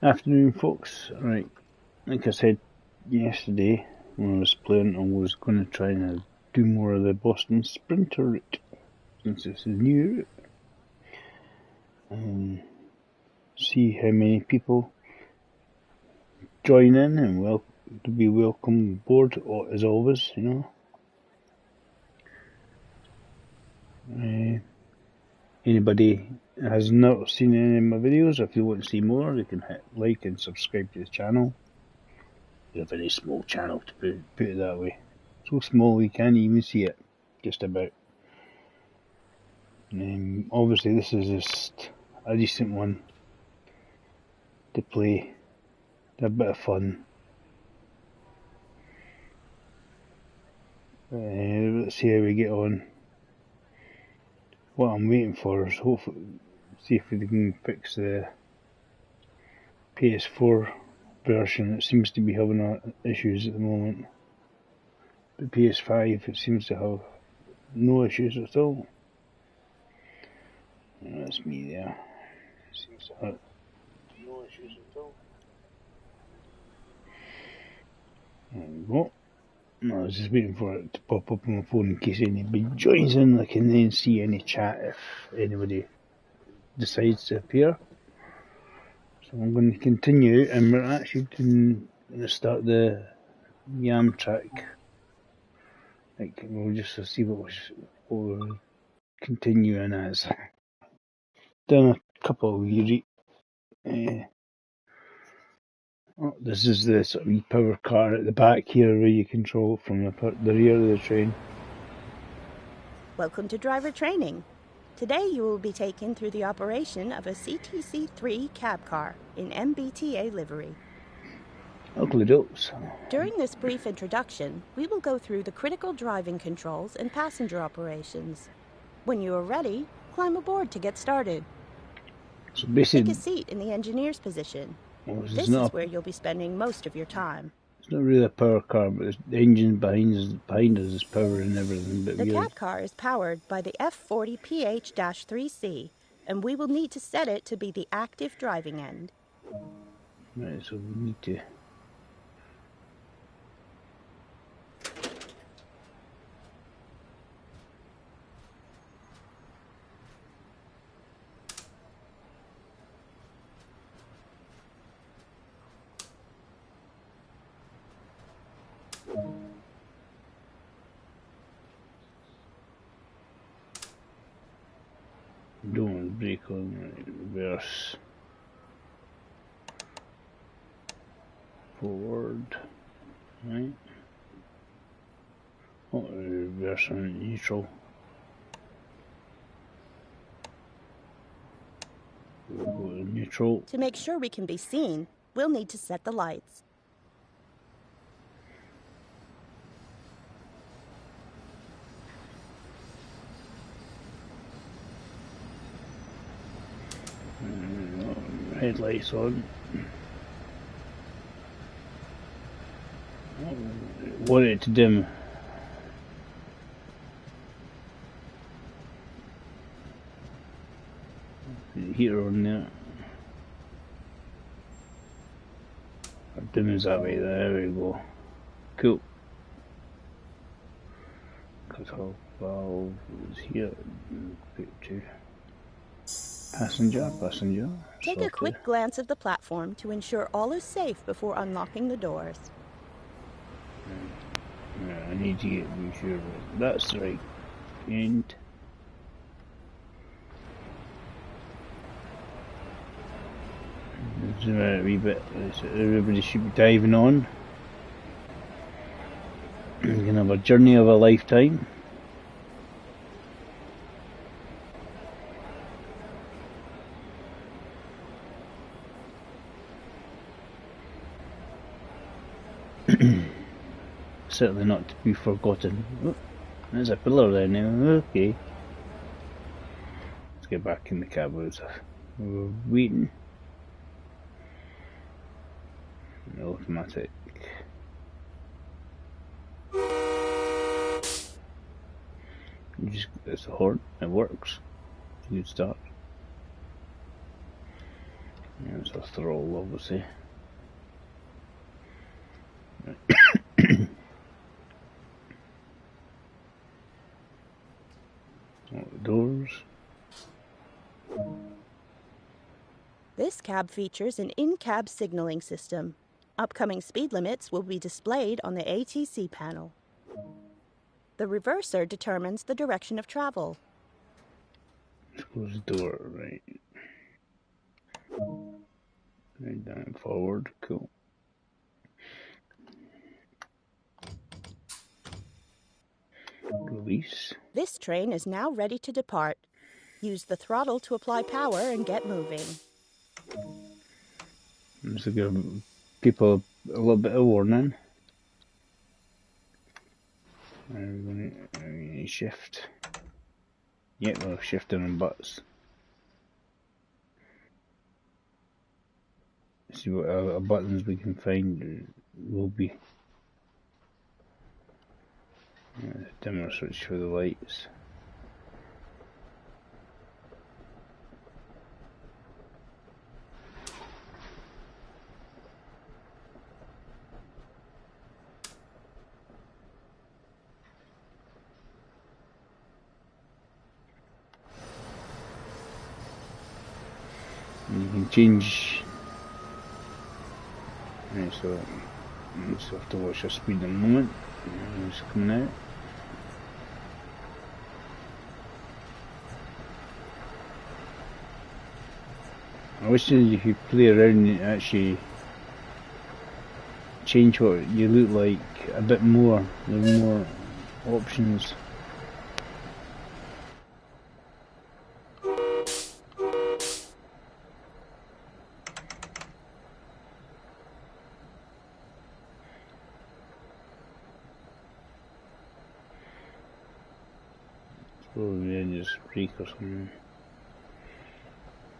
Afternoon, folks. Right, like I said yesterday when I was playing, I was going to try and do more of the Boston Sprinter route, since it's a new route. See how many people join in and to be welcome aboard, as always, you know. Anybody has not seen any of my videos, if you want to see more, they can hit like and subscribe to the channel. It's a very small channel, to put it that way. So small you can't even see it, just about. Obviously this is just a decent one to play, a bit of fun. Let's see how we get on. What I'm waiting for is hopefully see if we can fix the PS4 version. It seems to be having issues at the moment. The PS5, it seems to have no issues at all. That's me there. It seems to have no issues at all. There we go. I was just waiting for it to pop up on my phone in case anybody joins in. I can then see any chat if anybody decides to appear. So I'm going to continue, and we're actually going to start the Yam track. Like, we'll just see what we're continuing as. Done a couple of this is the sort of wee power car at the back here where you control from the rear of the train. Welcome to driver training. Today you will be taken through the operation of a CTC3 cab car in MBTA livery. Ugly jokes. During this brief introduction, we will go through the critical driving controls and passenger operations. When you are ready, climb aboard to get started. So basically, take a seat in the engineer's position. This is where you'll be spending most of your time. It's not really a power car, but the engine behind us is power and everything. But the cab car is powered by the F40PH-3C, and we will need to set it to be the active driving end. Right, so we need to... Don't brake on reverse. Forward. Right. Reverse on neutral. We'll go to neutral. To make sure we can be seen, we'll need to set the lights. Headlights on. Want it to dim. Heater on there. Dim is that way. There we go. Cool. Cut-off valve is here. Put to passenger. Take a quick glance at the platform to ensure all is safe before unlocking the doors. I need to be sure that's the right end. Zoom out a wee bit. Everybody should be diving on. We're going to have a journey of a lifetime. Certainly not to be forgotten. Oh, there's a pillar there now. Okay. Let's get back in the cab. We're waiting. Automatic. It's a horn. It works. Good start. Yeah, it's a throttle, obviously. Doors. This cab features an in-cab signaling system. Upcoming speed limits will be displayed on the ATC panel. The reverser determines the direction of travel. Close the door, right. Right down forward, cool. Release. This train is now ready to depart. Use the throttle to apply power and get moving. Just to give people a little bit of warning. We're going to shift. Yeah, we're shifting on butts. See what buttons we can find will be. Dimmer switch for the lights. And you can change. Right, so you just have to watch your speed in a moment. It's coming out. I wish you could play around and actually change what you look like a bit more. There are more options. Probably a just brake or something.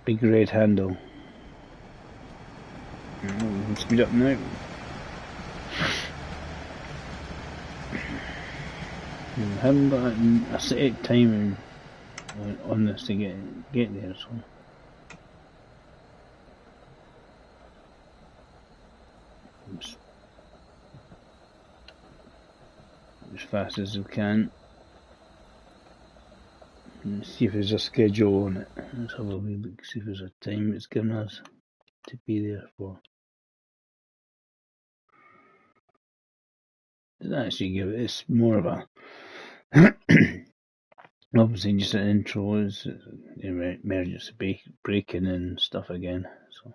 Big red handle. We can speed up now. I haven't got a set time on this to get there, so as fast as we can. And see if there's a schedule on it. Let's have a wee look, see if there's a time it's given us to be there for. Doesn't actually give it, it's more of a obviously just an intro, is emergency braking and stuff again. So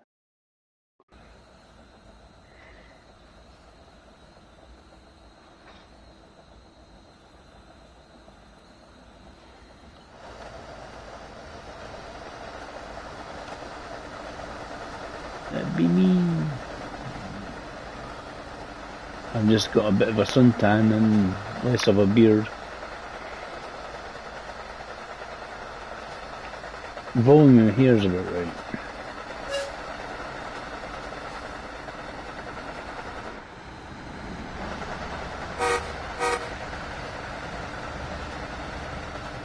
that'd be me. I've just got a bit of a suntan and less of a beard. The volume in here is about right.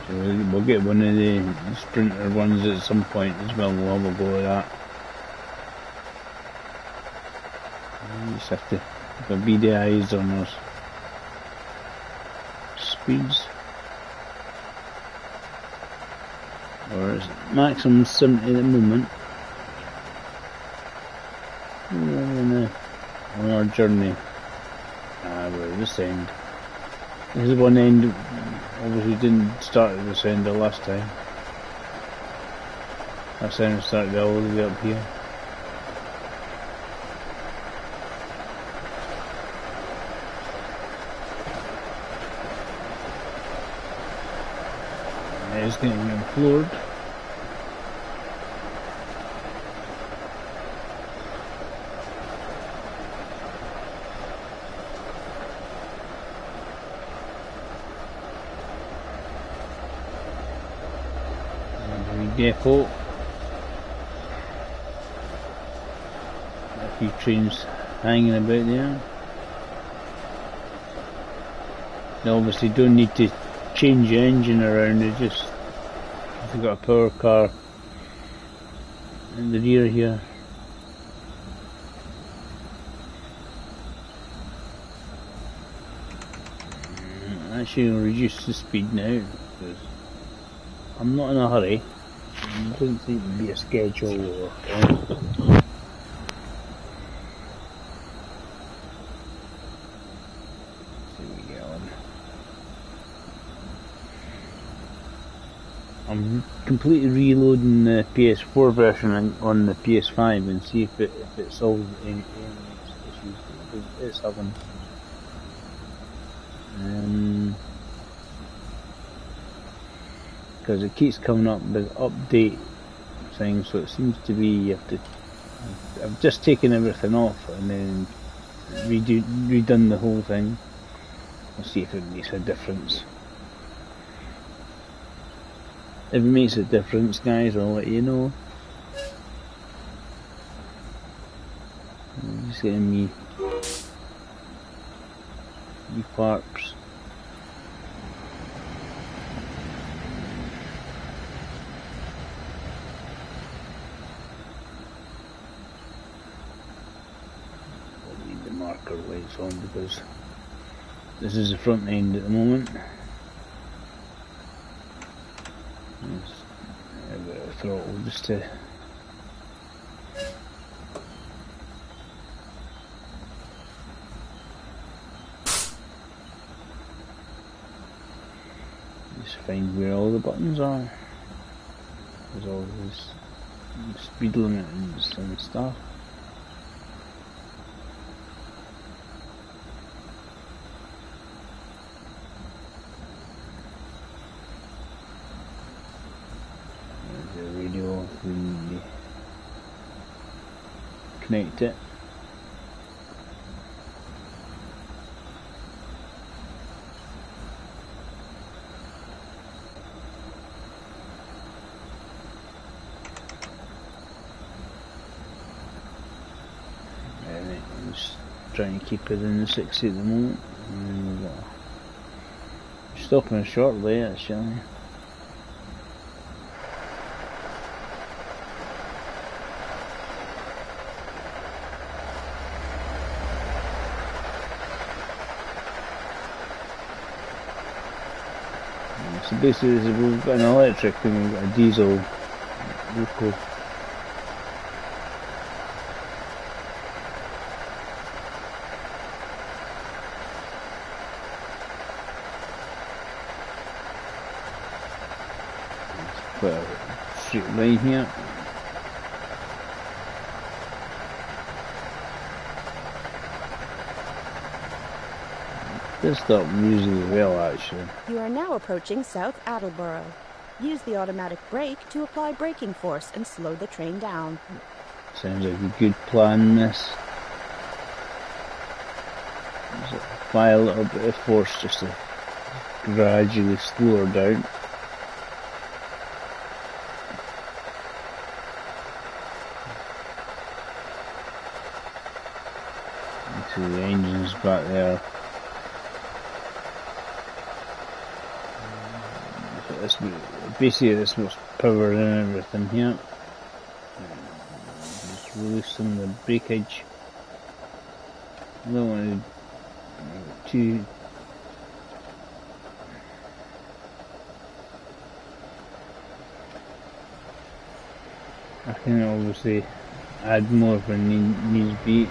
So we'll get one of the sprinter ones at some point as well. We'll have a go at that. You just have to have a beady eyes on those speeds. Or it's maximum 70 at the moment. On our journey. We're at this end. This is one end, obviously didn't start at this end the last time. Last time it started all the way up here. It's getting floored. Depot. A few trains hanging about there. They obviously don't need to change the engine around, they just, if you've got a power car in the rear here, actually reduce the speed now because I'm not in a hurry. It doesn't seem to be a schedule or anything. I'm completely reloading the PS4 version on the PS5 and see if it solves any issues it's having. Because it keeps coming up with update things, so it seems to be you have to. I've just taken everything off and then redone the whole thing. We'll see if it makes a difference. If it makes a difference, guys, I'll let you know. I'm just getting me parts. I'll leave the marker lights on because this is the front end at the moment. A bit of throttle just to find where all the buttons are. There's all this speed limit and stuff. There's the radio if we need to connect it. Trying to keep it in the 60 at the moment. And we've got stopping shortly actually. So basically we've got an electric and we've got a diesel local. Put a straight line here. This stopped reasonably well actually. You are now approaching South Attleboro. Use the automatic brake to apply braking force and slow the train down. Sounds like a good plan, this. Just apply a little bit of force just to gradually slow her down. So the engine's back there. Basically this was power and everything here. Just releasing the breakage. I don't want to I can obviously add more if it needs be.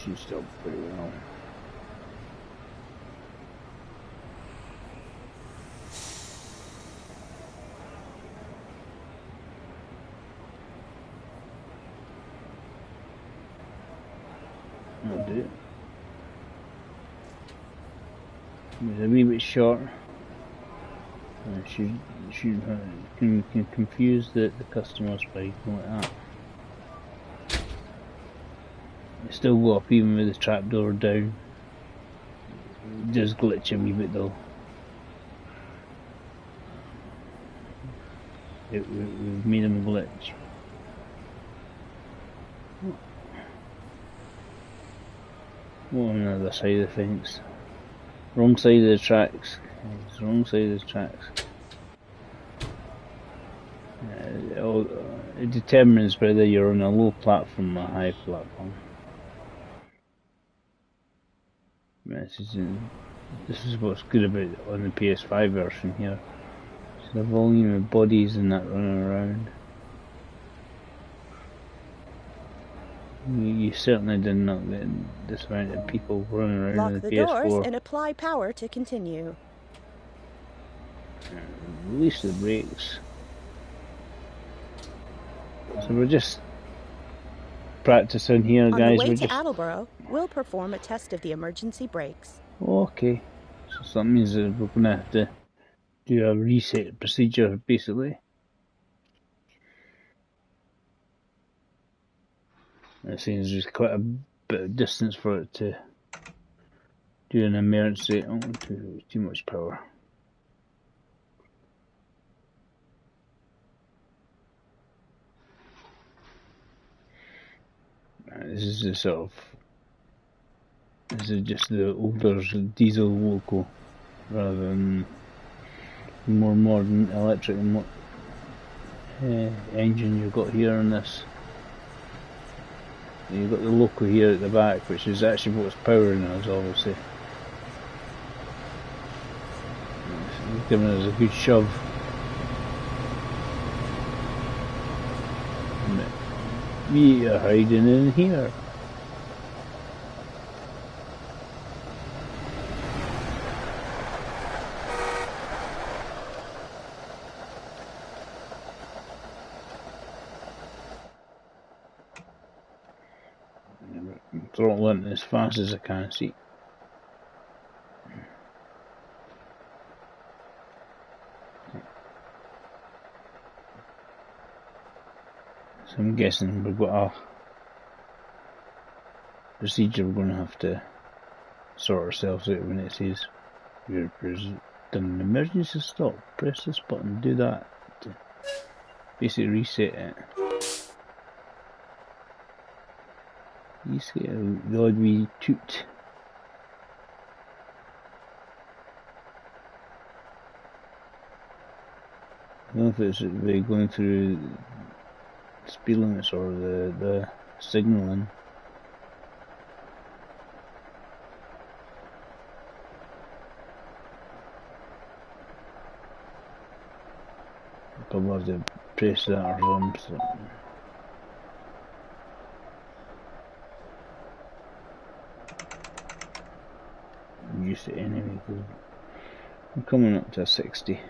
She's still pretty well. I'll do it. It's a wee bit short. She can confuse the customers by going like that. Still go up even with the trapdoor down. It does glitch a wee bit though. We've made them glitch. Well, on the other side of the fence. Wrong side of the tracks. It's the wrong side of the tracks. It determines whether you're on a low platform or a high platform. This is what's good about on the PS5 version here. It's the volume of bodies and that running around. You certainly did not get this amount of people running around Lock on the the PS4. doors and apply power to continue. Release the brakes. So we're just practicing here, guys. On the way we're to just Attleboro, we'll perform a test of the emergency brakes. okay. So that means that we're gonna have to do a reset procedure, basically. It seems there's quite a bit of distance for it to do an emergency. Oh, too much power. This is the sort of. This is just the older diesel loco rather than more modern electric engine you've got here on this. You've got the loco here at the back, which is actually what's powering us, obviously. It's giving us a good shove. We are hiding in here. Throttling as fast as I can see. So I'm guessing we've got a procedure we're going to have to sort ourselves out when it says you've done an emergency stop. Press this button, do that to basically reset it. You see the odd wee toot. I don't know if it's going through speed limits or the signalling. Probably have to press that or something. Use it anyway because I'm coming up to a 60.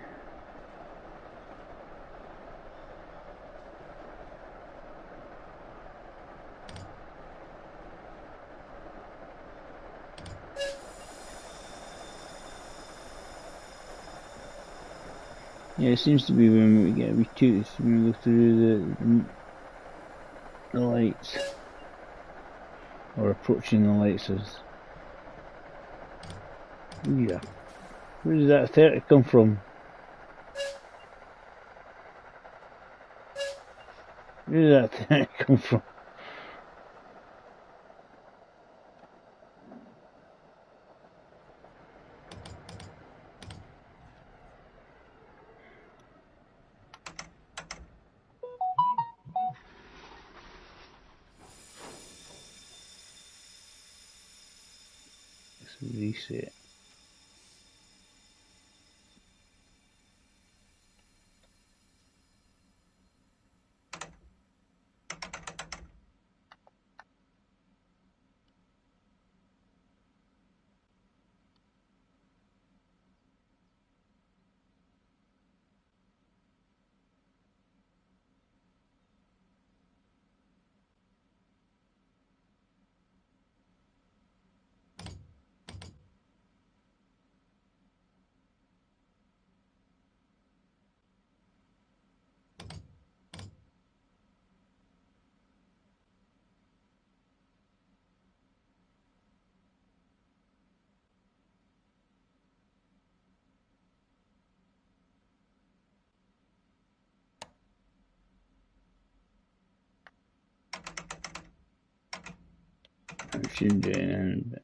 Yeah, it seems to be when we get a wee toot, when we go through the lights, or approaching the lights. Yeah, where did that 30 come from? Where did that 30 come from? Let's reset. I should do it, but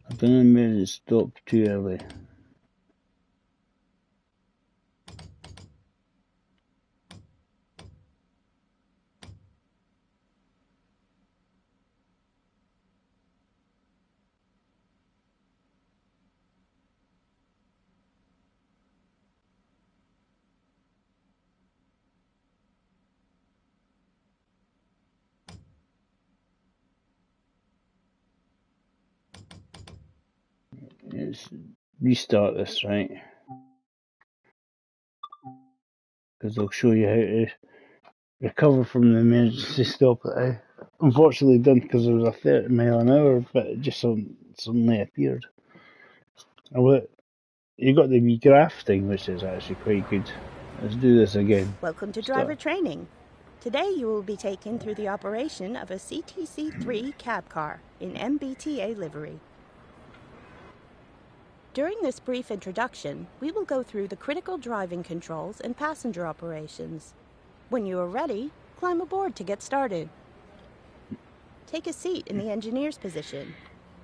I don't know, maybe it stopped too early. let's restart this, right? Because I'll show you how to recover from the emergency stop that I unfortunately done because there was a 30 mile an hour, but it just suddenly appeared. You got the wee graph thing, which is actually quite good. Let's do this again. Welcome to driver training. Today you will be taken through the operation of a CTC-3 cab car in MBTA livery. During this brief introduction, we will go through the critical driving controls and passenger operations. When you are ready, climb aboard to get started. Take a seat in the engineer's position.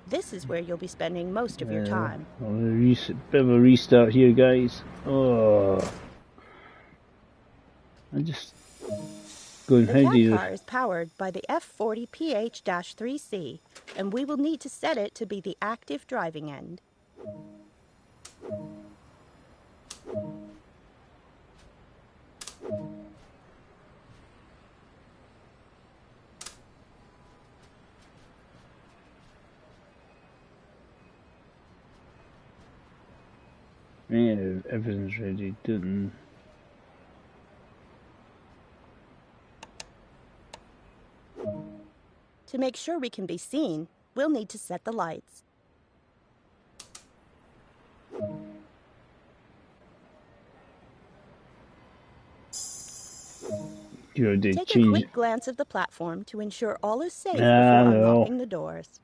This is where you'll be spending most of your time. Bit of a restart here, guys. Oh, I just going. The cab car is powered by the F40PH-3C, and we will need to set it to be the active driving end. Man, everything's ready, didn't. To make sure we can be seen, we'll need to set the lights. Take a quick glance of the platform to ensure all is safe before unlocking the doors.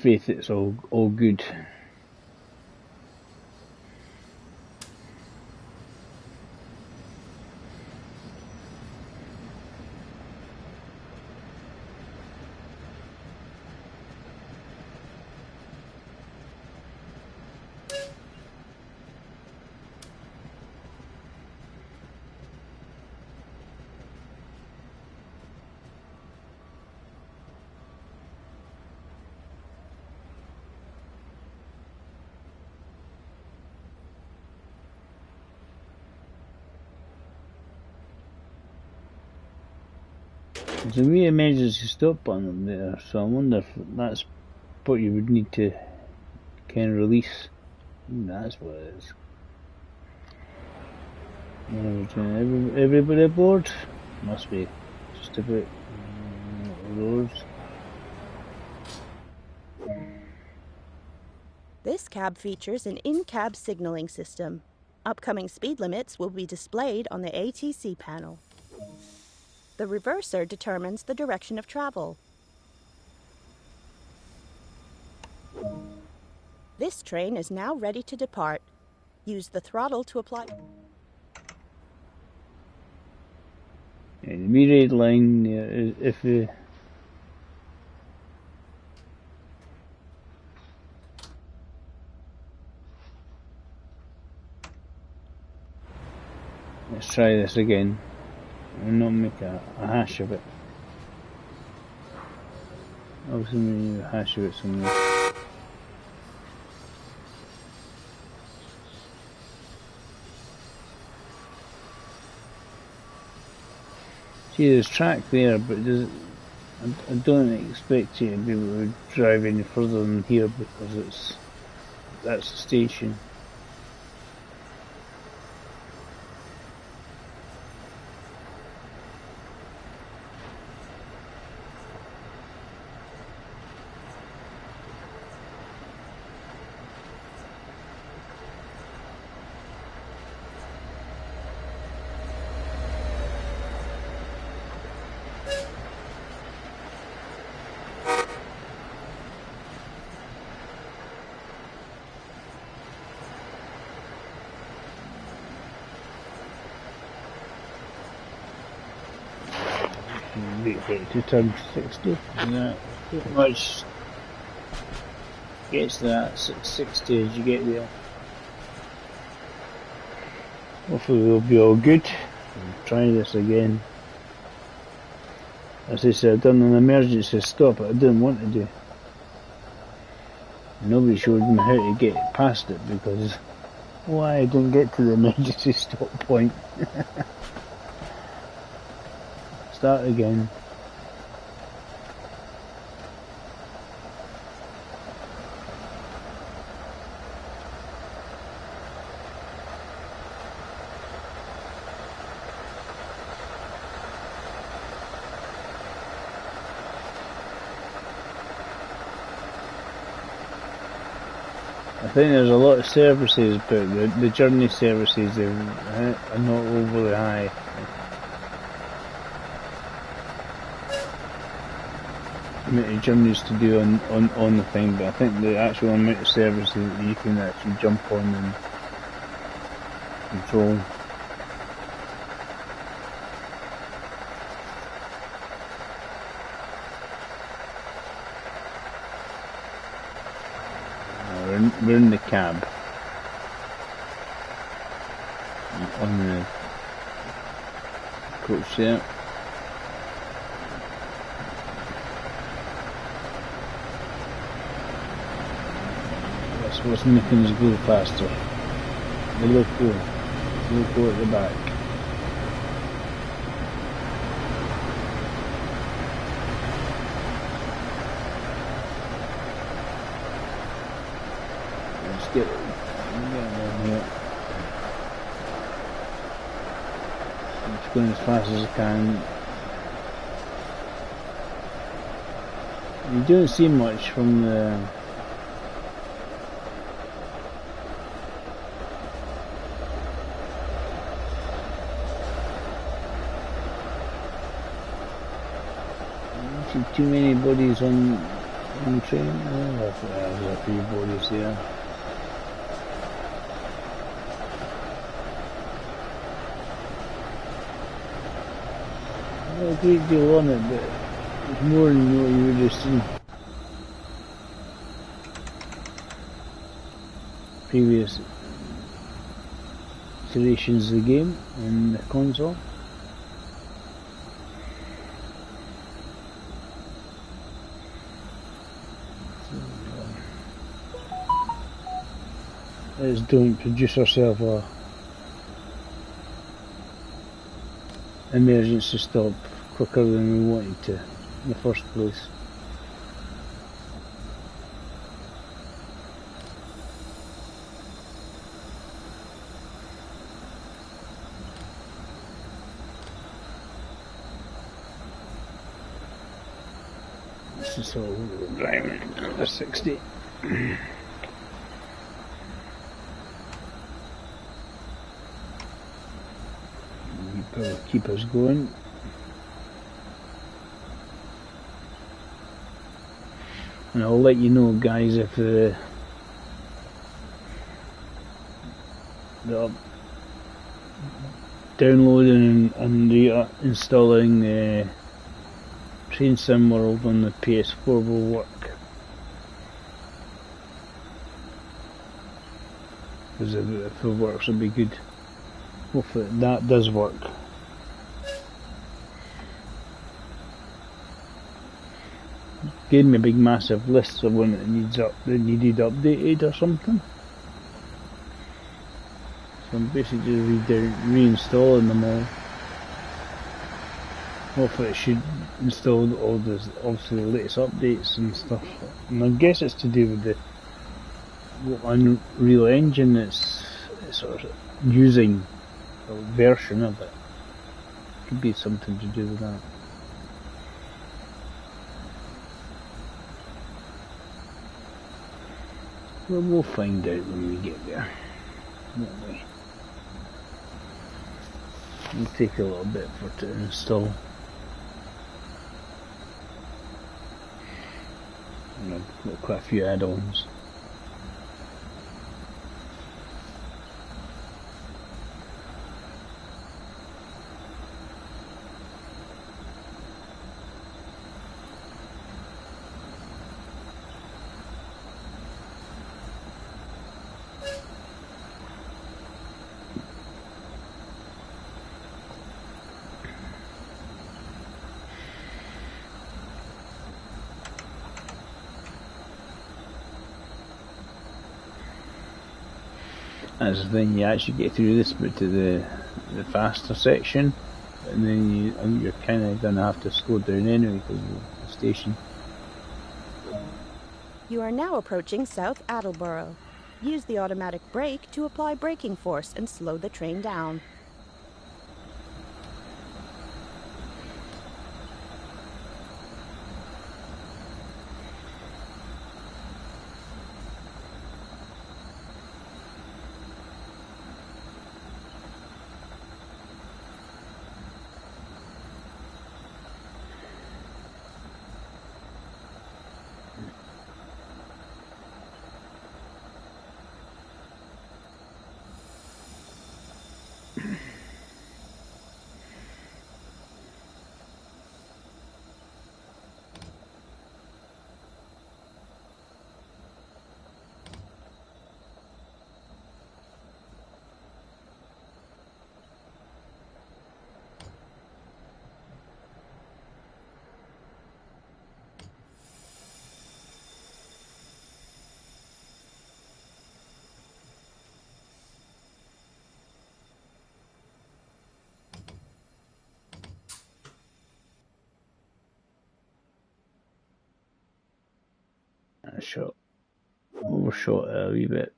Faith, it's all good. There's a wee emergency stop button up there, so I wonder if that's what you would need to kind of release. That's what it is. Everybody aboard? Must be just about those. This cab features an in-cab signaling system. Upcoming speed limits will be displayed on the ATC panel. The reverser determines the direction of travel. This train is now ready to depart. Use the throttle to apply. Yeah, the wee red line, if you... Let's try this again. And not make a hash of it. Obviously, we hash of it somewhere. See, there's track there, but I don't expect you to be able to drive any further than here because that's the station. To turn 60, and that pretty much gets to that 60 as you get there. Hopefully we'll be all good. I'll try this again. As I said, I've done an emergency stop that I didn't want to do. Nobody showed me how to get past it because why I didn't get to the emergency stop point. Start again. I think there's a lot of services, but the journey services are not overly high. Amount of journeys to do on the thing, but I think the actual amount of services that you can actually jump on and control. We're in the cab on the coach there. That's what's making us go faster. The loco at the back. Let's get on here. I'm just going as fast as I can. You don't see much from the too many bodies on the train. Oh, there's a few bodies there. Not a great deal on it, but it's more than what you would have seen previous iterations of the game on the console. Let's don't produce ourselves a emergency stop quicker than we wanted to in the first place. This is all driving under 60. Keep us going. And I'll let you know, guys, if the downloading and reinstalling Train Sim World on the PS4 will work. Because if it works, it'll be good. Hopefully that does work. Gave me a big massive list of one that needed updated or something. So I'm basically reinstalling them all. Hopefully it should install all the obviously the latest updates and stuff. And I guess it's to do with the Unreal Engine it's sort of using a version of it. Could be something to do with that. Well, we'll find out when we get there, won't we? It'll take a little bit for it to install. And I've got quite a few add-ons. That's the thing, you actually get through this bit to the faster section, and then you're kind of going to have to slow down anyway because of the station. You are now approaching South Attleboro. Use the automatic brake to apply braking force and slow the train down. I overshot it a wee bit.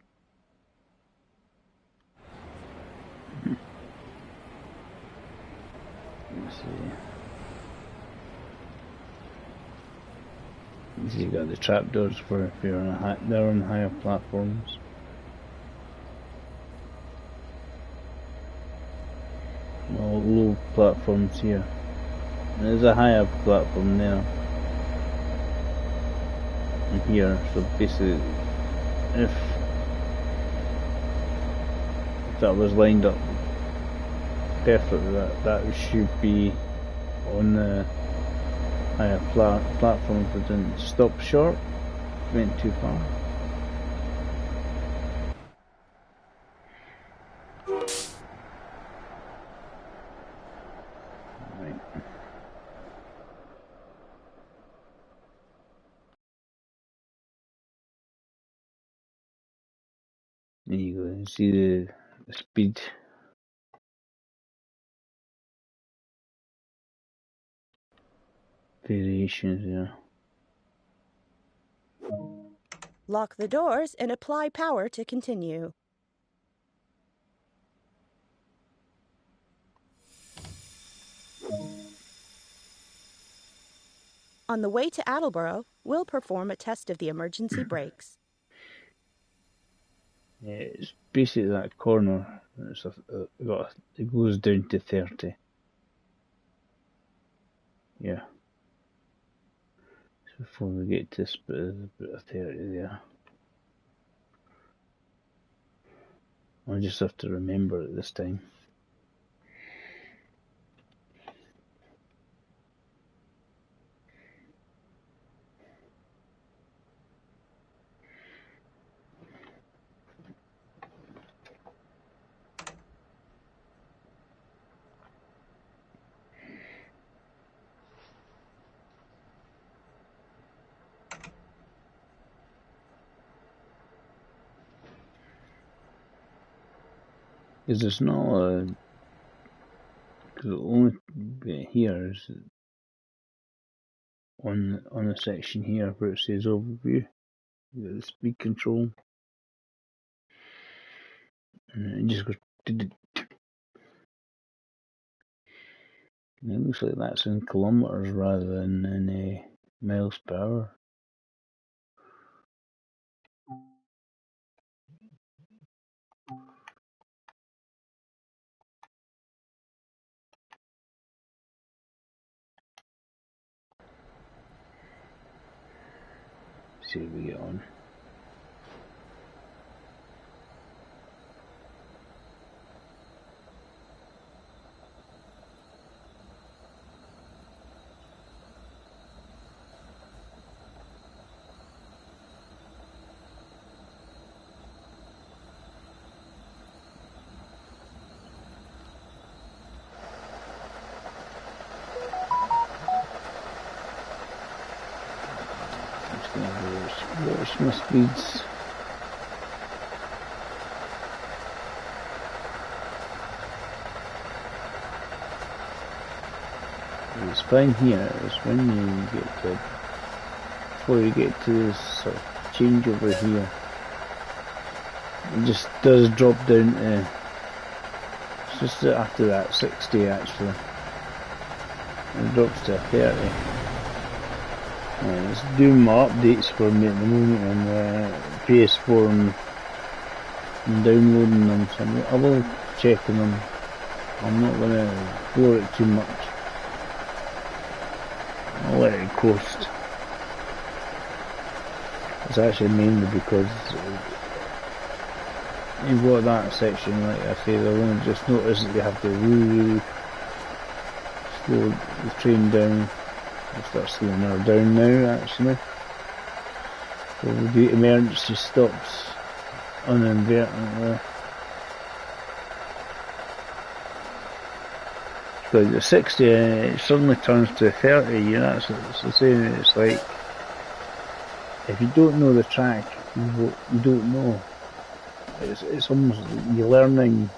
Let's see. You got the trapdoors for if you're they're on higher platforms. No low platforms here. There's a higher platform there. And here, so basically, if that was lined up perfectly, that should be on the higher platform if it didn't stop short, went too far. Right. There you go, you see the speed. Variations there. Lock the doors and apply power to continue. On the way to Attleboro, we'll perform a test of the emergency brakes. Yeah, it's basically that corner. It goes down to 30. Yeah. So before we get to this bit of 30 there. I'll just have to remember it this time. Because it's not because the only bit here is on the section here where it says overview. You got the speed control. And it just goes. And it looks like that's in kilometers rather than in miles per hour. See what we get on. Watch my speeds. It's fine here. It's when you get to before you get to this sort of change over here. It just does drop down to it's just after that 60 actually. It drops to 30. It's doing my updates for me at the moment on the PS4 and downloading them, so I will check them. I'm not going to blow it too much. I'll let it coast. It's actually mainly because you've got that section, like I say, they'll only just notice that they have to really slow the train down. We'll start slowing her down now, actually. So we'll do emergency stops uninadvertently. Because at 60, it suddenly turns to 30, you know, that's the same. It's like, if you don't know the track, you don't know. It's almost, you're learning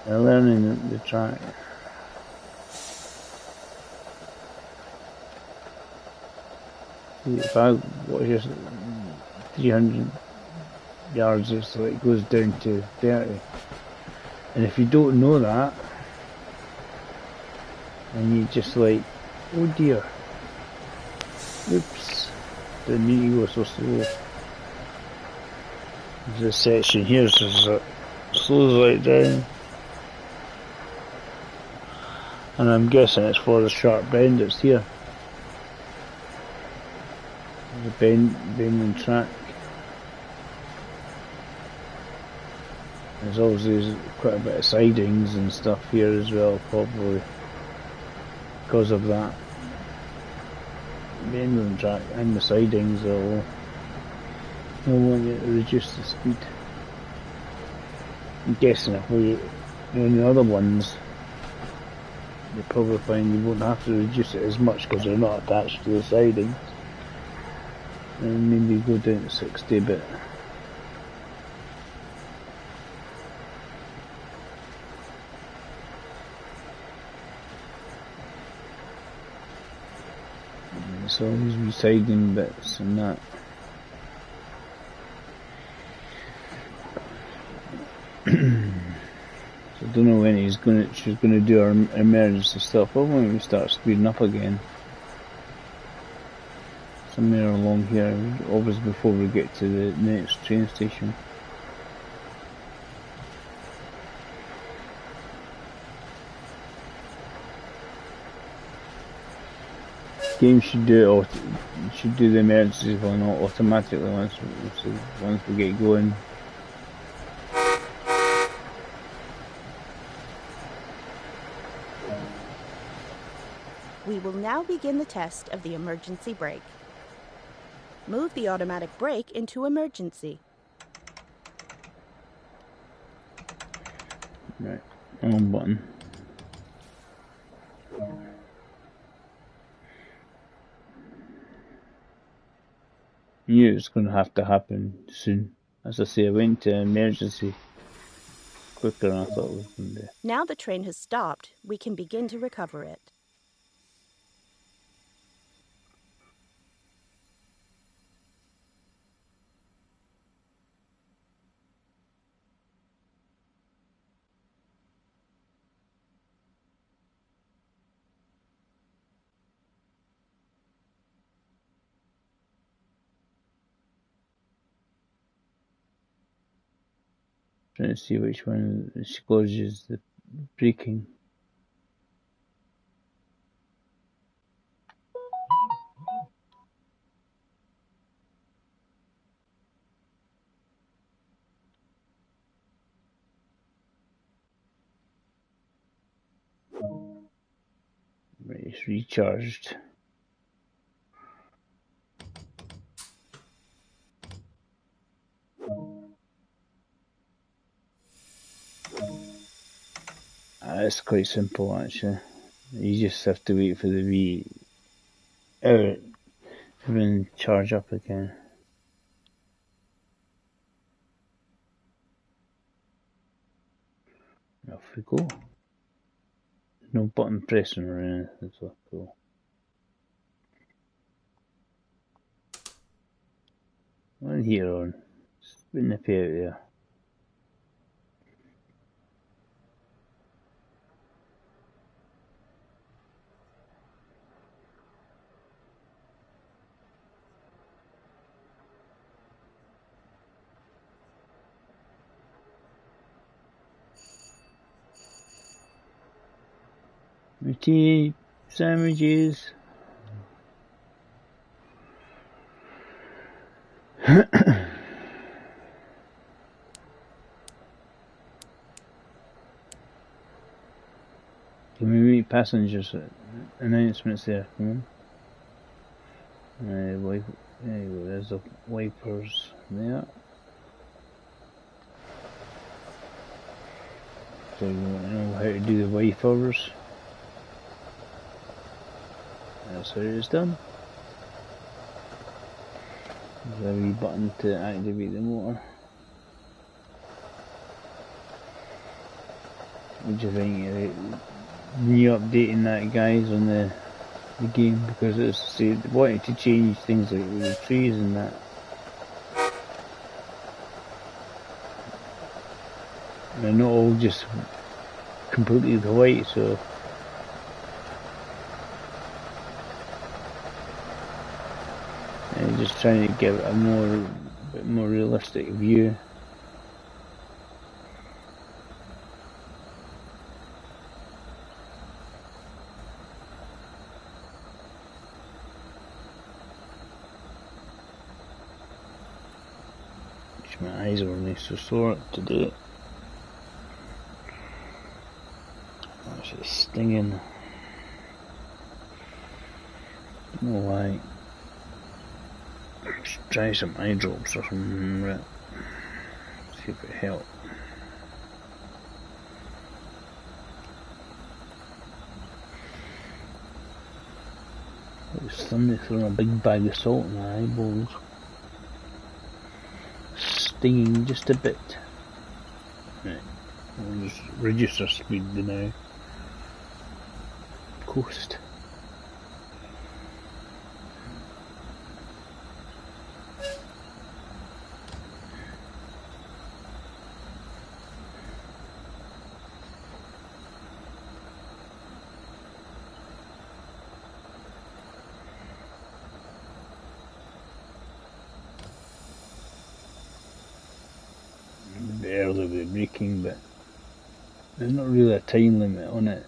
the track. If I watch this 300 yards, it's like it goes down to 30. And if you don't know that, and you just like, oh dear, oops, didn't mean to go so slow. This section here says it slows right down. And I'm guessing it's for the sharp bend that's here. The bending track. There's obviously quite a bit of sidings and stuff here as well, probably because of that. Bending track and the sidings will want you to reduce the speed. I'm guessing if we on the other ones, you probably find you won't have to reduce it as much because they're not attached to the sidings. And maybe go down to 60 but it's always residing bits and that. So I don't know when she's gonna do her emergency stuff. Probably when we start speeding up again. Somewhere along here, always before we get to the next train station. Game should do the emergency one automatically once we get going. We will now begin the test of the emergency brake. Move the automatic brake into emergency. Right, on button. Knew it's going to have to happen soon. As I say, I went to emergency quicker than I thought it was going to do. Now the train has stopped, we can begin to recover it. Trying to see which one discloses the braking. Right, it's recharged. It's quite simple actually. You just have to wait for the everything charge up again. Off we go. No button pressing or anything, so cool. One here on. Spin the pay out there. Tea sandwiches. Can we meet passengers? Announcements there. Come on. There you go. There's the wipers there. So you want to know how to do the wipers? That's how it's done. There's a wee button to activate the motor. What do you think? New updating that, guys, on the game, because it's wanted to change things like the trees and that. They're not all just completely white, so I'm just trying to give it a bit more realistic view. My eyes are only so sore today. Actually stinging. Don't know why. Let's try some eye drops or something. Right. See if it helps. It's somebody throwing a big bag of salt in my eyeballs. Stinging just a bit. Right. We'll just reduce our speed now. Coast. Early with braking, but there's not really a time limit on it.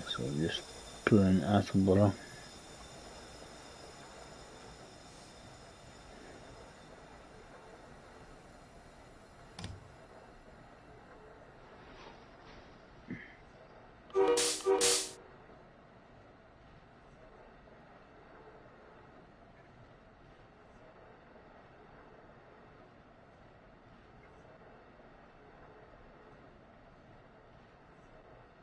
So just pulling Attleborough.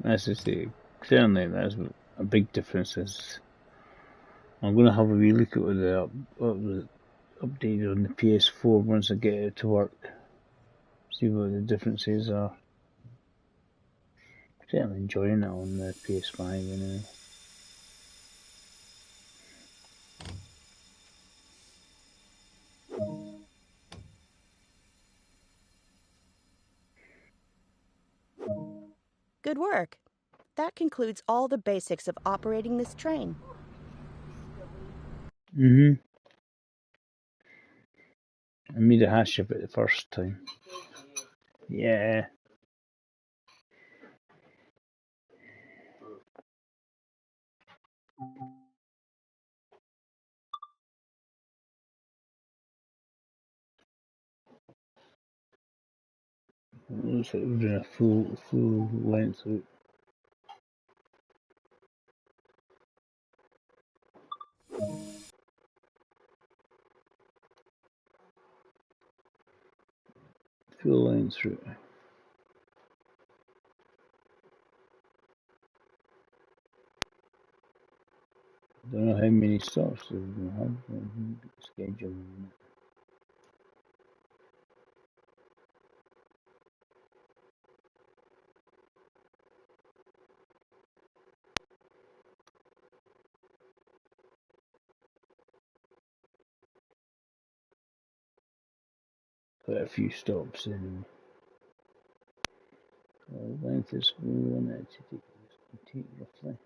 As I say, certainly that's a big difference. Is I'm going to have a wee look at what the update on the PS4 once I get it to work. See what the differences are. Certainly enjoying it on the PS5 anyway. Good work. That concludes all the basics of operating this train. I made a hash of it the first time. Yeah. It looks like we're doing a full length route. Full length route. Don't know how many stops we're going to have scheduled. Quite a few stops anyway. The length is we want it to take roughly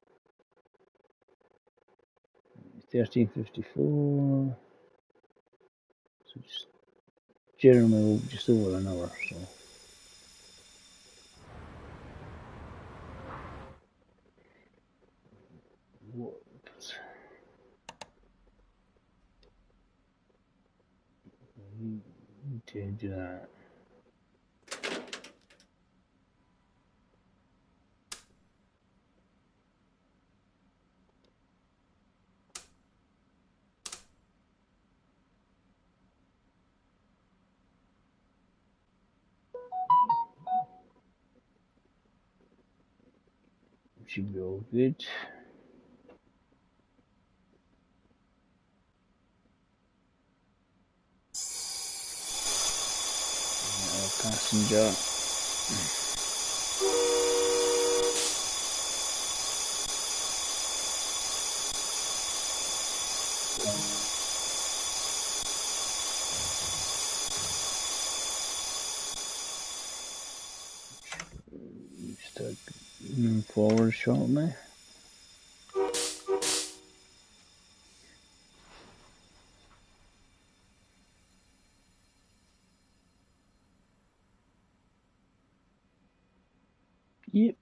13:54. So just generally just over an hour. So. Whoops. Need to do that. Should be all good. Passenger. Start moving forward shortly. Yep.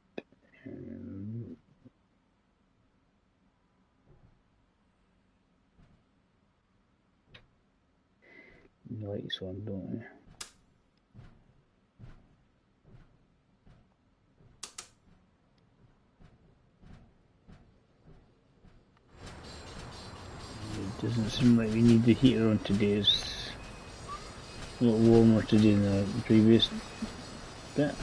Lights on, don't we? It doesn't seem like we need the heater on today. It's a little warmer today than the previous bit.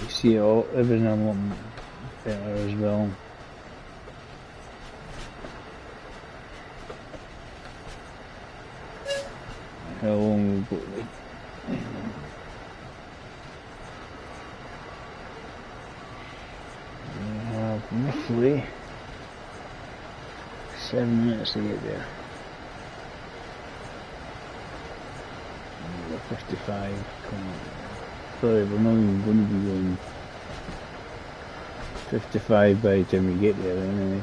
You see everything a lot better as well. How long we've got like we have roughly 7 minutes to get there. 55. Sorry, we're not even going to be going 55 by the time we get there anyway.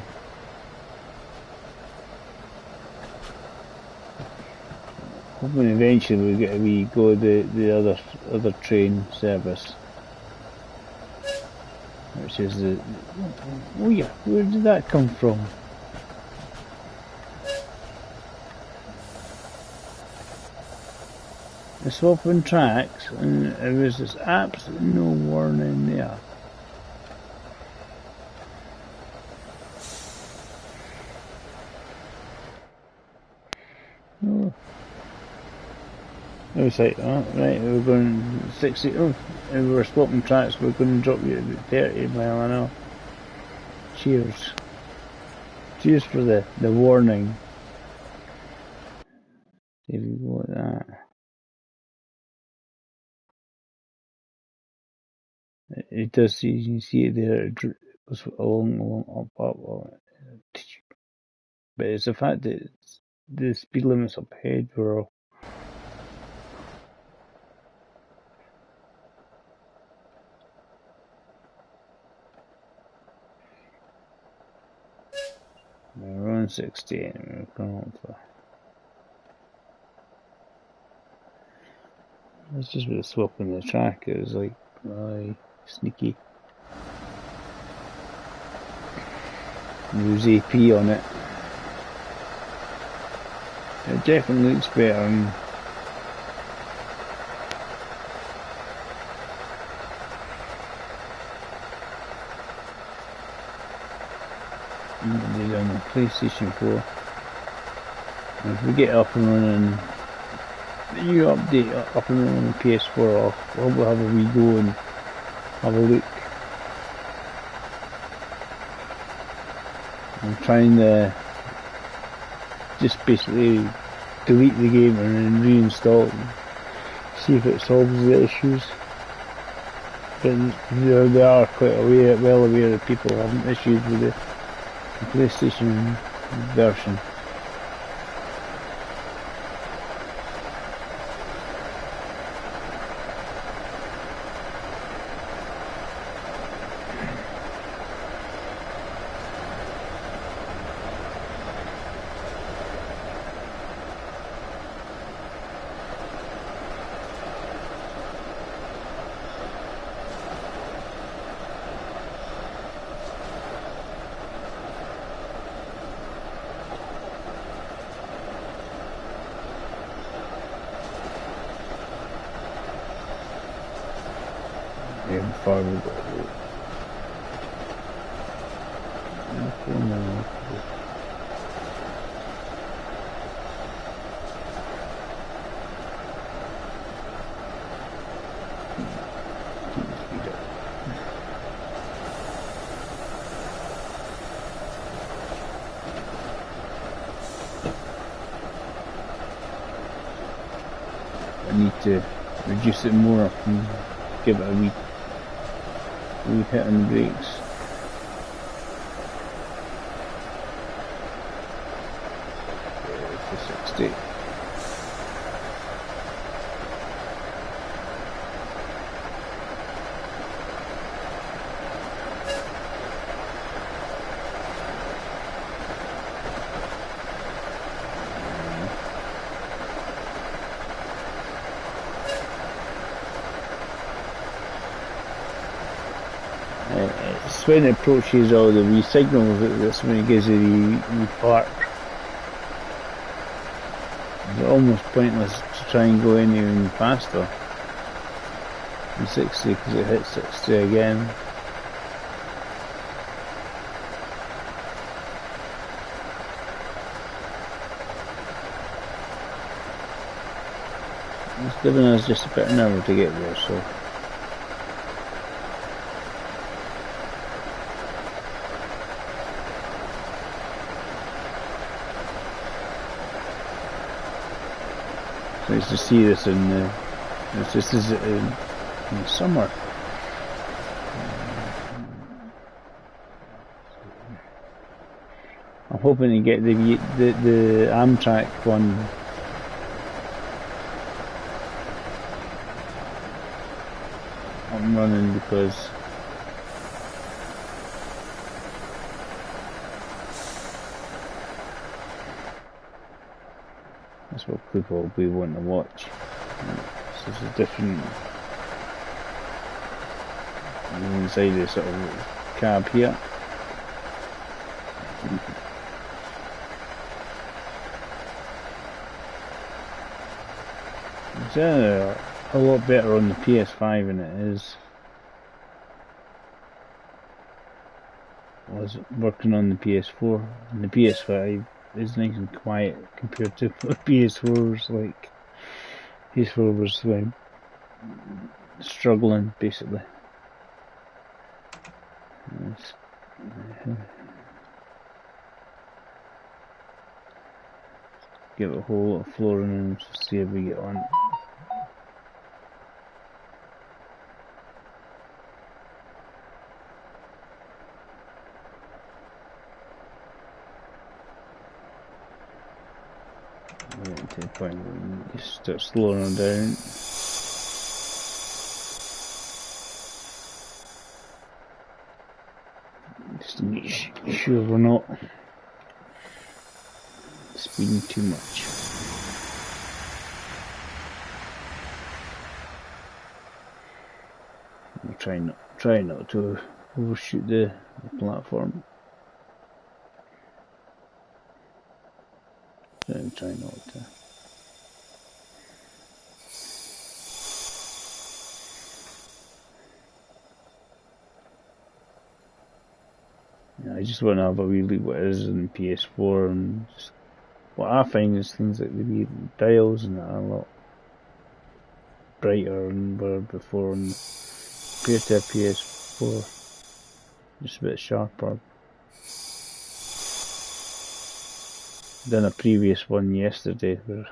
Hoping eventually we go the other train service, which is the. Oh yeah, where did that come from? The swapping tracks, and there was just absolutely no warning there. Oh. It was like, oh, right, we're going 60, oh, if we were swapping tracks, we're going to drop you at 30 mile an hour. Cheers. Cheers for the warning. See if you go like that. It does, you can see it there, it goes along, up. But it's the fact that the speed limits up ahead were all. We're on 60 and we're going on for. It's just with swapping the track, it was like, sneaky. Use AP on it. It definitely looks better. Did on the PlayStation 4. And if we get up and running, the new update up and running on the PS4, I'll probably have a wee go and have a look. I'm trying to just basically delete the game and then reinstall it and see if it solves the issues. But they are quite well aware that people having issues with the PlayStation version. Far we go. I need to reduce it more and give it a wee hit on the brakes. For 60. It's when it approaches all the wee signals that's when it gives you the wee fart. It's almost pointless to try and go any faster than 60 because it hits 60 again. It's giving us just about an hour to get there, so. Nice to see this in this is in the summer. I'm hoping to get the Amtrak one up and running because that's what people will be wanting to watch. This is a different inside this sort of cab here. It's a lot better on the PS5 than it is. I was working on the PS4 and the PS5 is nice and quiet compared to PS4's. Like PS4 was like struggling basically. Give it a whole lot of flooring and just see how we get on. To the point where you just start slowing them down. Just to make sure we're not speeding too much. We'll try not to overshoot the platform. Try not to. Yeah, I just want to have a wee look what it is in PS4 and just what I find is things like the wee dials and that are a lot brighter than were before and compared to a PS4. Just a bit sharper. Done a previous one yesterday where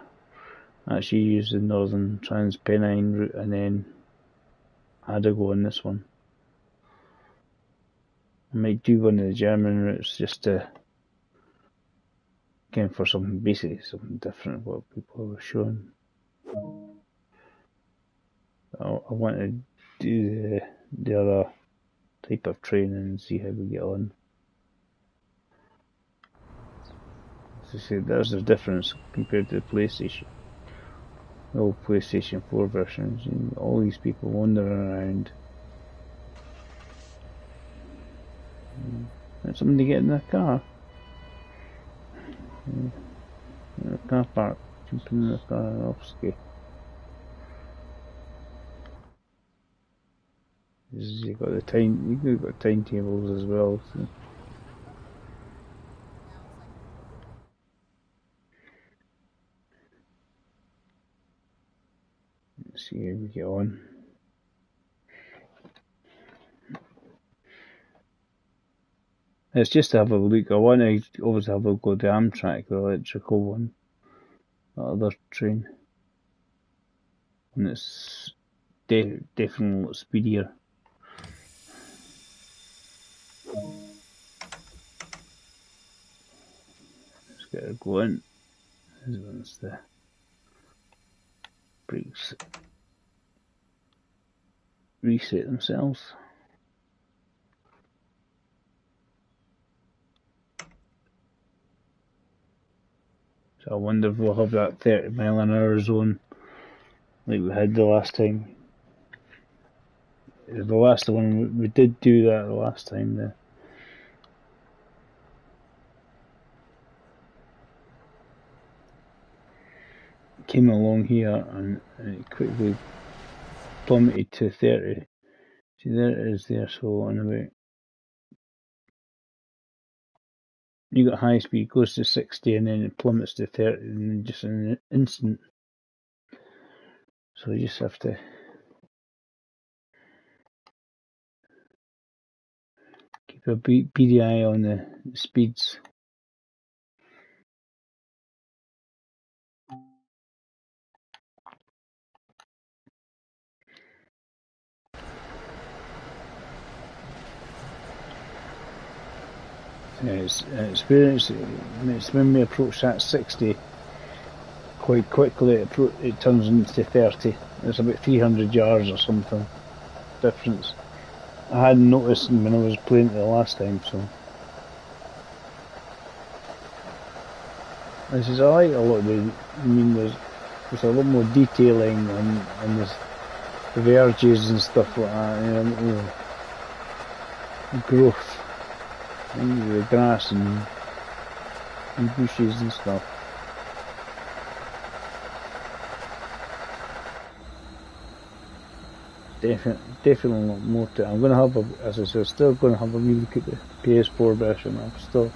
I actually used the Northern Trans-Pennine route and then had a go on this one. I might do one of the German routes just to again for something basically something different what people were showing. I want to do the other type of training and see how we get on. As I said, there's the difference compared to the PlayStation. The old PlayStation 4 versions, and all these people wandering around. And somebody get in their car. In the car park, jumping in the car and off ski. You've got timetables as well. So. Let's see how we get on. It's just to have a look. I want to always have a go to Amtrak, the electrical one, the other train, and it's definitely a lot speedier. Let's get it going. This one's the brakes reset themselves. So I wonder if we'll have that 30 mile an hour zone like we had the last time. The last one, we did do that the last time there. Came along here and it quickly plummeted to 30. See, there it is there, so on about. You got high speed, goes to 60 and then it plummets to 30 in just an instant. So you just have to keep a beady eye on the speeds. It's when we approach that 60, quite quickly it turns into 30. It's about 300 yards or something difference. I hadn't noticed when I was playing it the last time, so. This is, I like a lot of the, there's a lot more detailing on this, the verges and stuff like that, you know, growth, the grass and bushes and stuff. Definitely a lot more to it. I'm going to have as I said, still going to have a wee look at the PS4 version. I'm still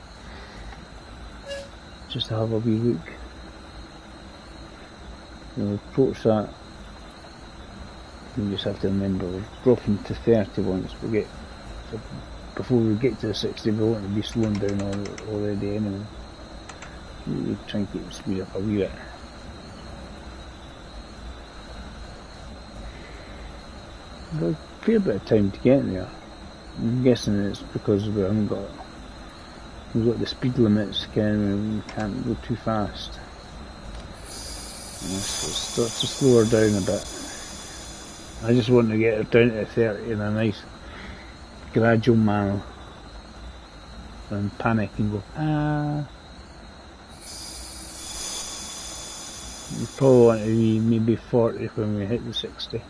just to have a wee look. We'll approach that. We just have to remember we're dropping to 30 once we get, so before we get to the 60 we want to be slowing down already anyway. We'll try and keep the speed up a wee bit. We've got a fair bit of time to get there. I'm guessing it's because we haven't got, we've got the speed limits, we can't go too fast. So it starts to slow her down a bit. I just want to get her down to 30 in a nice gradual manner and panic and go, ah. You probably want to be maybe 40 when we hit the 60.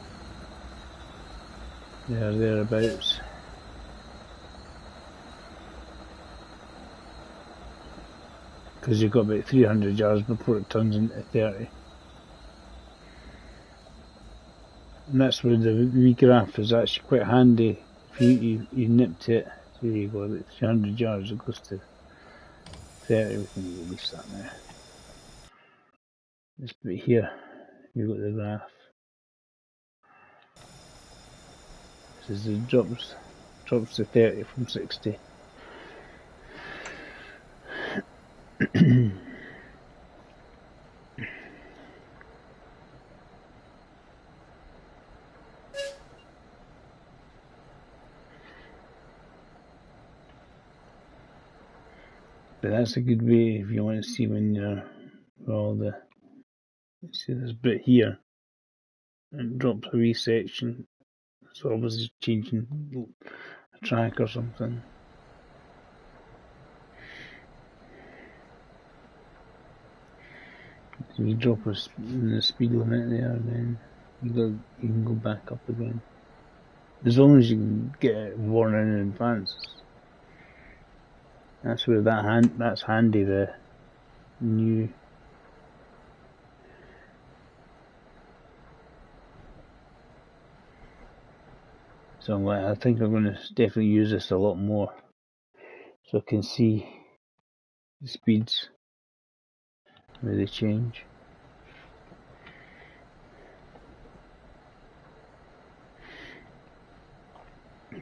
Thereabouts. Because you've got about 300 yards before it turns into 30. And that's where the wee graph is actually quite handy. If you nipped it, so you go about 300 yards, it goes to 30. We can release that now. This bit here, you've got the graph. This is the drops to 30 from 60. But that's a good way if you want to see when you're all the. See this bit here. It drops a wee section. So obviously changing a track or something. So you drop the speed limit there, and then you can go back up again. As long as you can get it warning in advance. That's where that's handy. The new. So I think I'm going to definitely use this a lot more, so I can see the speeds where they change.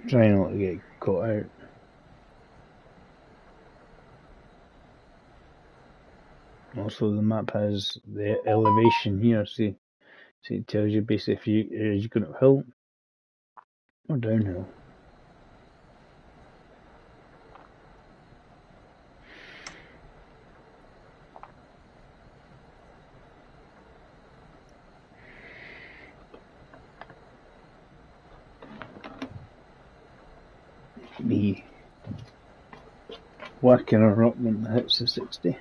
Try not to get caught out. Also, the map has the elevation here. See, so it tells you basically if you're going uphill or downhill. Me working her up when it hits the 60,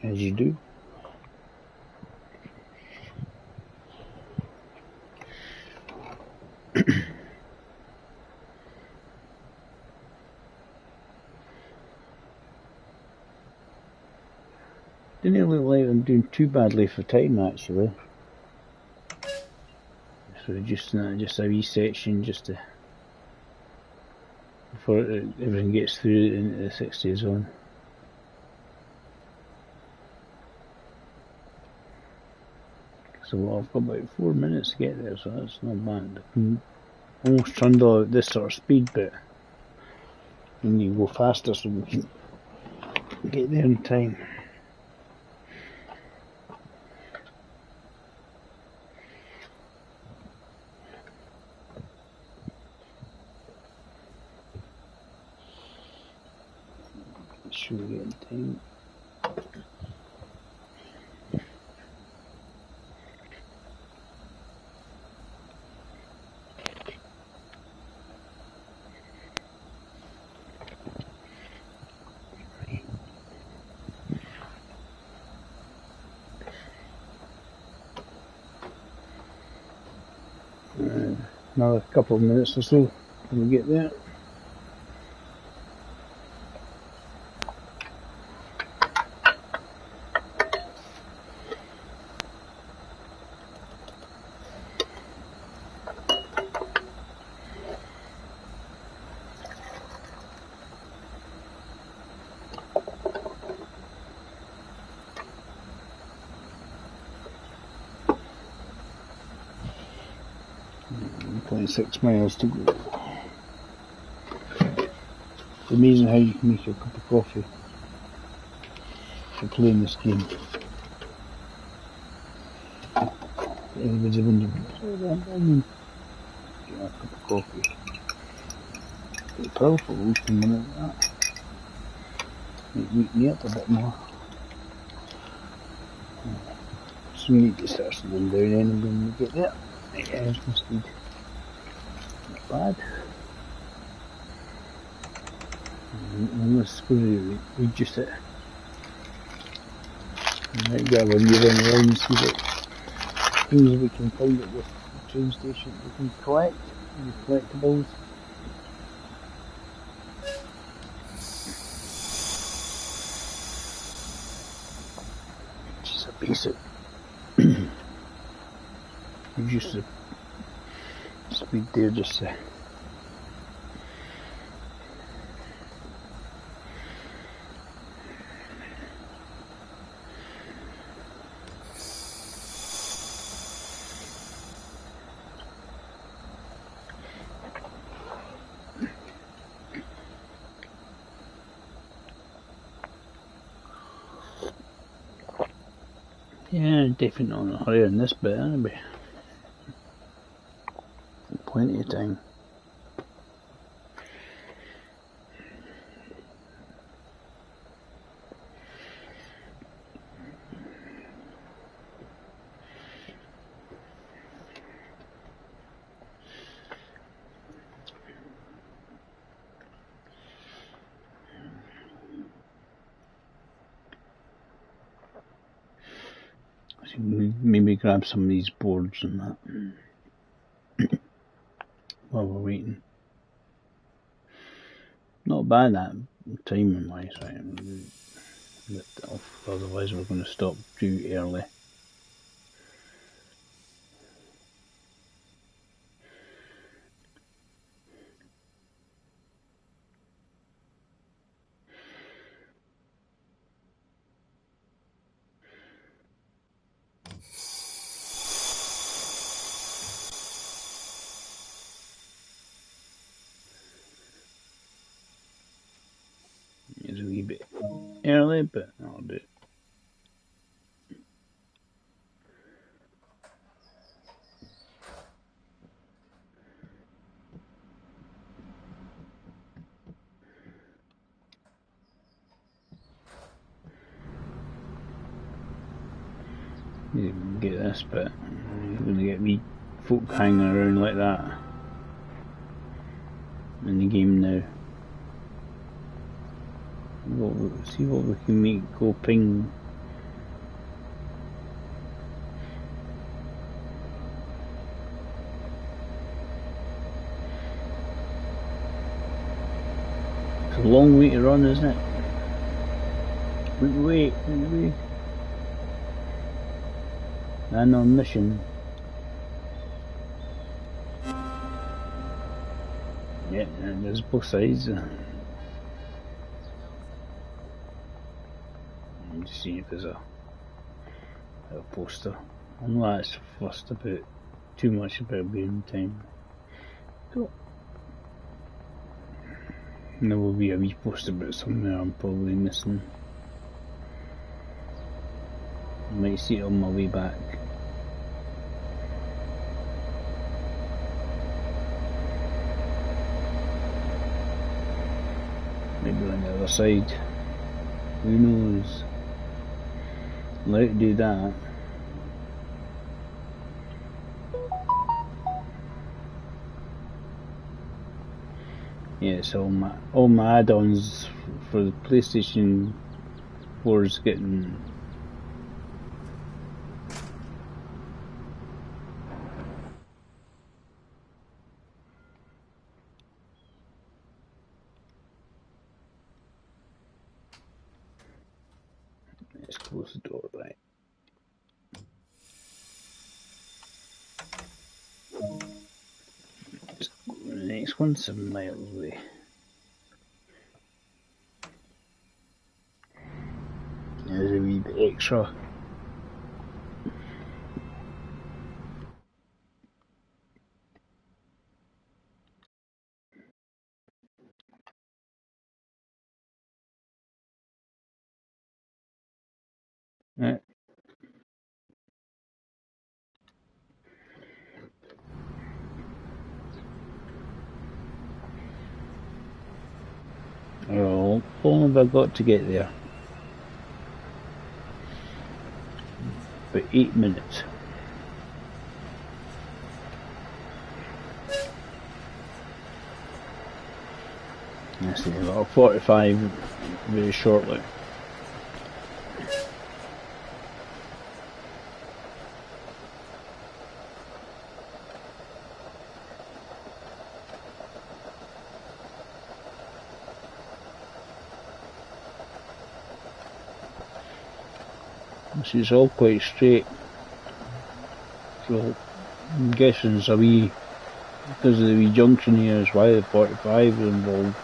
as you do. Didn't look like I'm doing too badly for time actually. So just a wee section just to before everything gets through into the 60 zone. So I've got about 4 minutes to get there, so that's not bad. I can almost trundle at this sort of speed, but we need to go faster so we can get there in time. Sure we get in time. Another couple of minutes or so when we get there. Only 6 miles to go. It's amazing how you can make a cup of coffee for playing this game. Everybody's wondering, I mean, get a cup of coffee. Pretty powerful looking one like that. Might wake me up a bit more. So we need to start slowing down then when we get there. Yeah, there's my speed. Not bad. I'm supposed to reduce it. I might grab a new one around and see what things we can find at this train station we can collect. Any collectibles. Just a basic. Reduce the speed there just to. Yeah, definitely not in a hurry in this bit anyway. Plenty of time. Maybe grab some of these boards and that while we're waiting. Not bad that timing wise, right? Lift it off, otherwise we're going to stop too early. It's a wee bit early, but I'll do it. You can get this bit. You're going to get wee folk hanging around like that in the game now. See what we can make go ping. It's a long way to run, isn't it? Wait. And on mission. Yeah, and there's both sides. Just see if there's a poster. I know that's fussed about too much about being time. Cool. And there will be a wee poster about somewhere I'm probably missing. I might see it on my way back. Maybe on the other side. Who knows? Let it do that. Yeah, so all my add-ons for the PlayStation 4 is getting let's close the door, right? Let's go to the next one, 7 miles away. There's a wee bit extra. Right. Well, how long have I got to get there? About 8 minutes. I see about 45 very shortly. It's all quite straight, so I'm guessing it's a wee, because of the wee junction here is why the 45 is involved.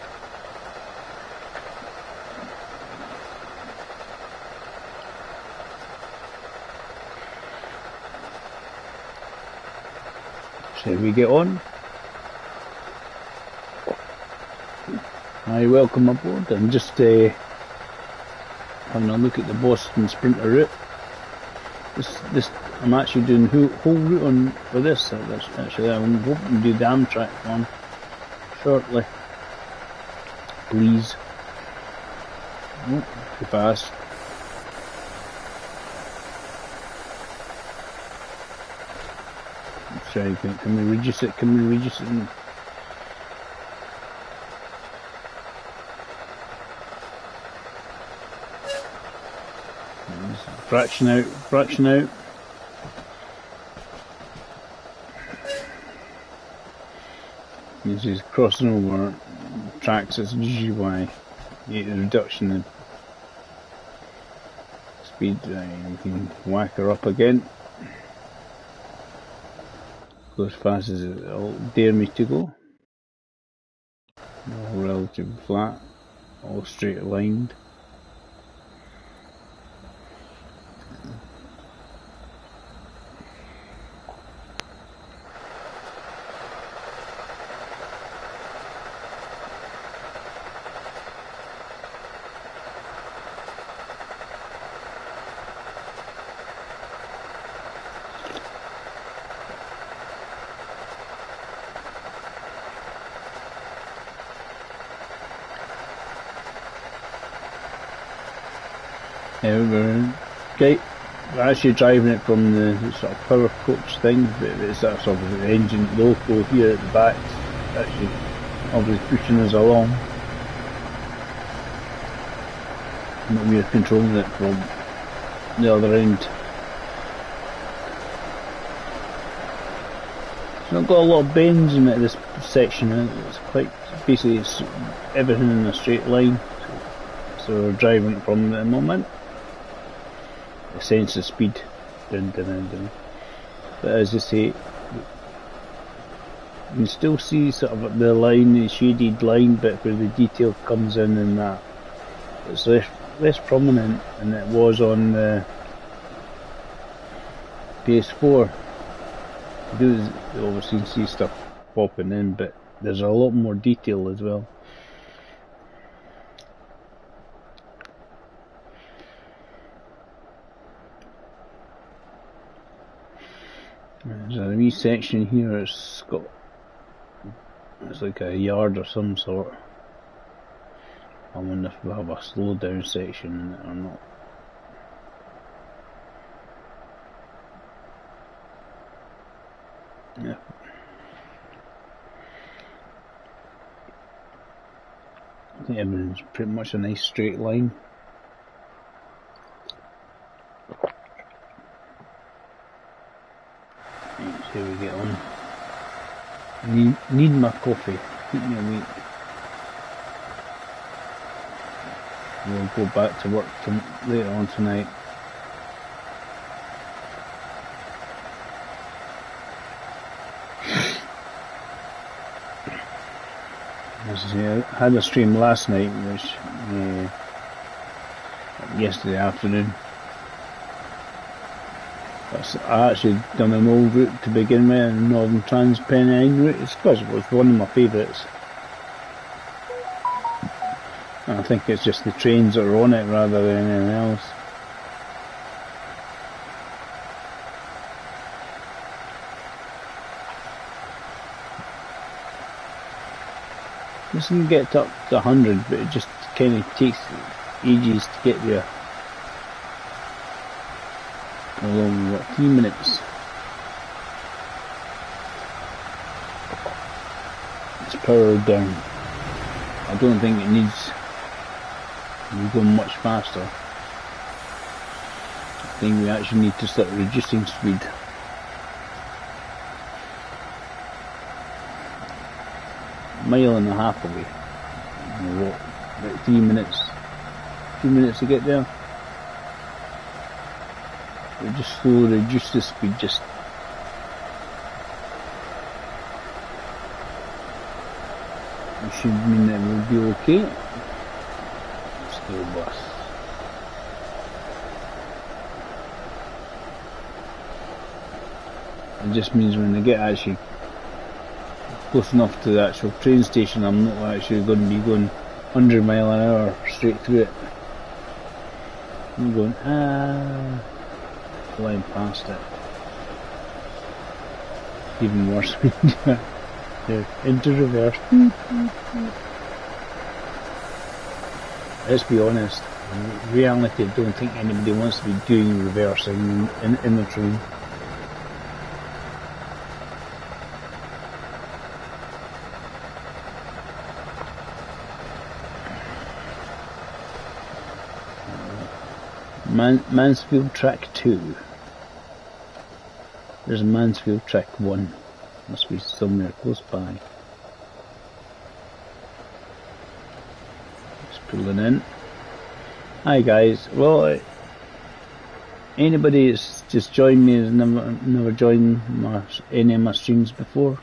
So we get on. Hi, welcome aboard. I'm just having a look at the Boston Sprinter route. This I'm actually doing whole route on for this. Actually, I'm hoping to do the Amtrak one shortly. Please. Oh, too fast. Let's try again. Can we reduce it? Can we reduce it? Fraction out. This is crossing over tracks, that's usually why you get a reduction in speed. We can whack her up again. Go as fast as it'll dare me to go. All relatively flat, all straight lined. We're actually driving it from the sort of power coach thing, but it's that sort of the engine loco here at the back, actually obviously pushing us along. But we're controlling it from the other end. It's not got a lot of bends in it, this section. It's quite, basically it's everything in a straight line. So we're driving it from the moment. A sense of speed, dun. But as I say, you can still see sort of the line, the shaded line bit where the detail comes in and that. It's less prominent than it was on the PS4. You do obviously see stuff popping in, but there's a lot more detail as well. There's a wee section here, it's like a yard or some sort. I wonder if we have a slow down section in it or not. Yeah. I think everything's pretty much a nice straight line. See how we get on. Need my coffee. Keep me awake. We'll go back to work later on tonight. As I say, I had a stream last night, which yesterday afternoon. I actually done an old route to begin with, a Northern Trans-Pennine route. It's because it was one of my favourites. And I think it's just the trains that are on it rather than anything else. This can get up to 100, but it just kind of takes ages to get there. Along what, 3 minutes. It's powered down. I don't think it needs to go much faster. I think we actually need to start reducing speed. A mile and a half away. What, about 3 minutes. 2 minutes to get there. We just slowly reduce the speed, just it should mean that we'll be okay. Still bus. It just means when I get actually close enough to the actual train station, I'm not actually going to be going 100 miles an hour straight through it. I'm going flying past it. Even worse when you do it into reverse. Let's be honest, in reality I don't think anybody wants to be doing reversing in the train. Mansfield Track 2. There's Mansfield Track 1. Must be somewhere close by. pulling in. Hi guys. Well, anybody that's just joined me has never joined any of my streams before.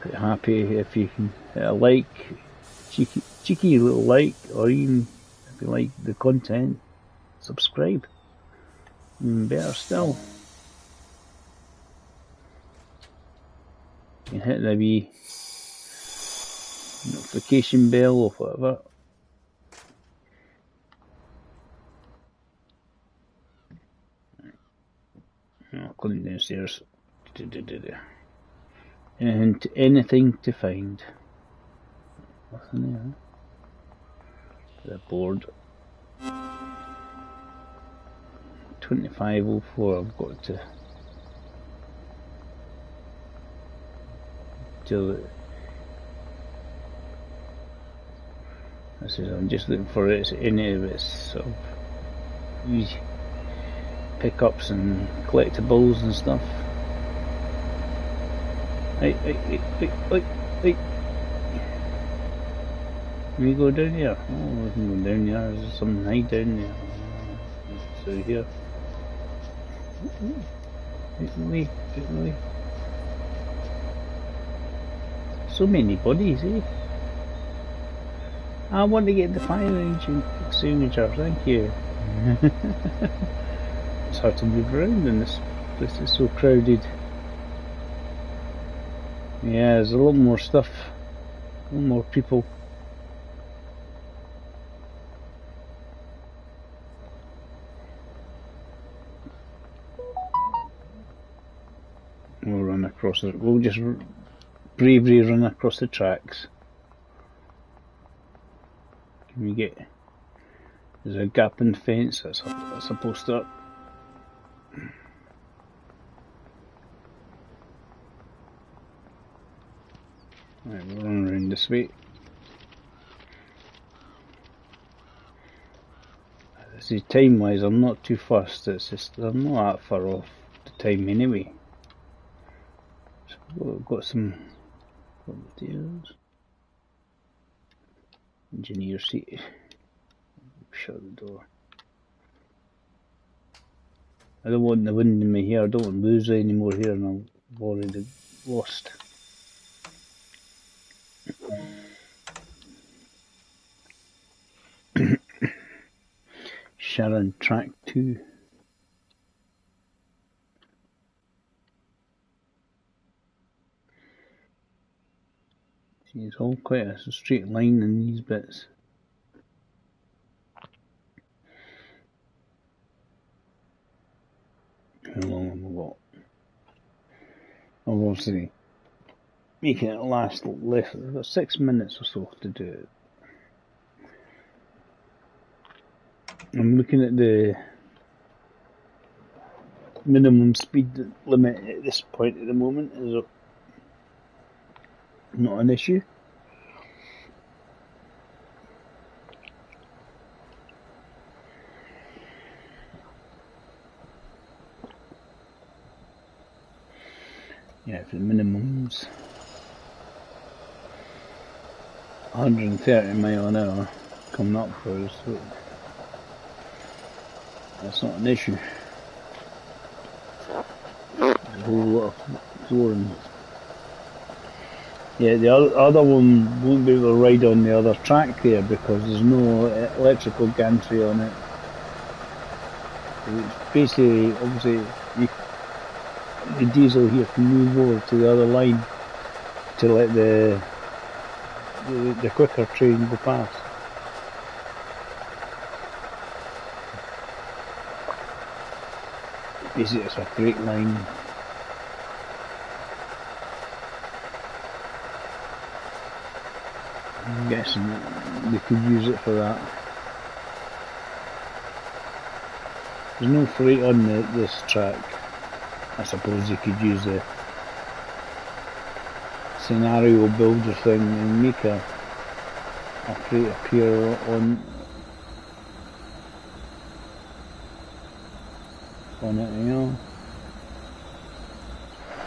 Quite happy if you can hit a like, cheeky little like, or even if you like the content, subscribe. Even better still, you can hit the wee notification bell or whatever. I'll climb downstairs. Anything to find. Nothing there. The board. 2504. I've got to do it. I'm just looking for any of its sort of pickups and collectibles and stuff. Hey. Can we go down here? Oh, we can go down here. There's something hide down there. So here. Get away. So many bodies, eh? I want to get the fire engine extinguisher, thank you. It's hard to move around and this place is so crowded. Yeah, there's a lot more stuff, a lot more people. We'll run across it, we'll just bravely run across the tracks. Can we get, there's a gap in the fence, that's a poster. Right, we'll run around this way. See, time wise I'm not too fussed, it's just I'm not that far off the time anyway. So we've got some details. Engineer seat. Shut the door. I don't want the wind in my hair, I don't want to lose any more hair and I've already lost. Sharon track 2. See, it's all quite a straight line in these bits. How long have we got? I'll obviously making it last less. I've got 6 minutes or so to do it. I'm looking at the minimum speed limit at this point at the moment is not an issue. Yeah, if the minimum's 130 mile an hour coming up for us, so that's not an issue. There's a whole lot of flooring. Yeah, the other one won't be able to ride on the other track there because there's no electrical gantry on it. It's basically, obviously, the diesel here can move over to the other line to let the quicker train go past. Basically, it's a straight line. I'm guessing they could use it for that. There's no freight on this track. I suppose you could use a scenario builder thing and make a freight appear on it, you know.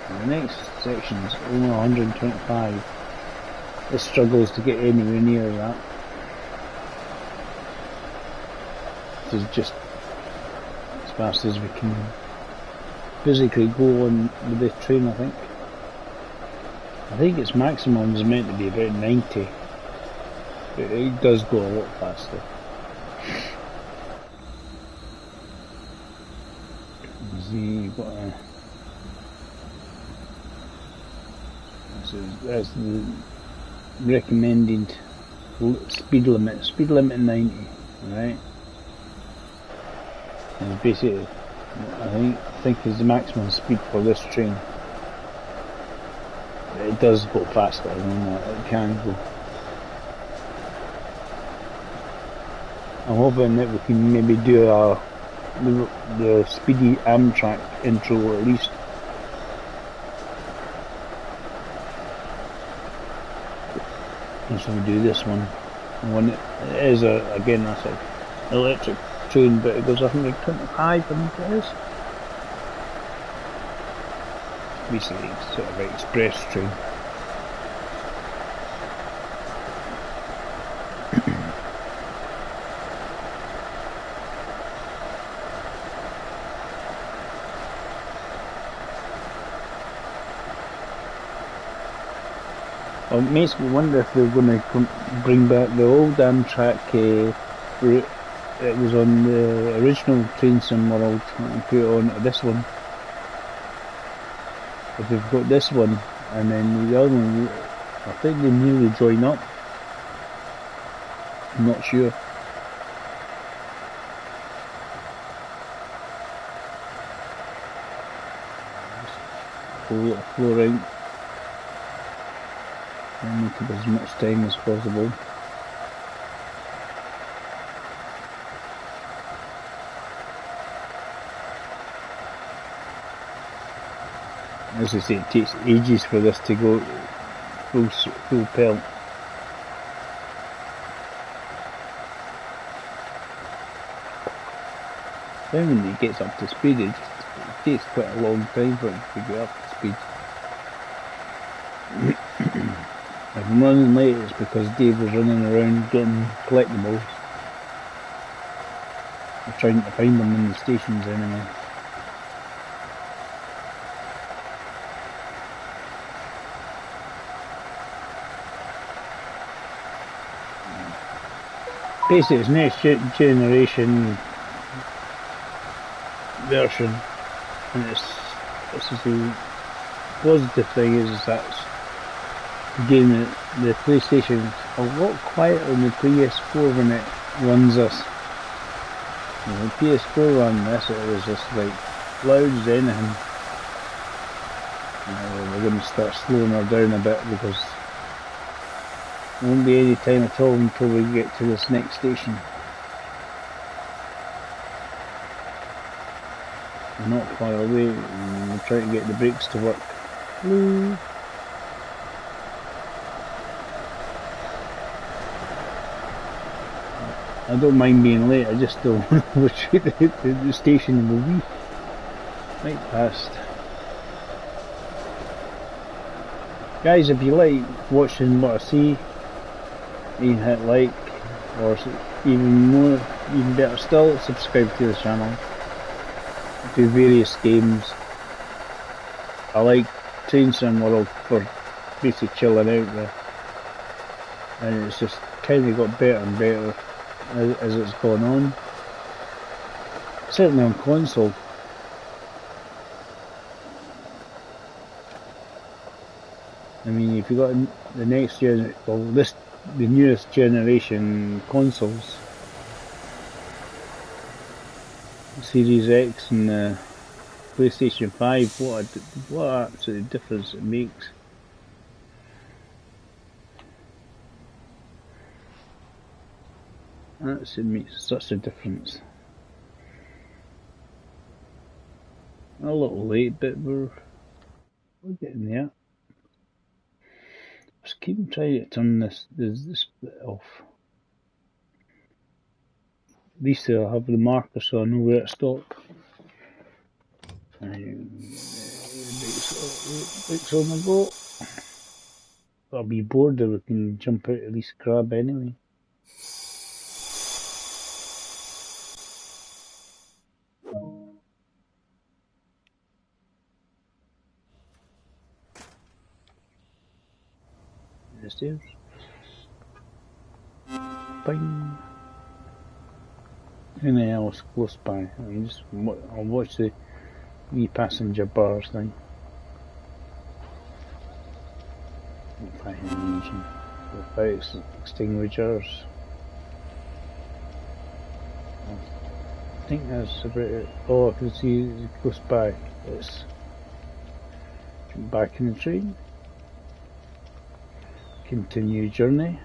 The next section is only 125. It struggles to get anywhere near that. is just as fast as we can physically go on with the train, I think. I think its maximum is meant to be about 90. But it does go a lot faster. See, you've got a... That's the recommended speed limit. Speed limit 90, right? And basically, I think is the maximum speed for this train. It does go faster than that. It can go. I'm hoping that we can maybe do the Speedy Amtrak intro at least. And so we do this one. It is again, that's an electric train, but it goes 125, I think it is. Basically, sort of an express train. Well, it makes me wonder if they're going to bring back the old Amtrak route that was on the original Train Sim World and put it on to this one. If they've got this one, and then the other one, I think they nearly join up. I'm not sure. Pull it floor out and make it as much time as possible. As I say, it takes ages for this to go full pelt. Then when it gets up to speed, it takes quite a long time for it to get up to speed. If I'm running late, it's because Dave was running around getting collectibles. I'm trying to find them in the stations anyway. Basically, it's next generation version, and this is the positive thing is that again the PlayStation's a lot quieter than the PS4 when it runs this. You know, the PS4 run this, it was just like loud as anything. We're going to start slowing her down a bit because there won't be any time at all until we get to this next station. We're not far away, and we're trying to get the brakes to work. Hello. I don't mind being late, I just don't want to retreat the station in the wee. Right past. Guys, if you like watching what I see, you can hit like, or even better still, subscribe to the channel. I do various games. I like Train Sim World for basically chilling out there, and it's just kind of got better and better as it's gone on. Certainly on console. I mean, if you got the next gen, well, the newest generation consoles, Series X and PlayStation 5, what absolute difference it makes. It makes such a difference. A little late, but we're getting there. Just keep trying to turn this bit off. At least I'll have the marker so I know where to stop. Brakes on the go. I'll be bored if we can jump out at least grab anyway. the stairs. Bing. Anything else close by? I'll watch the wee passenger bars thing. Fire engine. Fire extinguishers. I think that's about it. Oh, I can see it close by. Let's jump back in the train. Continue journey.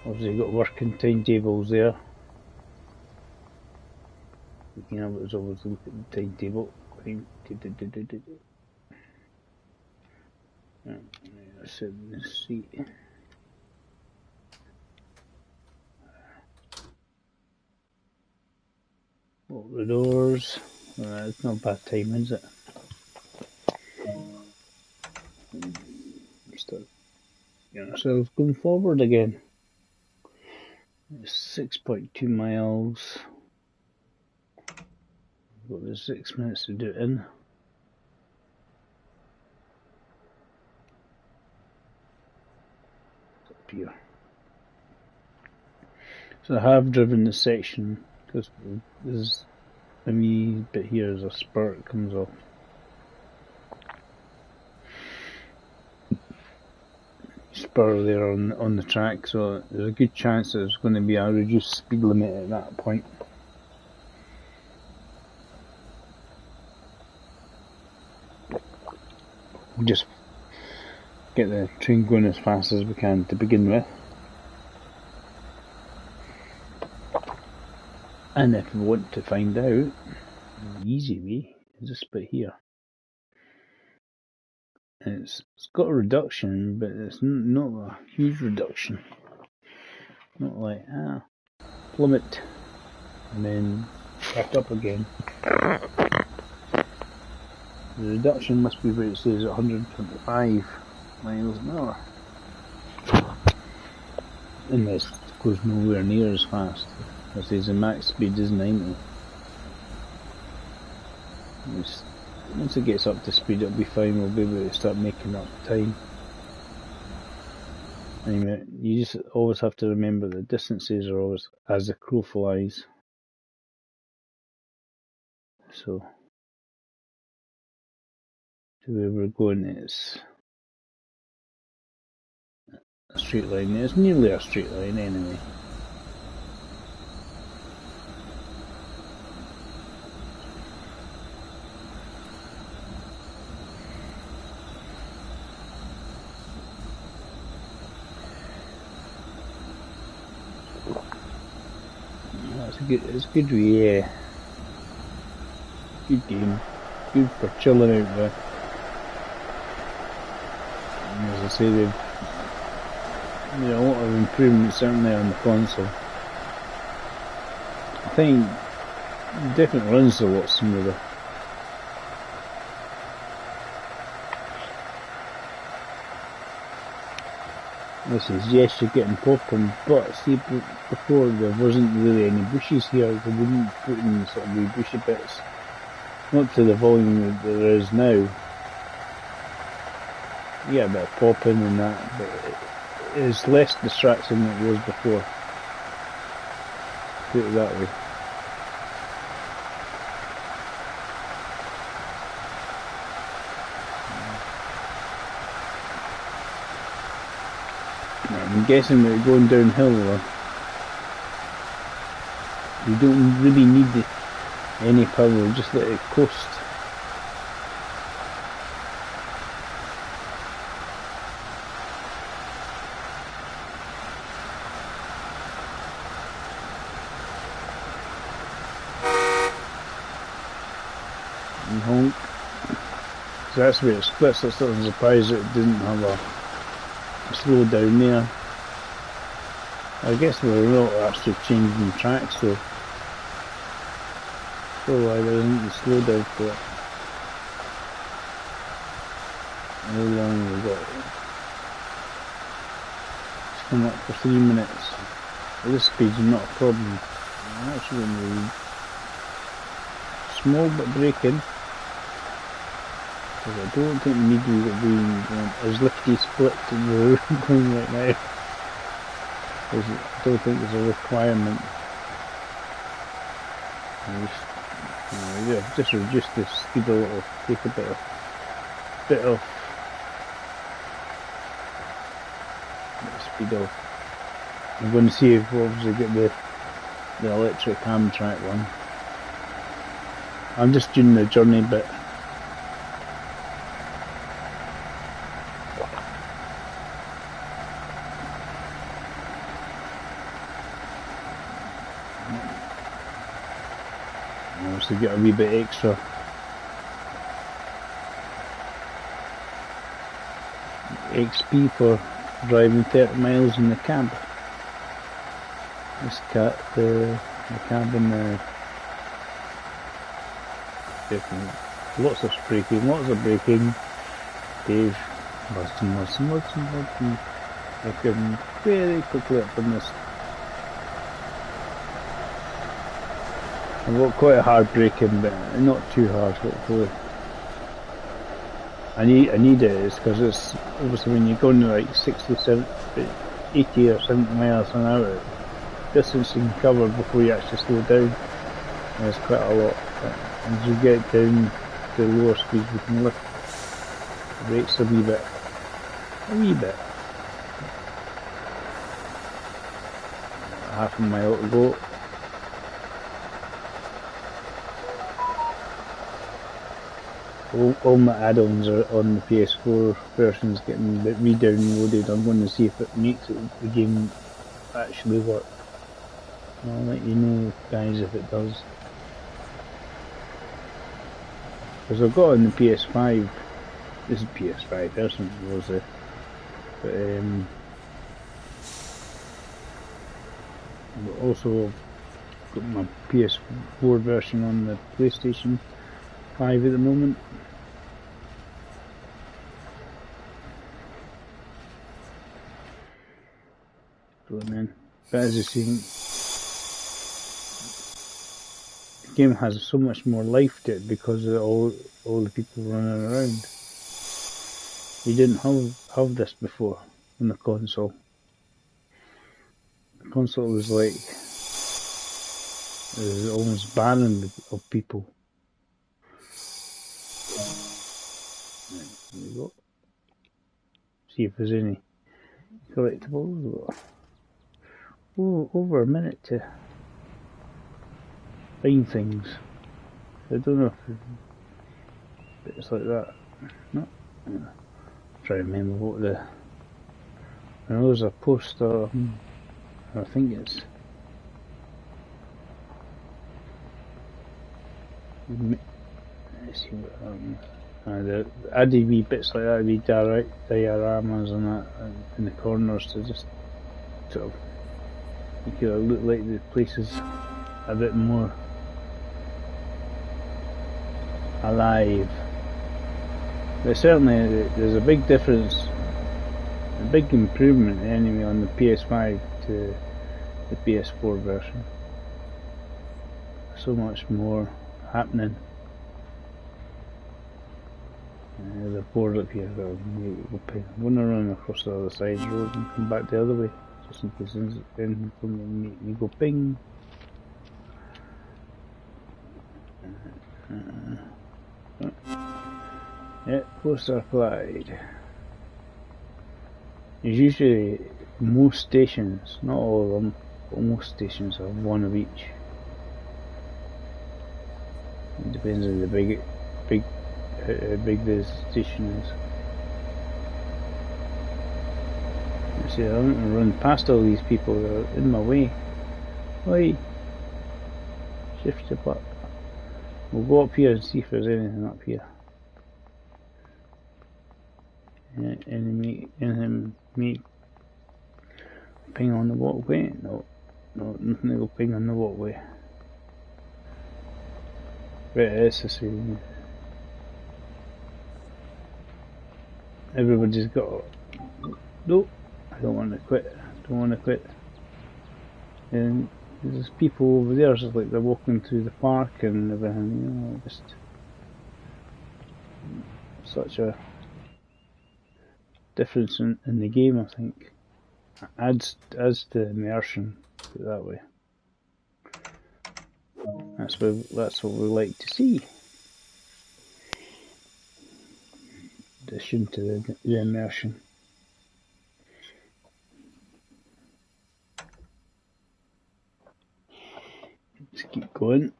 Obviously got working timetables there. We can always look at the timetable. Sit in the seat. Open the doors. It's not bad time, is it? Start getting ourselves going forward again. 6.2 miles. We've got the 6 minutes to do it in. It's up here. So I have driven this section because there's a wee bit here as a spur that comes off. Spur there on the track, so there's a good chance there's going to be a reduced speed limit at that point. We'll just get the train going as fast as we can to begin with, and if we want to find out, the easy way is this bit here. It's got a reduction, but it's not a huge reduction. Not like, plummet, and then back up again. The reduction must be where it says 125 miles an hour. And this goes nowhere near as fast. It says the max speed is 90. Once it gets up to speed, it'll be fine. We'll be able to start making up time. Anyway, you just always have to remember the distances are always as the crow flies. So, to where we're going, it's a straight line. It's nearly a straight line anyway. It's good, yeah. Good game. Good for chilling out there. And as I say, they've made a lot of improvements certainly on the console. I think it definitely runs a lot smoother. This is, yes, you're getting popping, but see, before there wasn't really any bushes here. They wouldn't put in sort of wee bushy bits. Not to the volume that there is now. You get a bit of popping and that, but it's less distracting than it was before. Put it that way. I'm guessing that going downhill, you don't really need any power, just let it coast. And honk. So that's where it splits. I'm sort of surprised that it didn't have a slow down there. I guess we're not actually changing tracks though. So why there isn't the slow down for it. How long have we got? It's coming up for 3 minutes. This speed's not a problem. Actually, small but braking. I don't think the media are being as lifty split in the going right now. I don't think there's a requirement. Just reduce the speed a little, take a bit of speed off. I'm going to see if we'll obviously get the electric hand track one. I'm just doing the journey bit. To get a wee bit extra XP for driving 30 miles in the cab. This cat, the cab and the lots of braking. Dave, lots. I've given very quickly up on this. I've got quite a hard braking, but not too hard, hopefully. I need it, because it's obviously when you're going to like 60, 70, 80 or 70 miles an hour, distance you can cover before you actually slow down. There's quite a lot. But as you get down to lower speeds, you can lift the brakes a wee bit. Half a mile to go. All my add-ons are on the PS4 versions getting re-downloaded. I'm going to see if it makes the game actually work. I'll let you know, guys, if it does. Because I've got on the PS5. This is PS5 version, was it? But also got my PS4 version on the PlayStation 5 at the moment. But as you see, the game has so much more life to it because of all the people running around. You didn't have this before on the console. The console was like, it was almost barren of people. There we go. See if there's any collectibles. Oh, over a minute to find things. I don't know if it's like that. No. Try to remember what I know there's a poster. I think it's. Let's see what I did wee bits like that, wee dioramas and that in the corners to just sort of make it look like the place is a bit more alive. But certainly there's a big difference, a big improvement anyway on the PS5 to the PS4 version. So much more happening. There's a board up here that I'm going to run across the other side of the road and come back the other way, just in case anything will make me go ping. Yeah, poster applied. There's usually most stations, not all of them, but most stations have one of each. It depends on how big the station is. You see, I want to run past all these people that are in my way. Oi! Shift your butt. We'll go up here and see if there's anything up here. Enemy ping on the walkway? No, nothing to go ping on the walkway. Right, it's the same. Everybody's got. No, I don't want to quit. And there's people over there, it's like they're walking through the park and everything, you know, just such a difference in the game, I think. Adds to immersion, put it that way. That's what we like to see. Addition to the immersion. Let's keep going.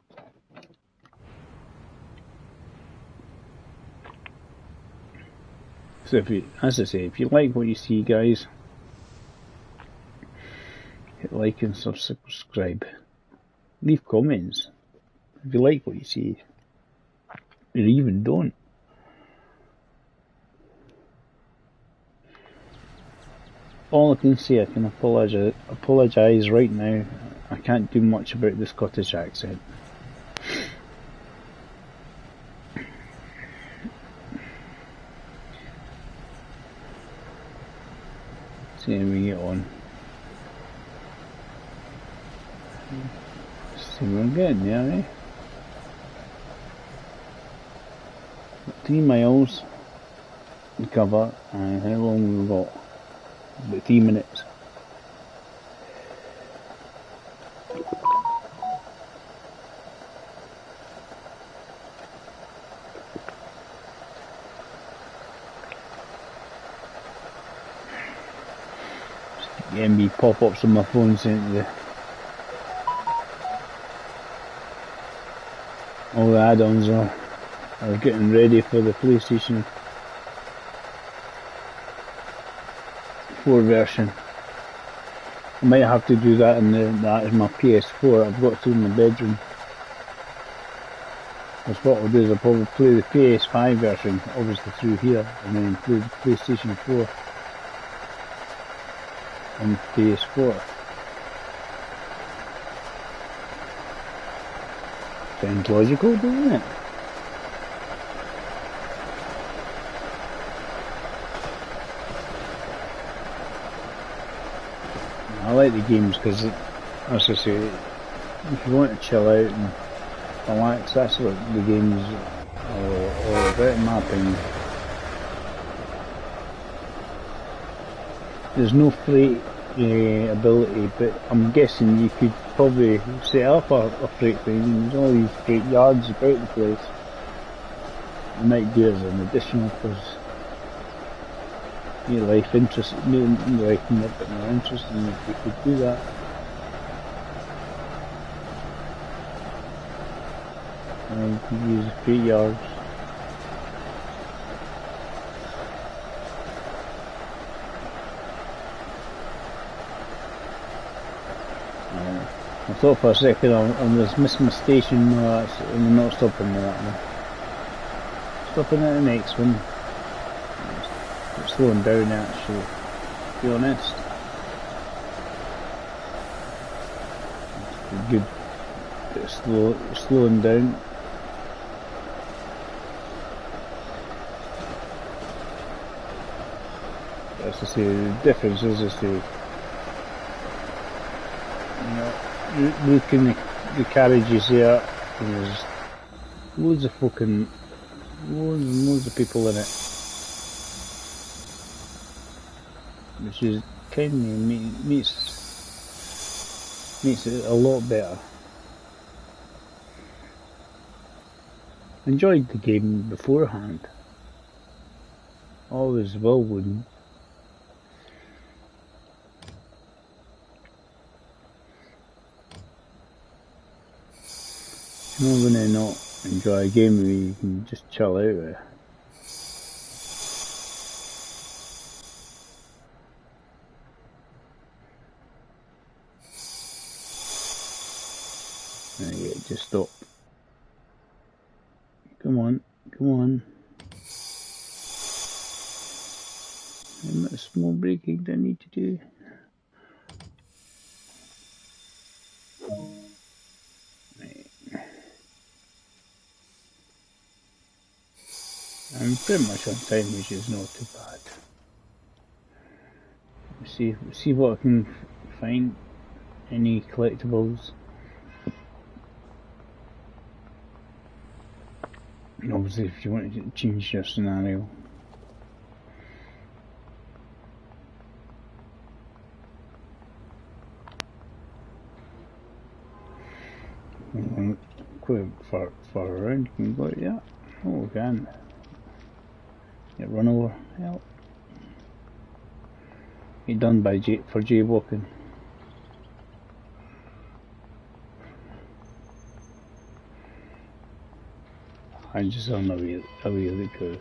So as I say, if you like what you see, guys, hit like and subscribe. Leave comments if you like what you see, or even don't. All I can say, I can apologise right now. I can't do much about the Scottish accent. See how we get on. See we're getting there, eh? 3 miles to cover, and how long we've got? About 3 minutes. Getting me pop-ups on my phone saying all the add-ons are getting ready for the PlayStation 4 version. I might have to do that that is my PS4. I've got to in my bedroom. Because what I'll do is I'll probably play the PS5 version, obviously through here, and then play the PlayStation 4 on PS4. Sounds logical, doesn't it? I like the games because, as I say, if you want to chill out and relax, that's what the games are all about, in my opinion. There's no freight ability, but I'm guessing you could probably set up a freight thing. There's all these freight yards about the place. I might do as an additional because your life interest, life a bit more interesting if you could do that. You could use freight yards. I thought for a second I was missing my station. No, I'm not stopping at that one. Stopping at the next one. It's slowing down actually, to be honest. It's good. It's slowing down. As I say, the difference is, look in the carriages here, there's loads of fucking, loads of people in it, which is kind of makes it a lot better. Enjoyed the game beforehand, always will would. You're not gonna not enjoy a game where you can just chill out with. Yeah, just stop. Come on, come on. How much small braking do I need to do? I'm pretty much on time, which is not too bad. See what I can find. Any collectibles? No, obviously if you want to change your scenario. Quite far around, you can go like that. Oh, we can. Get run over. Help. Get done by for jaywalking. I just on a wee look at it.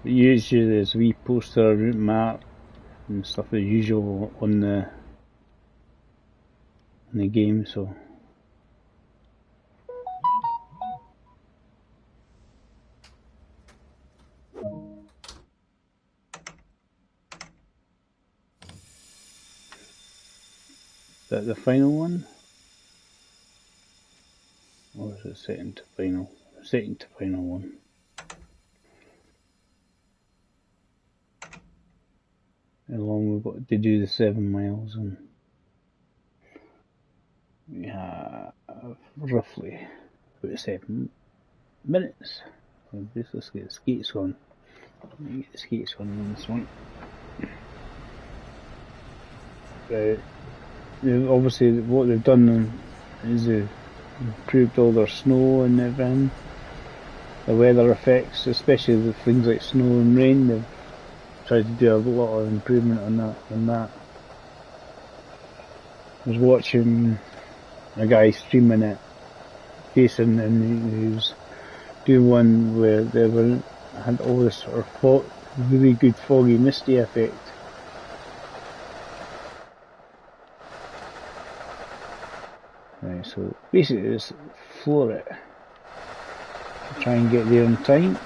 Usually there's a wee poster, route map, and stuff as usual on the game, so. Is that the final one? Or is it second to final? Second to final one. How long we've got to do the 7 miles, and we have roughly about 7 minutes. Let's get the skates on. Get the skates on this one. Obviously what they've done is they've improved all their snow and everything. The weather effects, especially with things like snow and rain, they've tried to do a lot of improvement on that. I was watching a guy streaming it, Jason, and he was doing one where they had all this sort of really good foggy misty effect. Right, so basically just floor it. Try and get there in time.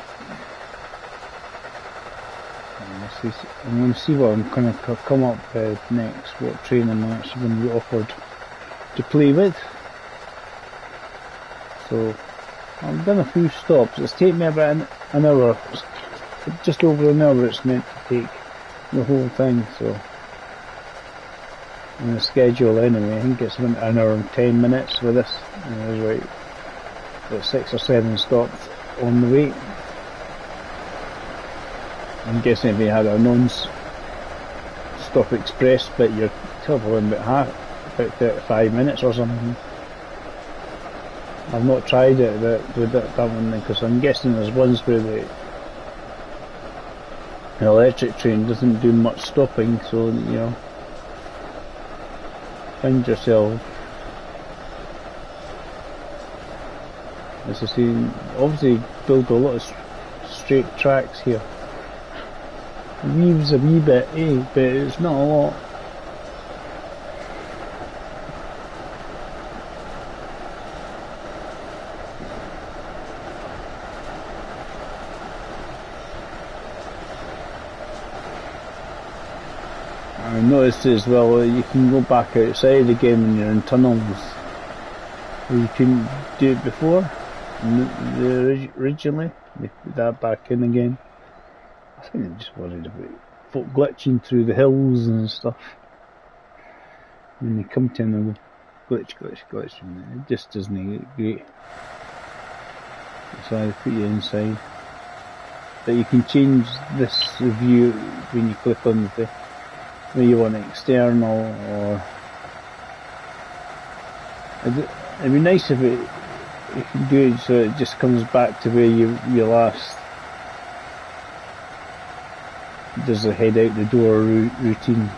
I'm going to see what I'm going to come up with next, what train I'm actually going to be offered to play with. So I've done a few stops. It's taken me about an hour, just over an hour it's meant to take the whole thing. So on the schedule anyway, I think it's about an hour and 10 minutes with this. And there's about 6 or 7 stops on the way. I'm guessing if you had a non-stop express, but you're travelling about 35 minutes or something. I've not tried it with that one because I'm guessing there's ones where the electric train doesn't do much stopping, so you know, find yourself, as I say, obviously build a lot of straight tracks here. Weaves a wee bit, but it's not a lot. I noticed as well that you can go back outside again when you're in tunnels, where you couldn't do it before. Originally, they put that back in again. I think they're just worried about folk glitching through the hills and stuff. When they come to them, glitch, and it just doesn't get great. So I put you inside. But you can change this view when you click on the where you want it, external, or it'd be nice if you can do it so it just comes back to where you last. Does the head out the door routine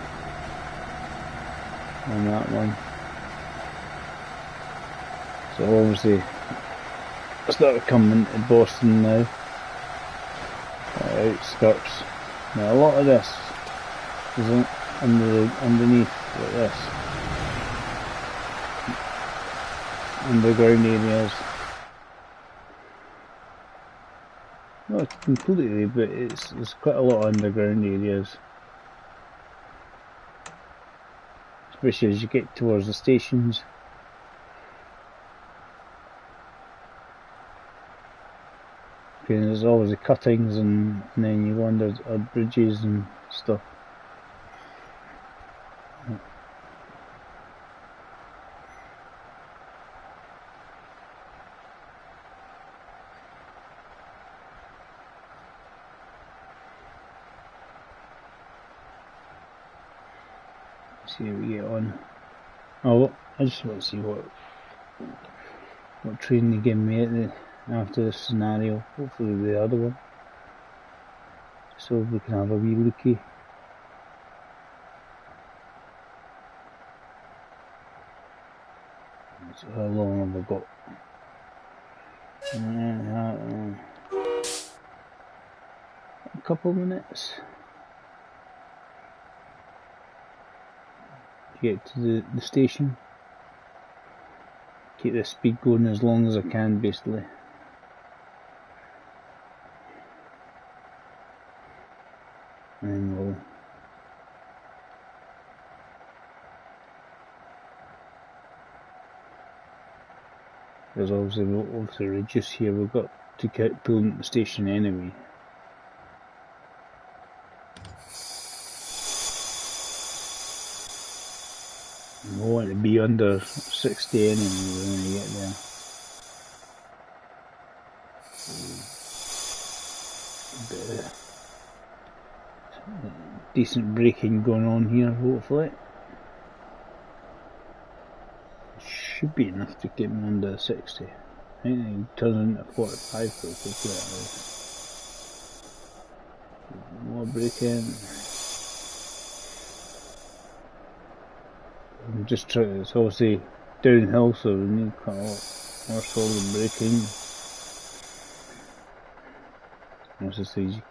on that one. So obviously I started coming to Boston now, outskirts. Now a lot of this is underneath like this, underground areas. Not completely, but there's quite a lot of underground areas, especially as you get towards the stations. Because there's always the cuttings, and then you wander at bridges and stuff. See how we get on. Oh, I just want to see what train they give me after this scenario. Hopefully the other one. So we can have a wee lookie. So how long have I got? A couple of minutes to get to the station. Keep the speed going as long as I can, basically. And we'll because obviously reduce here, we've got to keep pulling the station anyway. We want to be under 60 anyway when we get there. Bit of decent braking going on here, hopefully. Should be enough to get me under 60. I think it turns into 45 pretty quickly. More braking. I'm just trying, it's obviously downhill, so we need quite a lot more solid braking. As I say,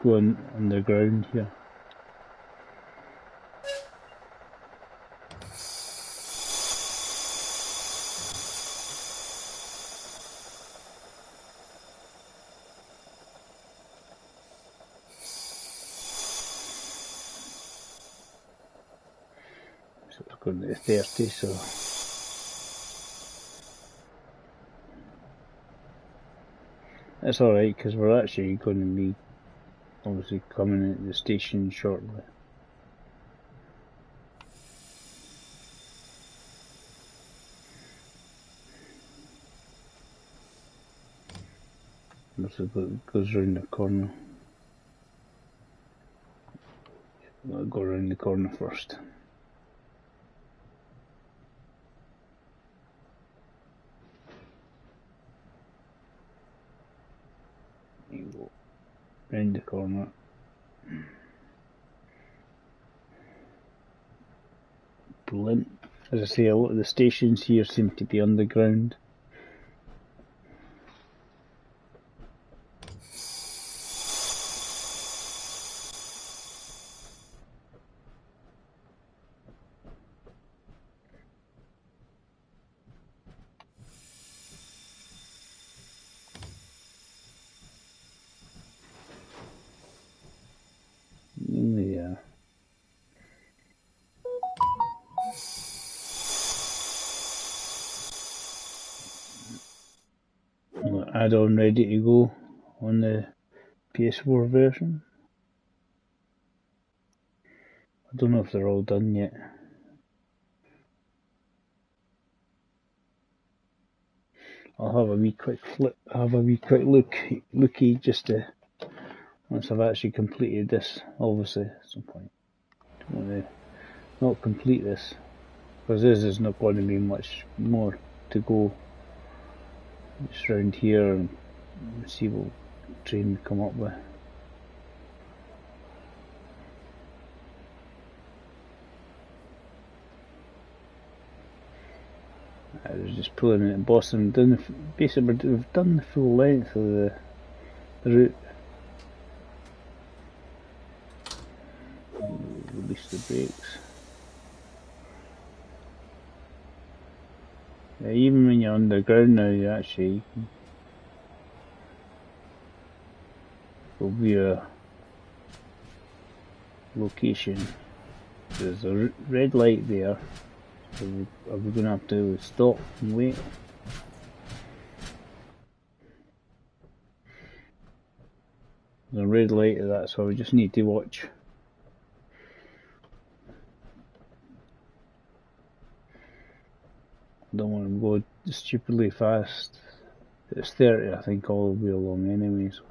going underground here. So it's going to 30, so that's alright, because we're actually going to be obviously coming at the station shortly. So it goes round the corner. I'll go round the corner first. There you go. Round the corner. Brilliant. As I say, a lot of the stations here seem to be underground. Yeah. Add-on ready to go on the PS4 version. I don't know if they're all done yet. I'll have a wee quick looky just to once I've actually completed this, obviously at some point. Don't want to not complete this because this is not going to be much more to go. Just round here and see what train we come up with. I was just pulling it in Boston. Basically, we've done the full length of the route. Release the brakes. Yeah, even when you're underground now, you actually will be a location. There's a red light there. So are we going to have to stop and wait? There's a red light of that, so we just need to watch. Don't want to go stupidly fast. It's 30, I think, all the way along anyway, so.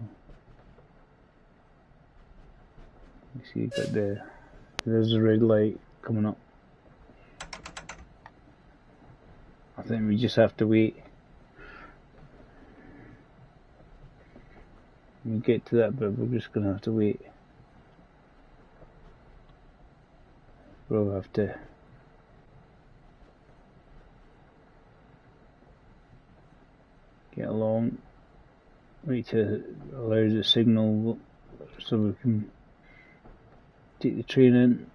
You see, there's a red light coming up. think we just have to wait. When we get to that bit, we're just gonna have to wait. We'll have to get along, wait to allow the signal so we can take the train in.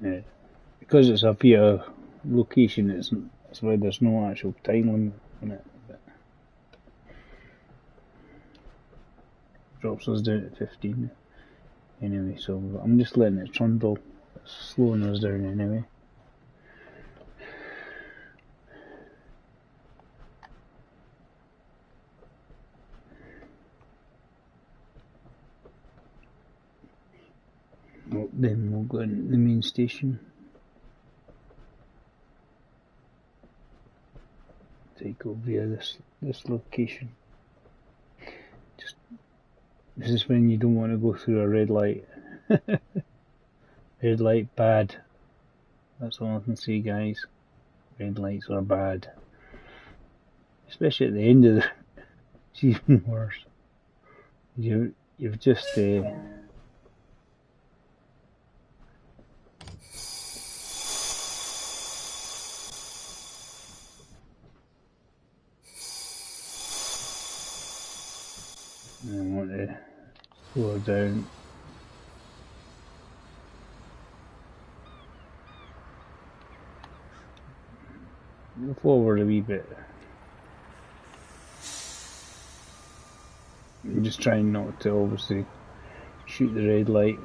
Yeah. Because it's a via location, that's why there's no actual time limit on it. But drops us down to 15 anyway, so I'm just letting it trundle. It's slowing us down anyway. Well, then we'll go into the main station. Take over via this location. This is when you don't want to go through a red light. Red light bad. That's all I can say, guys. Red lights are bad. Especially at the end of the it's even worse. You've just I want to slow down. Go forward a wee bit. I'm just trying not to obviously shoot the red light.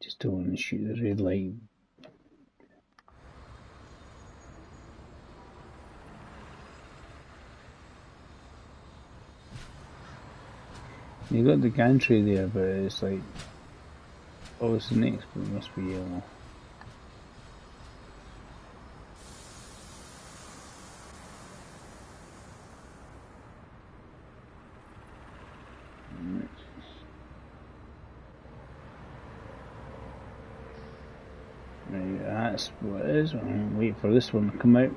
Just don't want to shoot the red light. You got the gantry there, but it's like, oh, it's the next one, must be yellow. Right, that's what it is. I'll wait for this one to come out.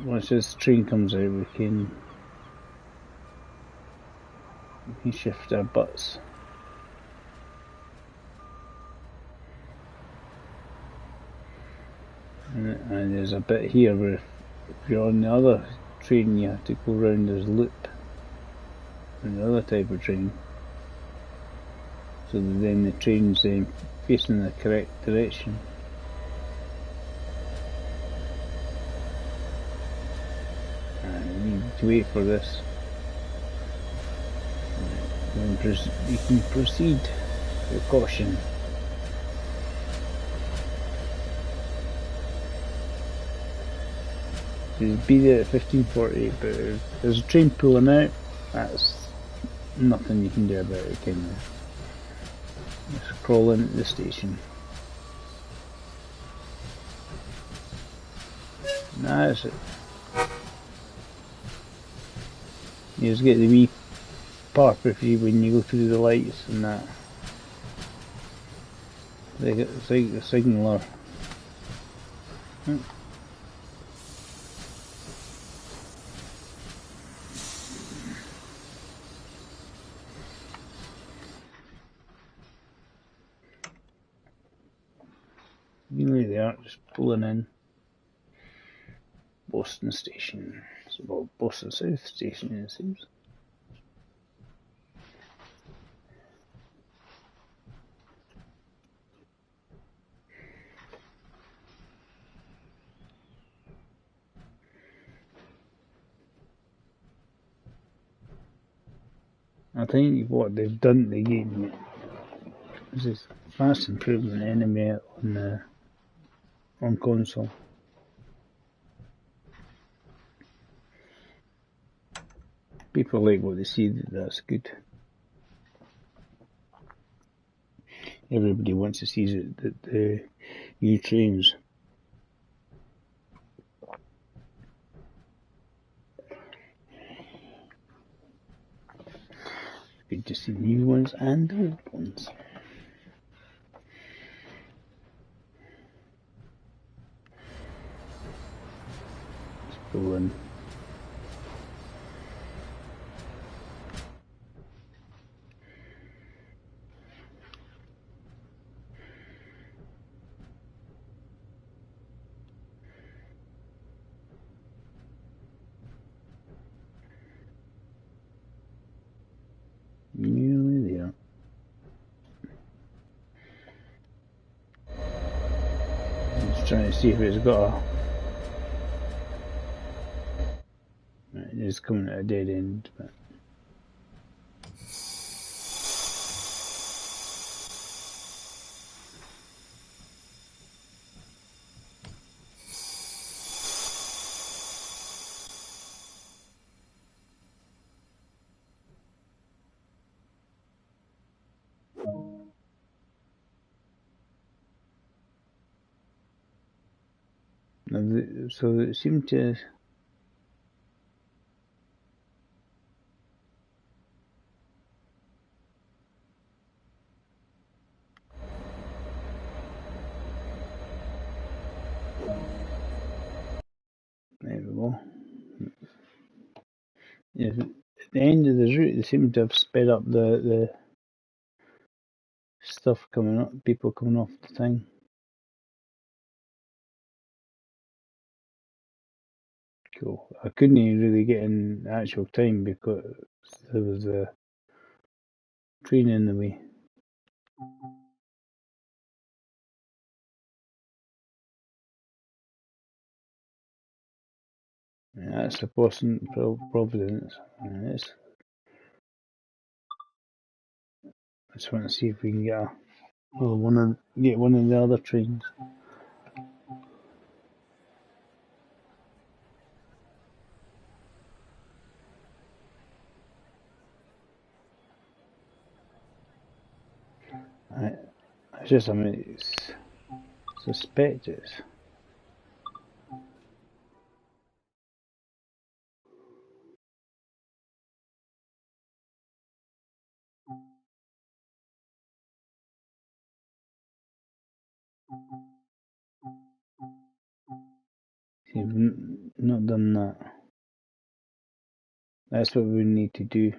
Once this train comes out, we can shift our butts. And there's a bit here where if you're on the other train you have to go round this loop on the other type of train, so that then the train's facing the correct direction. And you need to wait for this. You can proceed with caution. You'll be there at 15:48, but if there's a train pulling out, that's nothing you can do about it, can you? Just crawl in at the station. That's it. You just get the wee park with you when you go through the lights and that. They get the signaler. Nearly there, just pulling in. Boston Station. It's about Boston South Station, it seems. I think what they've done to the game is this vast improvement anyway on console. people like what they see, that's good. Everybody wants to see the new trains. Good to see new ones and old ones. Let's go in. Nearly there. Just trying to see if it's got a... It is coming at a dead end, but... So it seemed to... There we go. Yeah, at the end of the route, they seem to have sped up the stuff coming up, people coming off the thing. Cool. I couldn't even really get in actual time because there was a train in the way. Yeah, that's a Boston Providence. I just want to see if we can get one of the other trains. I just, I mean, it's suspect it's. See, we've not done that. That's what we need to do.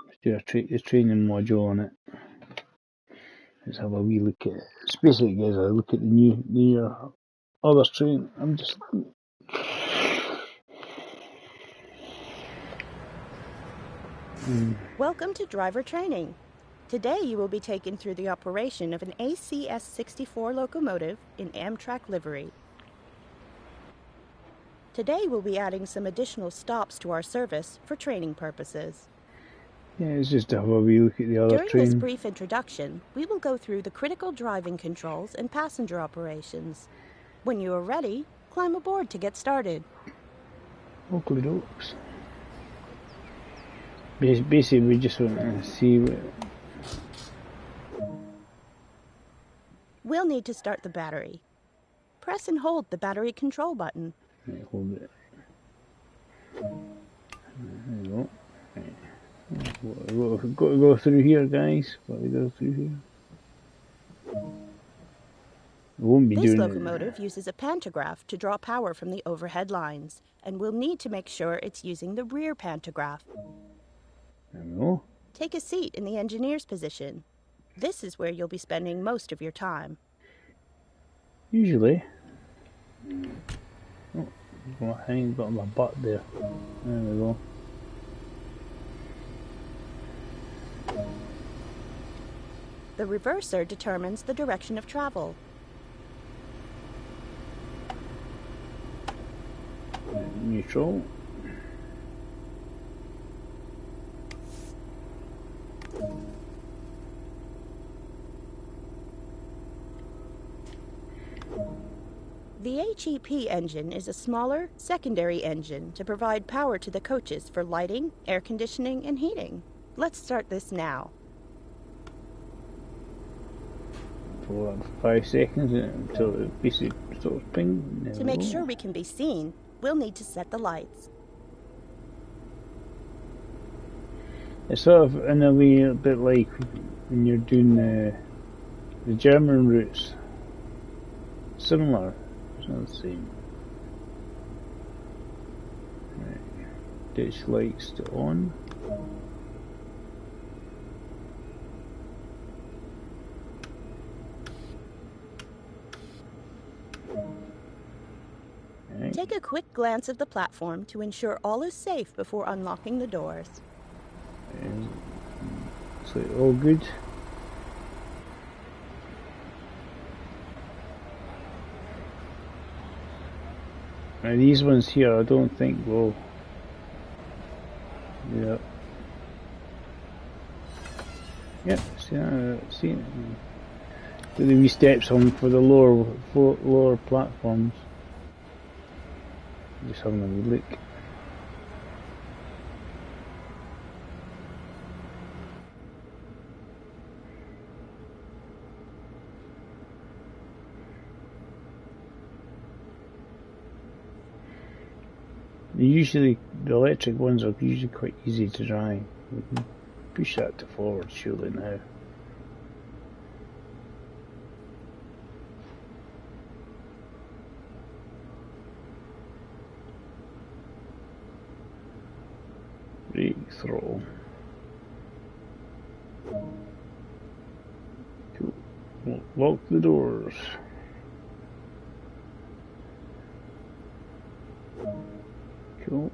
Let's do a training module on it. Let's have a wee look at it. It's basically gives a look at the other train. I'm just. Welcome to driver training. Today you will be taken through the operation of an ACS-64 locomotive in Amtrak livery. Today we'll be adding some additional stops to our service for training purposes. Yeah, it's just to have a wee look at the other During train. this brief introduction, we will go through the critical driving controls and passenger operations. When you are ready, climb aboard to get started. Oakley dokes. Basically, we just want to see what... We'll need to start the battery. Press and hold the battery control button. Right, hold it. There we go. Right. We've got to go through here, guys. Got to go through here. We won't be This doing locomotive uses a pantograph to draw power from the overhead lines, and we'll need to make sure it's using the rear pantograph. There we go. Take a seat in the engineer's position. This is where you'll be spending most of your time. Usually. Oh, I ain't got my butt there. There we go. The reverser determines the direction of travel. Neutral. The HEP engine is a smaller, secondary engine to provide power to the coaches for lighting, air conditioning, and heating. Let's start this now. For 5 seconds until it basically starts ping. To make sure we can be seen, we'll need to set the lights. It's sort of in a way a bit like when you're doing the German routes. Similar. It's not the same. Right. Ditch lights to on. Right. Take a quick glance of the platform to ensure all is safe before unlocking the doors. So all good. Now these ones here I don't think will. Yeah. Yep, see it. Put the wee steps on for the lower platforms. Just having a wee look. Usually, the electric ones are usually quite easy to drive. We can push that to forward surely now. Brake throttle. Cool. Lock the doors. Cool.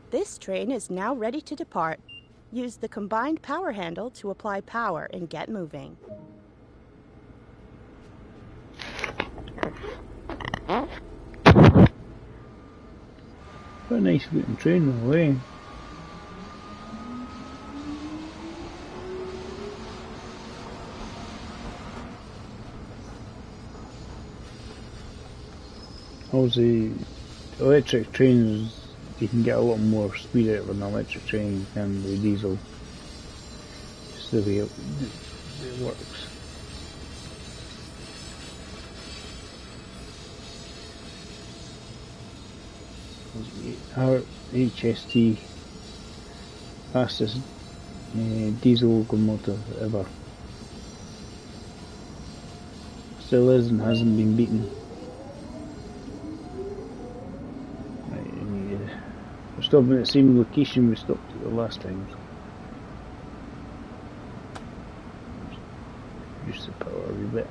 This train is now ready to depart. Use the combined power handle to apply power and get moving. What a nice looking train in a way. Obviously, electric trains, you can get a lot more speed out of an electric train than the diesel. Just the way it works. Our HST, fastest diesel locomotive ever. Still is and hasn't been beaten. We're stopping at the same location we stopped at the last time. Reduce the power a wee bit.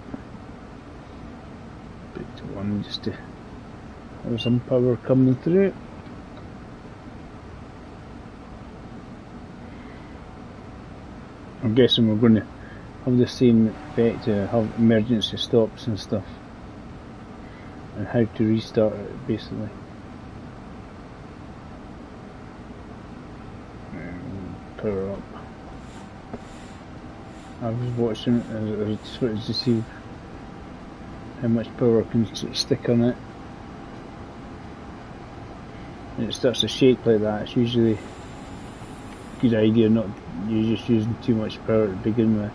Put it to 1 just to have some power coming through. I'm guessing we're going to have the same effect to have emergency stops and stuff. And how to restart it basically. Power up. I was watching it and I just wanted to see how much power can stick on it. When it starts to shake like that, it's usually a good idea not you're just using too much power to begin with.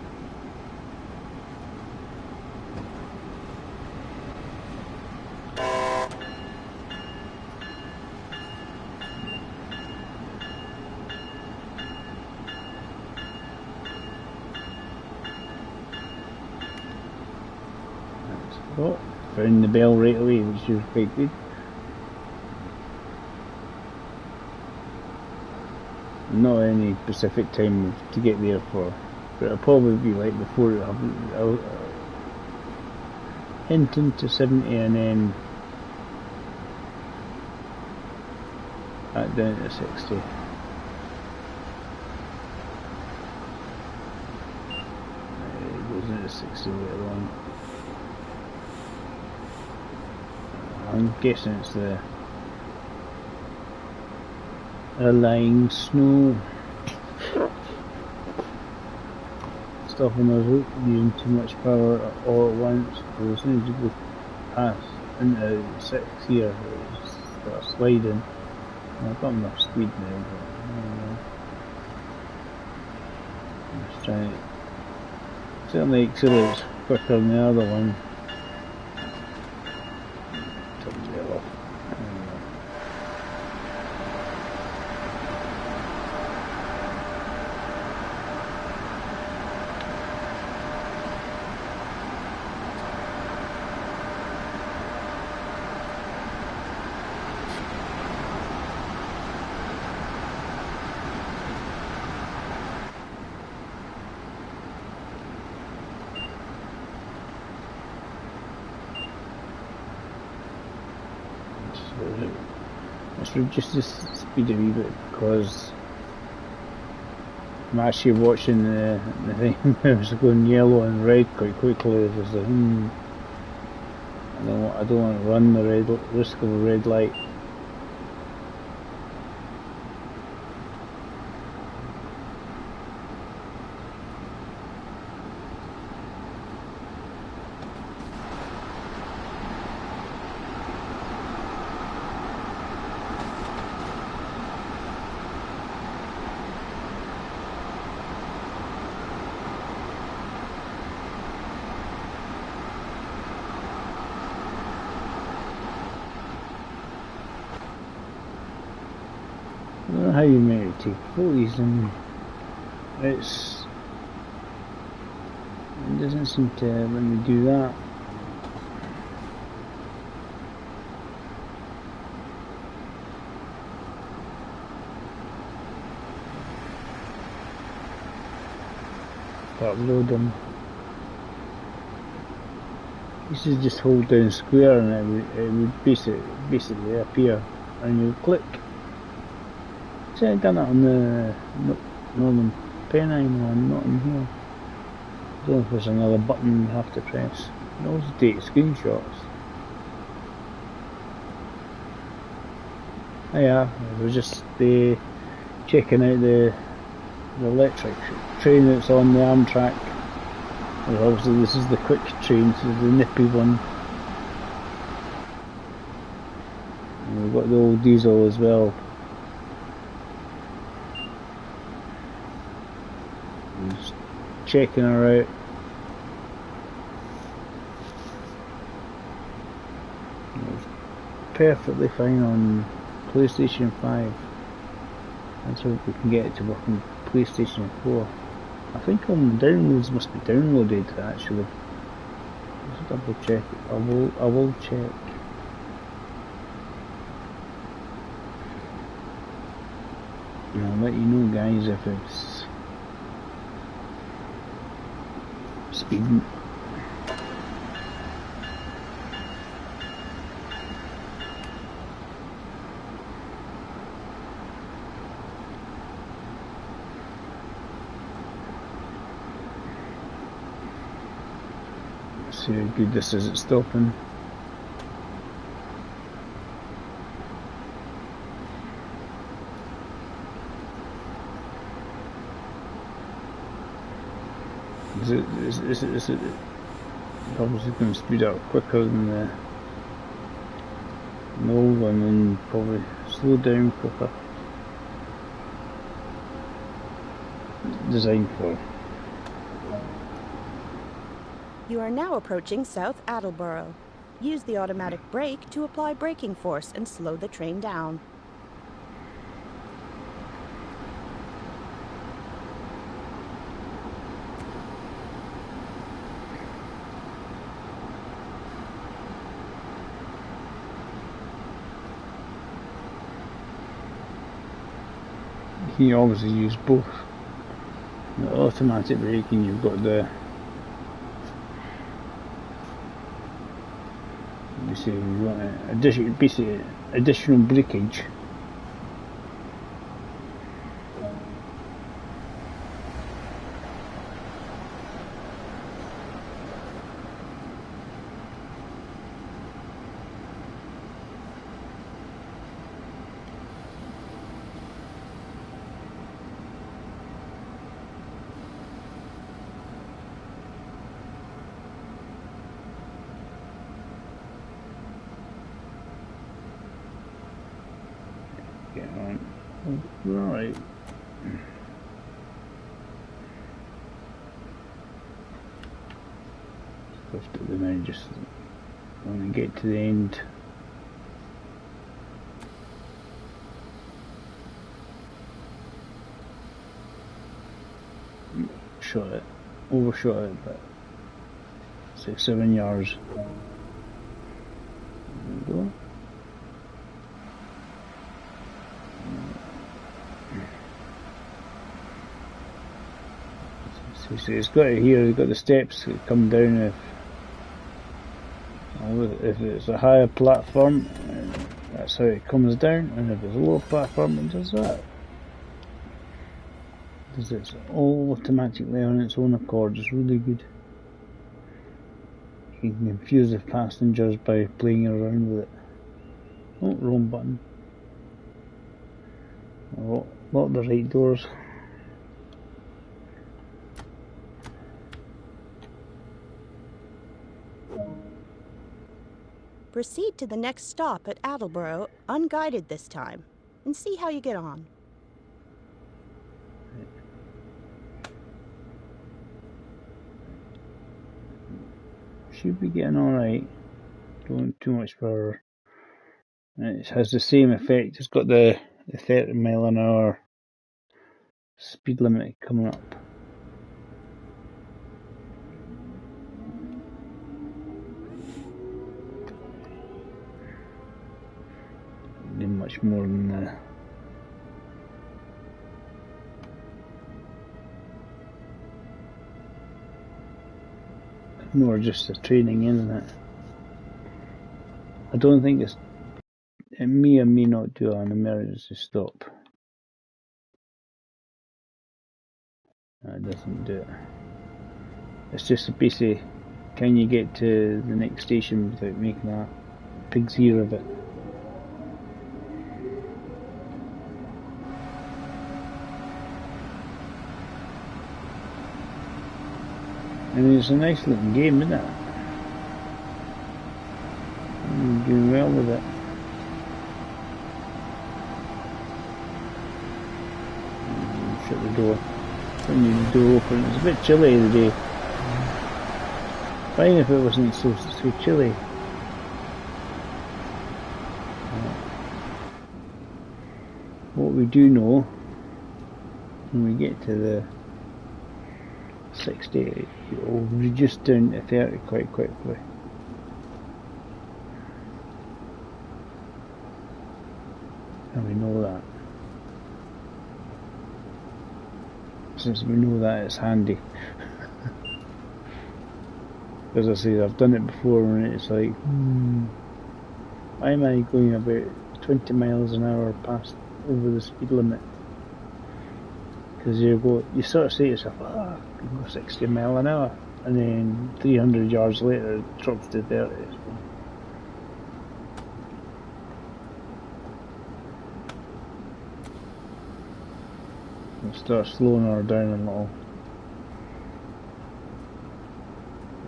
Oh, found the bell right away, which is quite good. Not any specific time to get there for, but it'll probably be like before it happens. I'll hinting to 70 and then back down to 60. It goes into 60 later on. I'm guessing it's the lying snow. stuff on the route using too much power all at once. But as soon as you go past into 6th gear, it starts sliding. I've got enough speed now, but I don't know. I'm just trying to. Certainly accelerates quicker than the other one. Turns it off. Let's reduce the speed a wee bit because I'm actually watching the thing. It's going yellow and red quite quickly. There's a I don't want to run the risk of a red light. I don't know how you make it take photos, and it doesn't seem to let me do that. Upload them. This is just hold down square and it would basically appear, and you click. See, I've done it on the Northern Pennine one, not in here. I don't know if there's another button you have to press. You can also take screenshots. Oh yeah, I was just checking out the electric train that's on the Amtrak. Well, obviously this is the quick train, so the nippy one. And we've got the old diesel as well. Just checking her out. It's perfectly fine on PlayStation 5. Let's hope we can get it to work on PlayStation 4. I think all the downloads must be downloaded actually. Let's double check it. I will check. And I'll let you know, guys, if it's speeding. See how good this is at stopping. Is it obviously going to speed up quicker than the old one and probably slow down quicker. Designed for. You are now approaching South Attleboro. Use the automatic brake to apply braking force and slow the train down. You can obviously use both. The automatic braking, you've got the you want basically additional breakage. get on. Right. Left at the now, just want to get to the end. Shot it, overshot it, but 6-7 yards. There we go. So it's got it here. It's got the steps that come down. If it's a higher platform, that's how it comes down, and if it's a lower platform, it does that. Because it's all automatically on its own accord. It's really good. You can confuse the passengers by playing around with it. Oh, wrong button. Lock the right doors. Proceed to the next stop at Attleboro, unguided this time, and see how you get on. Should be getting alright. Don't too much power. It has the same effect. It's got the 30 mile an hour speed limit coming up. Much more than more just the training, isn't it? I don't think it may or may not do an emergency stop. No, it doesn't do it. It's just a basic, can you get to the next station without making a pig's ear of it? I mean, it's a nice looking game, isn't it? I'm doing well with it. Shut the door. Don't need the door open. It's a bit chilly today. Fine if it wasn't so chilly. What we do know, when we get to the 60, it will reduce down to 30 quite quickly. And we know that. Since we know that, it's handy. As I say, I've done it before and it's like, why am I going about 20 miles an hour past over the speed limit? Because you sort of say to yourself, I can go 60 mile an hour, and then 300 yards later it drops to 30. We'll start slowing her down a little.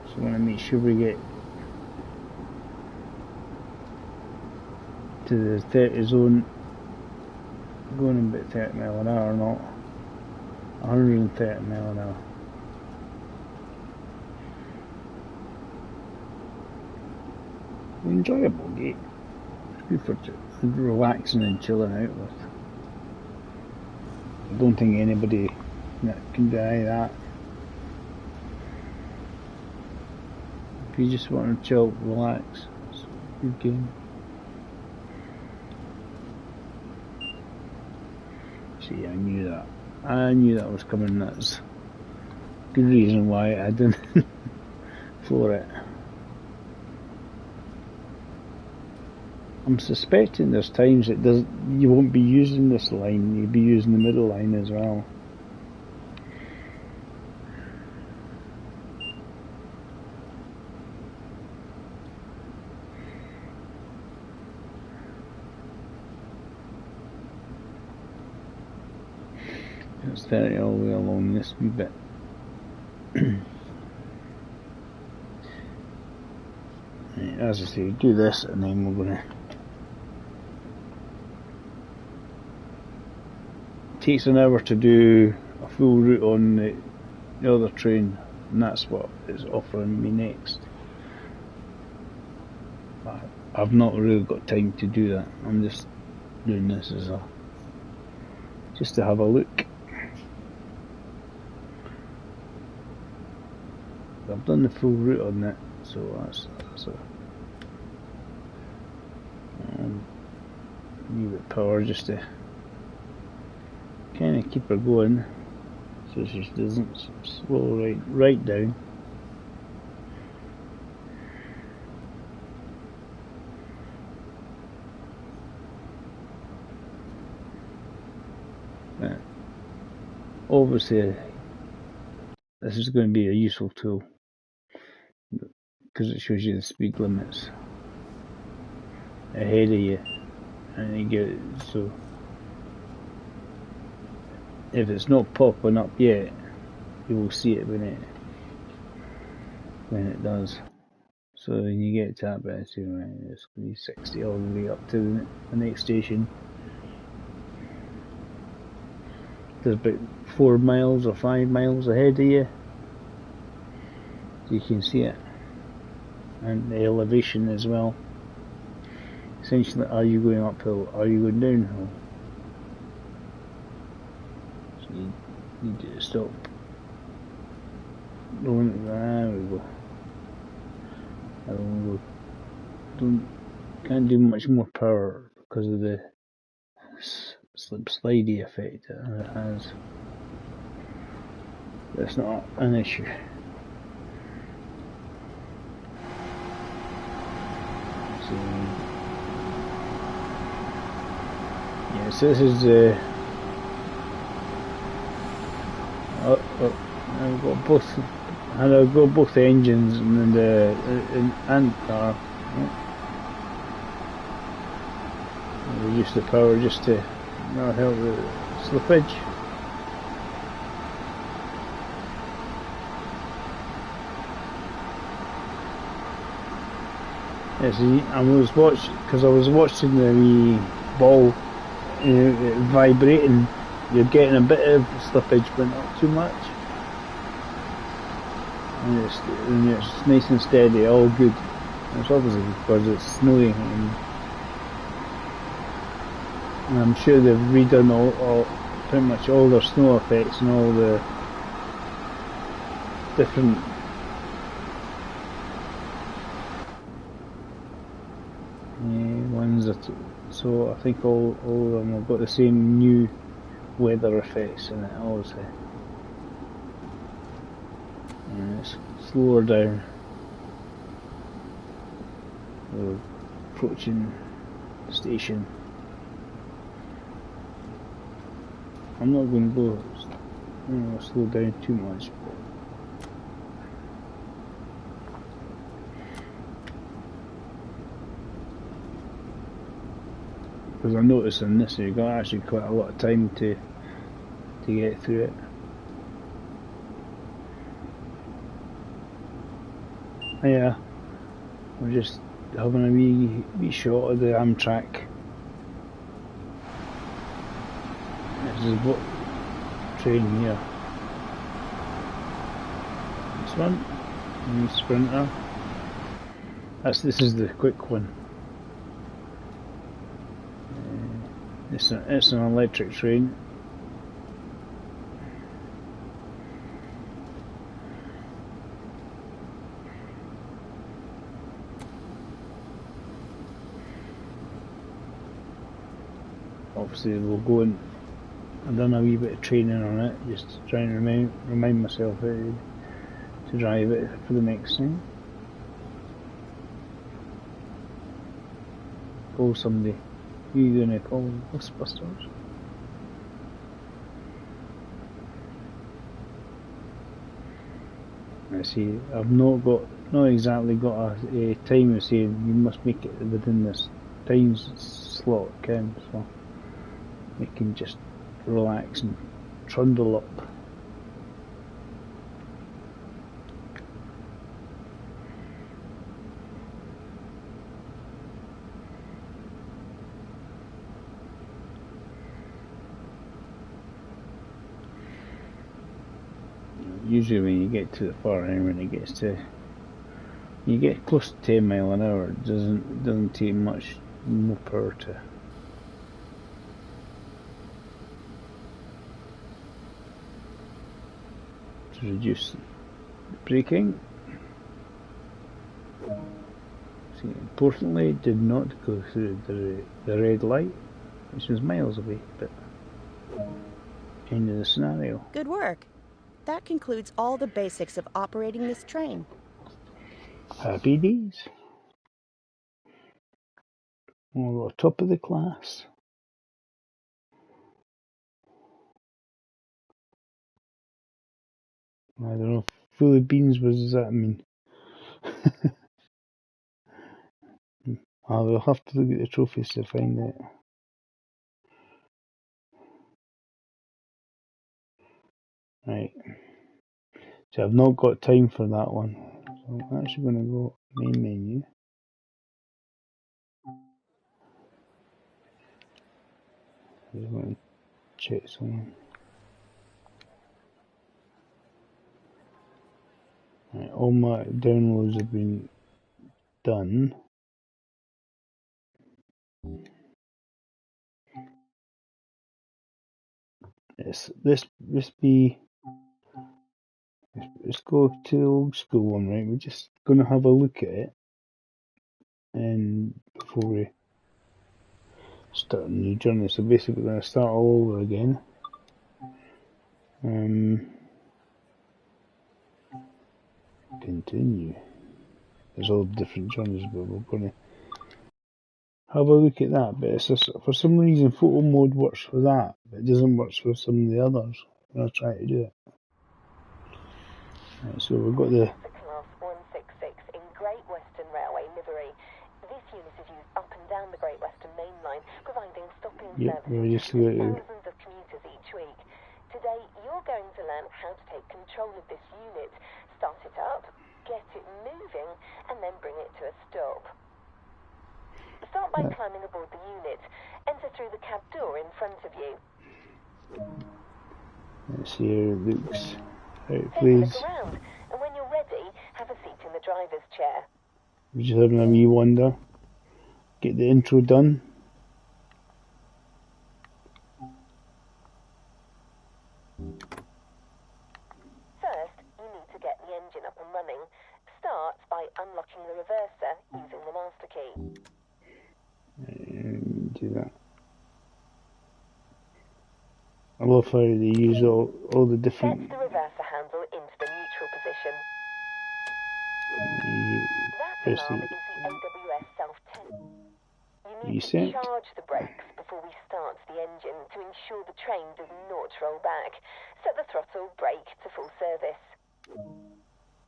So we want to make sure we get to the 30 zone, going about 30 mile an hour, not 130 mile an hour. Enjoyable game. It's good for relaxing and chilling out with. I don't think anybody can deny that. If you just want to chill, relax, it's a good game. See, I knew that. I knew that was coming. That's a good reason why I didn't for it. I'm suspecting there's times you won't be using this line, you'll be using the middle line as well. It's 30 all the way along this wee bit. Right, as I say, do this and then we're going to takes an hour to do a full route on the other train, and that's what it's offering me next. I've not really got time to do that. I'm just doing this as just to have a look. I've done the full route on that, so that's a wee bit of power just to kind of keep her going, so she doesn't slow right down. Obviously, this is going to be a useful tool because it shows you the speed limits ahead of you, and you get so if it's not popping up yet, you will see it when it does. So when you get to that bit, it's going to be 60 all the way up to the next station. There's about 4 miles or 5 miles ahead of you, so you can see it, and the elevation as well. Essentially, are you going uphill? Are you going downhill? So you need to stop. There we go. Can't do much more power because of the slip slidey effect that it has. That's not an issue. So, yes, this is the. I've got both. And I've got both the engines and the car. Reduce the power just to not help the slippage. Yes, I was watching the wee ball vibrating. You're getting a bit of slippage, but not too much. And it's nice and steady, all good. It's obviously because it's snowing, and I'm sure they've redone all pretty much all their snow effects and all the different ones that. So I think all of them have got the same new weather effects in it, obviously. And it's slower down. We're approaching the station. I'm not going to go slow down too much, because I noticed in this you've got actually quite a lot of time to get through it. Yeah, we're just having a wee shot of the Amtrak. This is what train here. This one, new Sprinter. This is the quick one. It's an electric train. Obviously we'll go and I've done a wee bit of training on it, just to try and remind myself to drive it for the next thing. Call somebody. Who are you gonna call? Ghostbusters? I see. I've not exactly got a time of saying you must make it within this time slot, Ken. So we can just relax and trundle up. usually when you get to the far end, when it gets to, you get close to 10 mile an hour, it doesn't take much more power to reduce the braking. See, importantly, it did not go through the red light, which was miles away, but end of the scenario. Good work. That concludes all the basics of operating this train. Happy days. Oh, top of the class. I don't know. Full of beans, what does that mean? I will have to look at the trophies to find it. Right. So I've not got time for that one. So I'm actually going to go main menu. I just want to check something. Right, all my downloads have been done. Let's go to the old school one, right? We're just going to have a look at it, and before we start a new journey. So basically, we're going to start all over again. Continue. There's all different journeys, but we're going to have a look at that. But it's just, for some reason, photo mode works for that, but it doesn't work for some of the others. I'm going to try to do it. Right, so we've got the Class 166 in Great Western Railway livery. This unit is used up and down the Great Western Main Line, providing stopping services to thousands of commuters each week. Today, you're going to learn how to take control of this unit, start it up, get it moving, and then bring it to a stop. Start by climbing aboard the unit. Enter through the cab door in front of you. Let's see how it looks. Right, Take please. a look around, and when you're ready, have a seat in the driver's chair. We're just having a wee wander. Get the intro done. First, you need to get the engine up and running. Start by unlocking the reverser using the master key. Do that. I love how they use all the different. Set the reverser handle into the neutral position. That alarm is the AWS self-test. You need to charge the brakes before we start the engine to ensure the train does not roll back. Set the throttle brake to full service.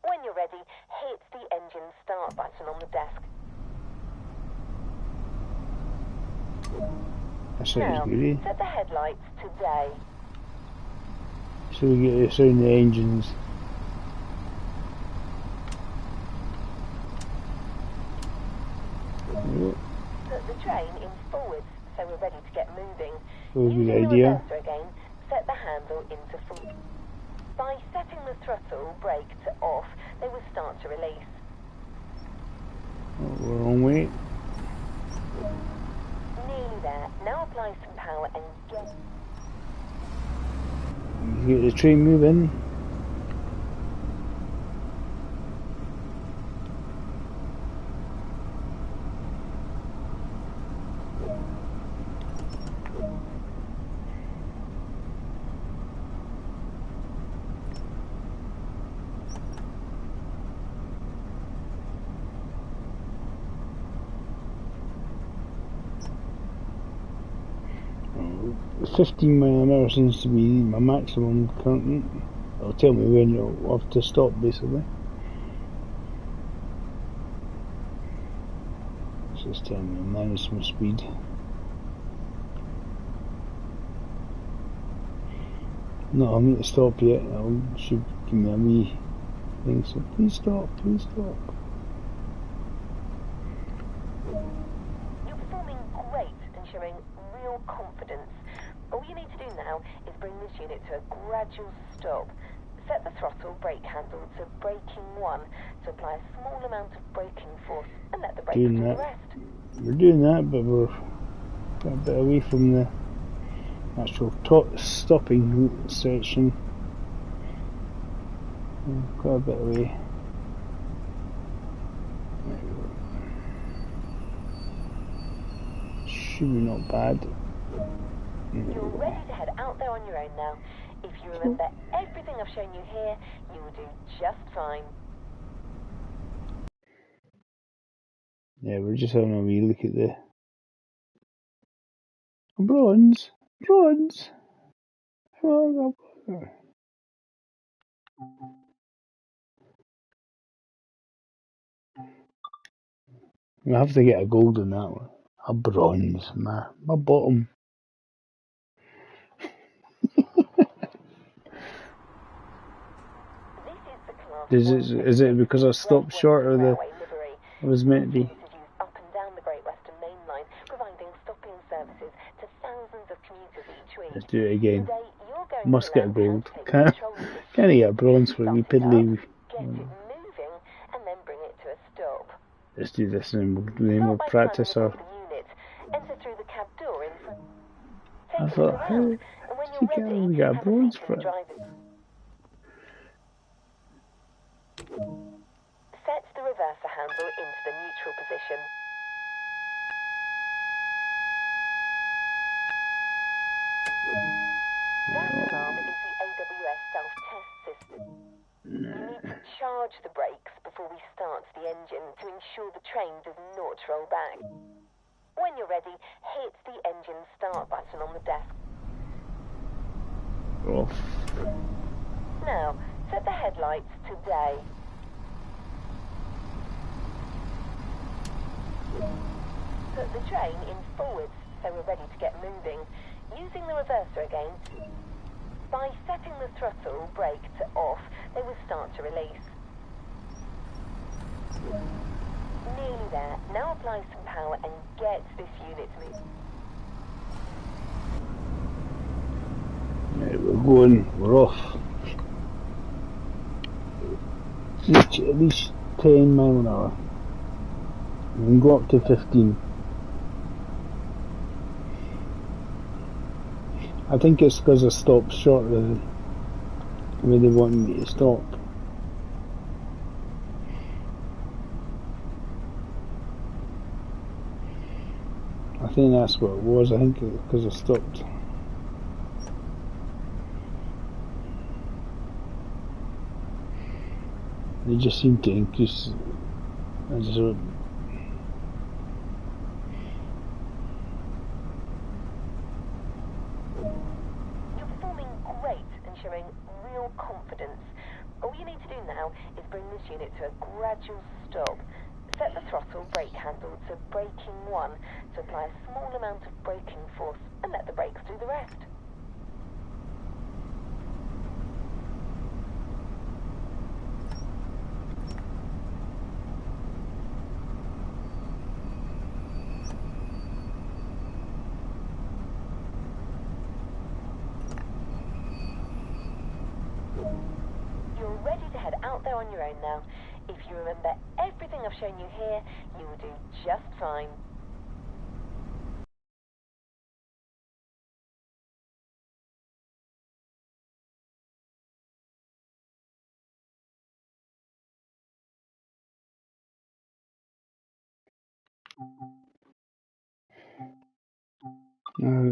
When you're ready, hit the engine start button on the desk. That sounds good. Set the headlights to day. So we get the sound of the engines. Put the train in forwards so we're ready to get moving. Using the idea. Again, set the handle into full. By setting the throttle brake to off, they will start to release. Oh, we're on way. Nearly there. Now apply some power and Get the train moving. Oh, 15 mile an hour seems to be my maximum currently. It'll tell me when you'll have to stop, basically. It's just telling me maximum speed. No, I need to stop yet. It should give me a wee thing. So please stop, please stop. You're performing great and showing real confidence. All you need to do now is bring this unit to a gradual stop. Set the throttle brake handle to braking 1 to apply a small amount of braking force and let the brakes do the rest. We're doing that, but we're a bit away from the actual stopping section. Quite a bit away. Should be not bad. You're ready to head out there on your own now. If you remember everything I've shown you here, you will do just fine. Yeah, we're just having a wee look at the bronze. I have to get a gold in that one. A bronze, my bottom. Is it because I stopped short of the I was meant to be? Up and down the Great Western Main Line, providing stopping services to thousands of commuters each week. Let's do it again. Must get a gold. Can't get a bronze for me piddly. Get it moving and then bring it to a stop. Let's do this and then we'll practice our. Enter through the cab door in front. I thought, how we got a bronze for it? Set the reverser handle into the neutral position. That alarm is the AWS self-test system. You need to charge the brakes before we start the engine to ensure the train does not roll back. When you're ready, hit the engine start button on the desk. Off. Now, set the headlights to day. Put the train in forwards so we're ready to get moving. Using the reverser again. By setting the throttle brake to off, they will start to release. Nearly there. Now apply some power and get this unit moving. Right, we're off. Reach at least 10 miles an hour. We can go up to 15. I think it's because I stopped short of where they wanted me to stop. I think that's what it was. I think because I stopped. They just seem to increase. You're performing great and showing real confidence. All you need to do now is bring this unit to a gradual stop. Set the throttle brake handle to braking 1 to apply a small amount of braking force and let the brakes do the rest. You're ready to head out there on your own now. If you remember everything I've shown you here, you will do just fine.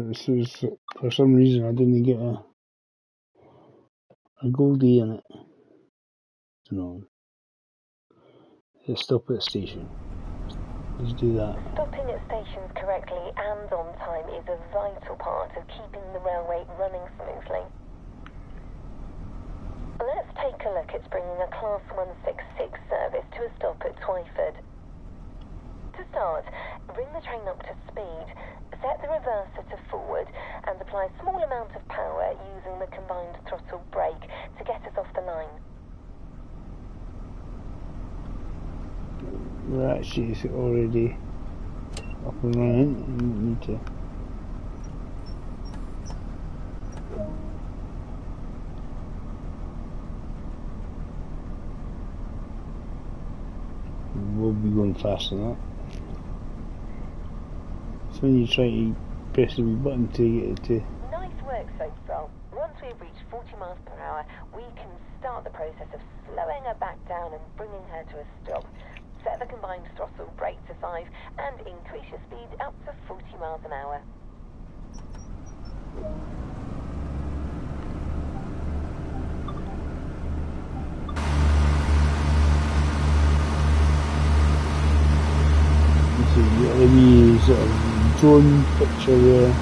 This was, for some reason I didn't get a goldie in it. No. Let's stop at the station. Let's do that. Stopping at stations correctly and on time is a vital part of keeping the railway running smoothly. Let's take a look at bringing a Class 166 service to a stop at Twyford. To start, bring the train up to speed, set the reverser to forward and apply a small amount of power using the combined throttle brake to get us off the line. We're actually already up and running. We need to. should be going faster than that. So when you try to press the button to get it to... Nice work so far. Once we've reached 40 miles per hour, we can start the process of slowing her back down and bringing her to a stop. Set the combined throttle brake to 5 and increase your speed up to 40 miles an hour. So you got a wee sort of drone picture there.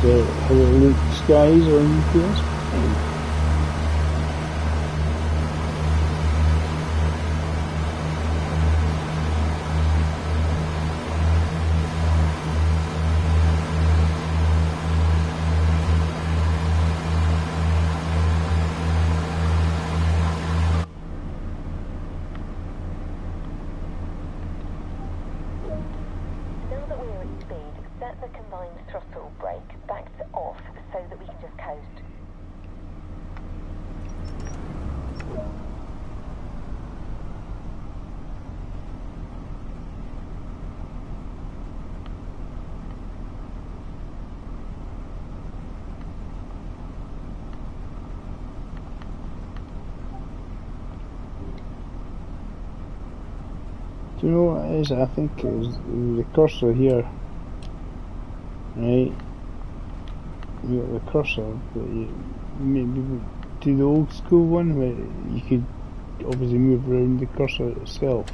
So how it looks, guys, on PS5. Now that we're at speed, set the combined throttle brake back to off so that we can just coast. Do you know what it is? I think it was the cursor here. Right? You got the cursor, but you maybe do the old school one where you could obviously move around the cursor itself.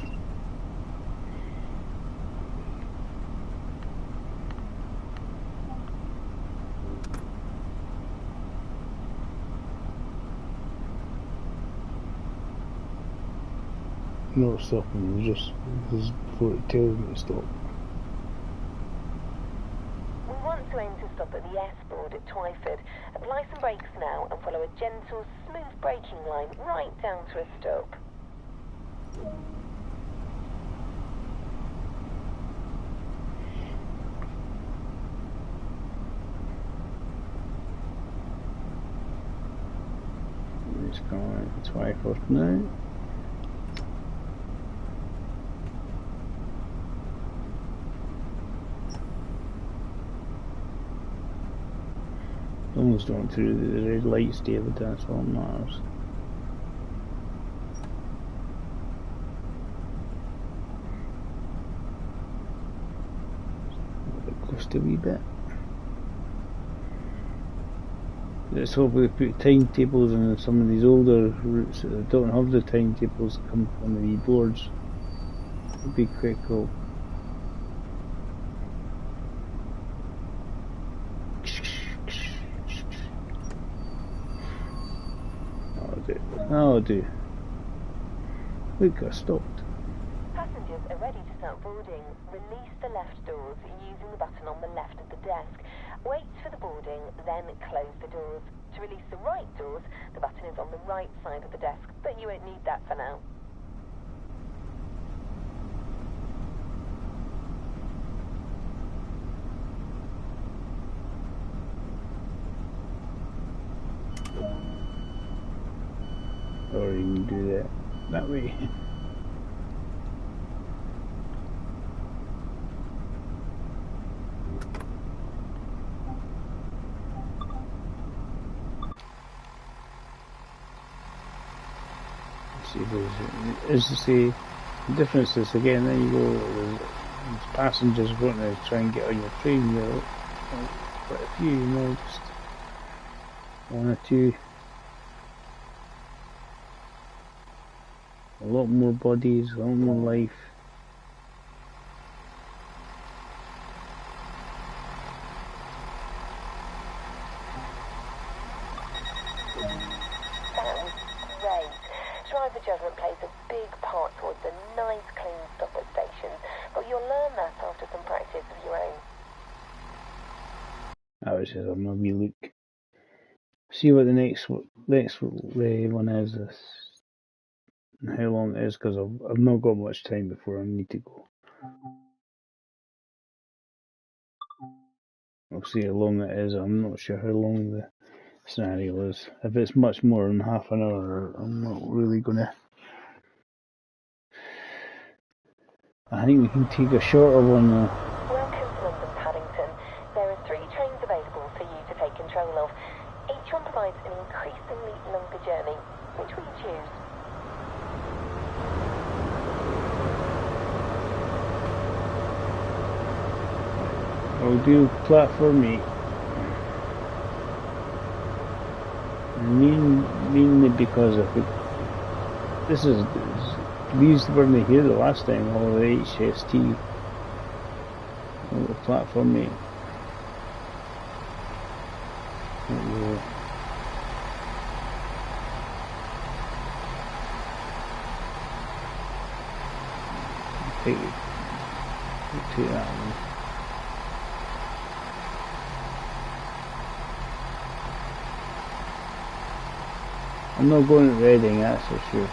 No stopping, just this is before it tells me to stop. We want to aim to stop at the S-board at Twyford. Apply some brakes now and follow a gentle, smooth braking line right down to a stop. It's going to Twyford now. Almost going through the red lights, David, that's all that matters. Just a wee bit. Let's hope they put timetables on some of these older routes that don't have the timetables that come on the wee boards. It'd be quite cool. That'll do. Look, I stopped. Passengers are ready to start boarding. Release the left doors using the button on the left of the desk. Wait for the boarding, then close the doors. To release the right doors, the button is on the right side of the desk, but you won't need that for now. Or you can do that way. See, as you see, the difference is again, there you go, there's passengers wanting to try and get on your train, you know, quite a few, you know, just one or two. A lot more bodies, a lot more life. That was great. Driver judgment plays a big part towards a nice clean stop at stations, but you'll learn that after some practice of your own. I was just having a wee look. See what the next one is, and how long it is, because I've not got much time before I need to go. I'll see how long it is. I'm not sure how long the scenario is. If it's much more than half an hour, I'm not really gonna I think we can take a shorter one though. Welcome to London Paddington. There are 3 trains available for you to take control of. Each one provides an increasingly longer journey. Which will you choose? I'll do platform 8. Mainly because I think these weren't here the last time, all the HST, all the platform 8. Take that one. I'm not going to Reading, that's for sure.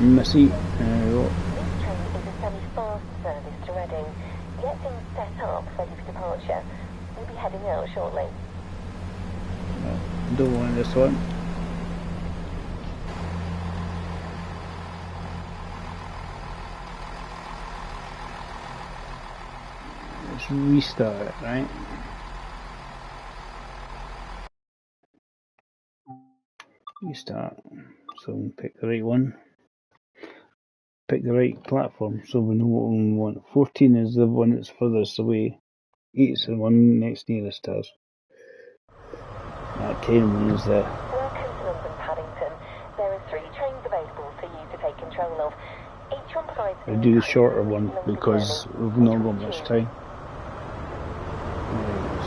Missy, service to Reading. Get things set up, ready for departure. You'll be heading out shortly. No, don't want this one. Let's restart it, right? Restart. So we can pick the right one. Pick the right platform so we know what we want. 14 is the one that's furthest away. 8 is the one next nearest to us. 10 is the... Welcome to London Paddington. There are 3 trains available for you to take control of. Each one provides... I'll do the shorter one because we've not got much time.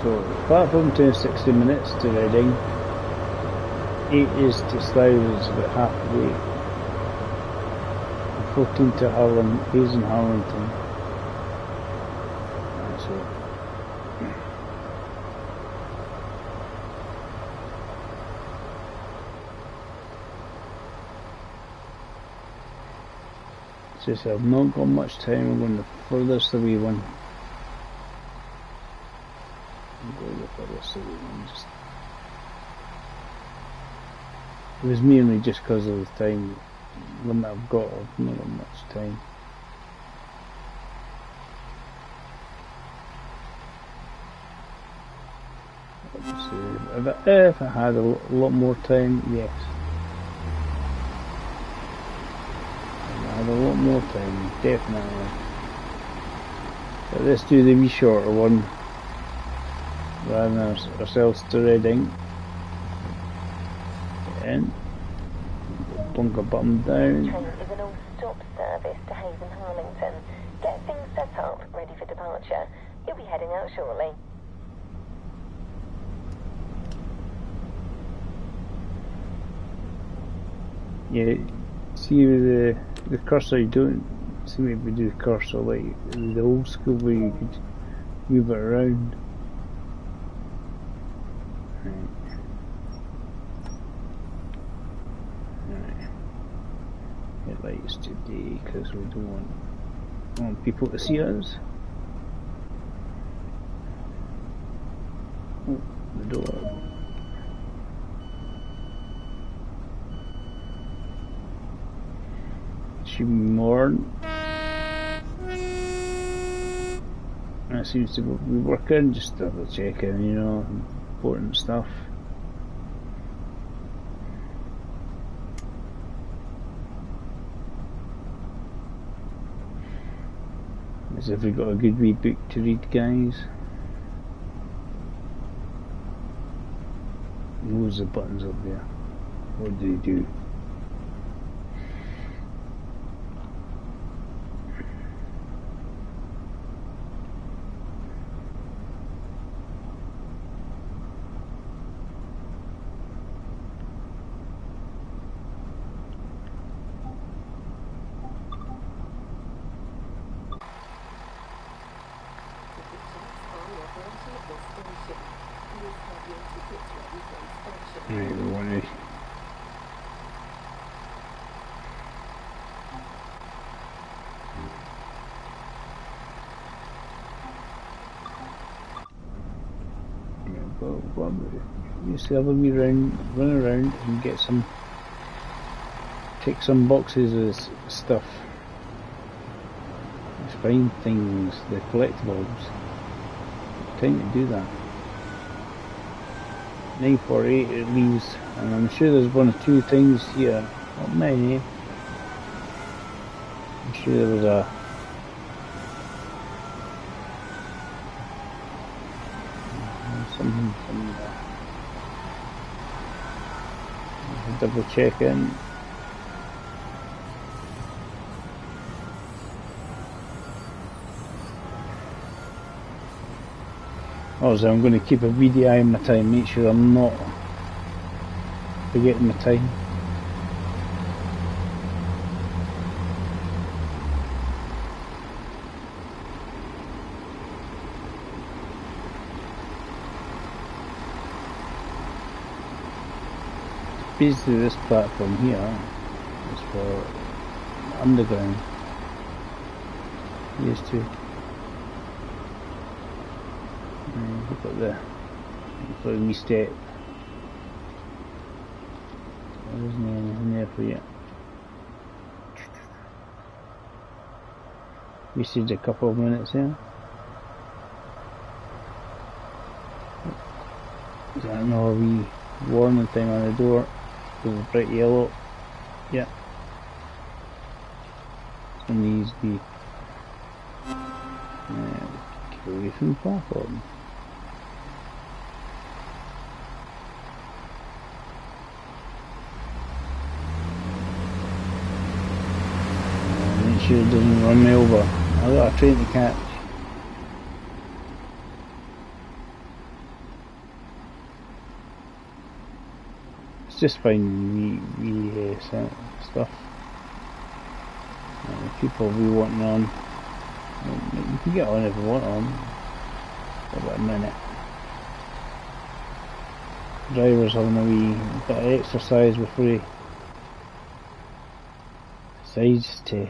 So platform 2 is 60 minutes to Reading. 8 is to Slough, is about halfway. 14 to Harlem, Hayes and Harlington. Just I've not got much time. I'm going the furthest away one. I'm going the furthest away one. It was mainly just because of the time limit I've got. I've not got much time. If I had a lot more time, yes. If I had a lot more time, definitely. But let's do the wee shorter one rather than ourselves to Reading. In. Bunker button down. Train is an all-stop service to Hayes and Harlington. Get things set up, ready for departure. You'll be heading out shortly. Yeah, see with the cursor, you don't see me we do the cursor like the old school where you could move it around. Right. Headlights today because we don't want people to see us. Oh, the door. More. That seems to be working, just double checking, you know, important stuff. As if we got a good wee book to read, guys. Loads of buttons up there. What do they do? Well, used to have a wee run around and get some, take some boxes of stuff. Let's find things, the collectibles. Time to do that. 9:48 it leaves, and I'm sure there's one or two things here. Not many. I'm sure there was something double check in. Also, I'm going to keep a beady eye on my time, make sure I'm not forgetting my time. Basically, this platform here is for underground. Used to. We've got the wee step. There isn't anything there for you. Wasted a couple of minutes there. Is that another wee warning thing on the door? It's bright yellow. Yeah. Some of these be keep away from the platform. Make sure it doesn't run me over. I've got a train to catch. It's just finding wee stuff. People will be wanting on. You can get on if you want on. For about a minute. Drivers having a wee bit of exercise before he decides to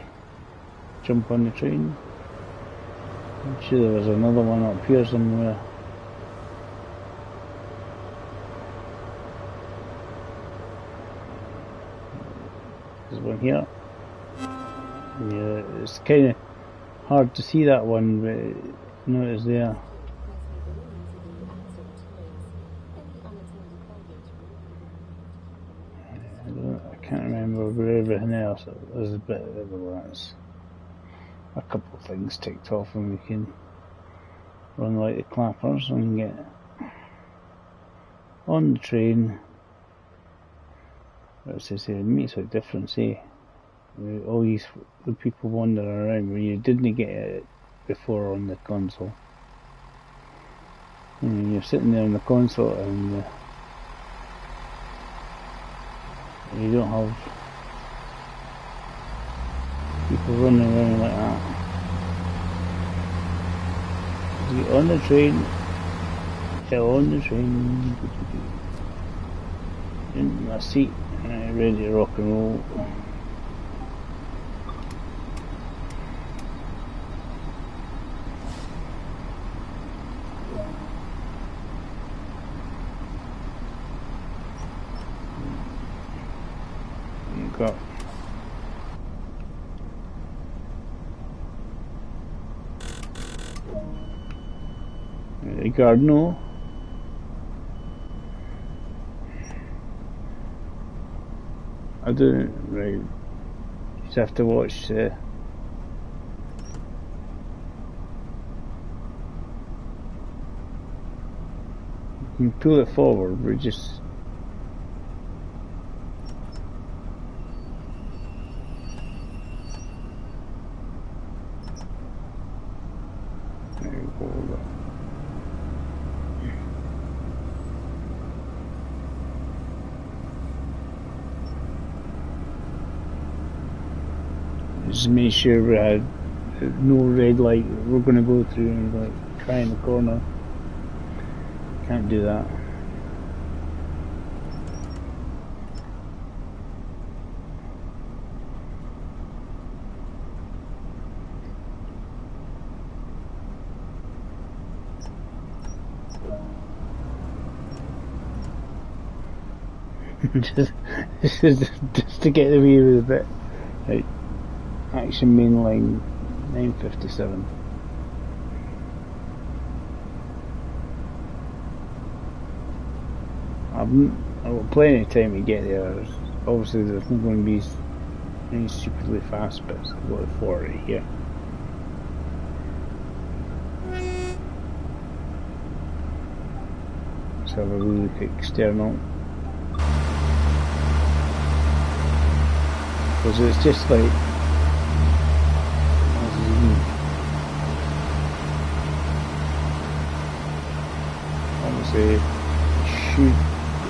jump on the train. I'm sure there was another one up here somewhere. There's one here. Yeah, it's kind of hard to see that one, but you know it's there. I can't remember where everything else. There's a bit of everywhere. A couple of things ticked off, and we can run like the clappers and get on the train. As I say, it makes a difference, eh? All these people wandering around where you didn't get it before on the console. And you're sitting there on the console and you don't have people running around like that. Get on the train. Get on the train. In my seat. Ready to rock and roll. Got Cardinal. I don't right. Just have to watch. You can pull it forward. We're just. Just make sure we had no red light we're going to go through and like try in the corner. Can't do that. just to get away with a bit. Right. Action main line 9:57. I've got plenty of time to get there. Obviously there's not going to be any stupidly fast bits. I've got 40 here. Let's have a look at external. Because it's just like obviously shoot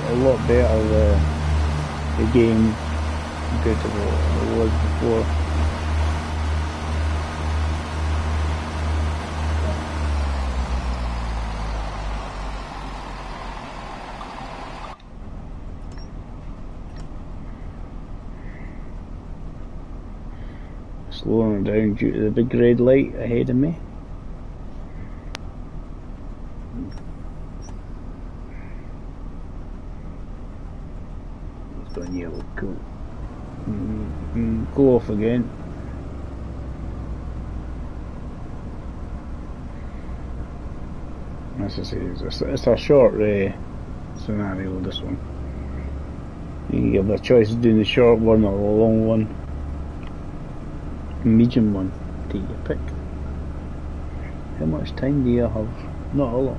a lot better the game compared to what it was before. Slowing down due to the big red light ahead of me. It's gone yellow, cool. Go off again. As I say, it's a short scenario, this one. You have a choice of doing the short one or the long one. Medium one, take your pick. How much time do you have? Not a lot.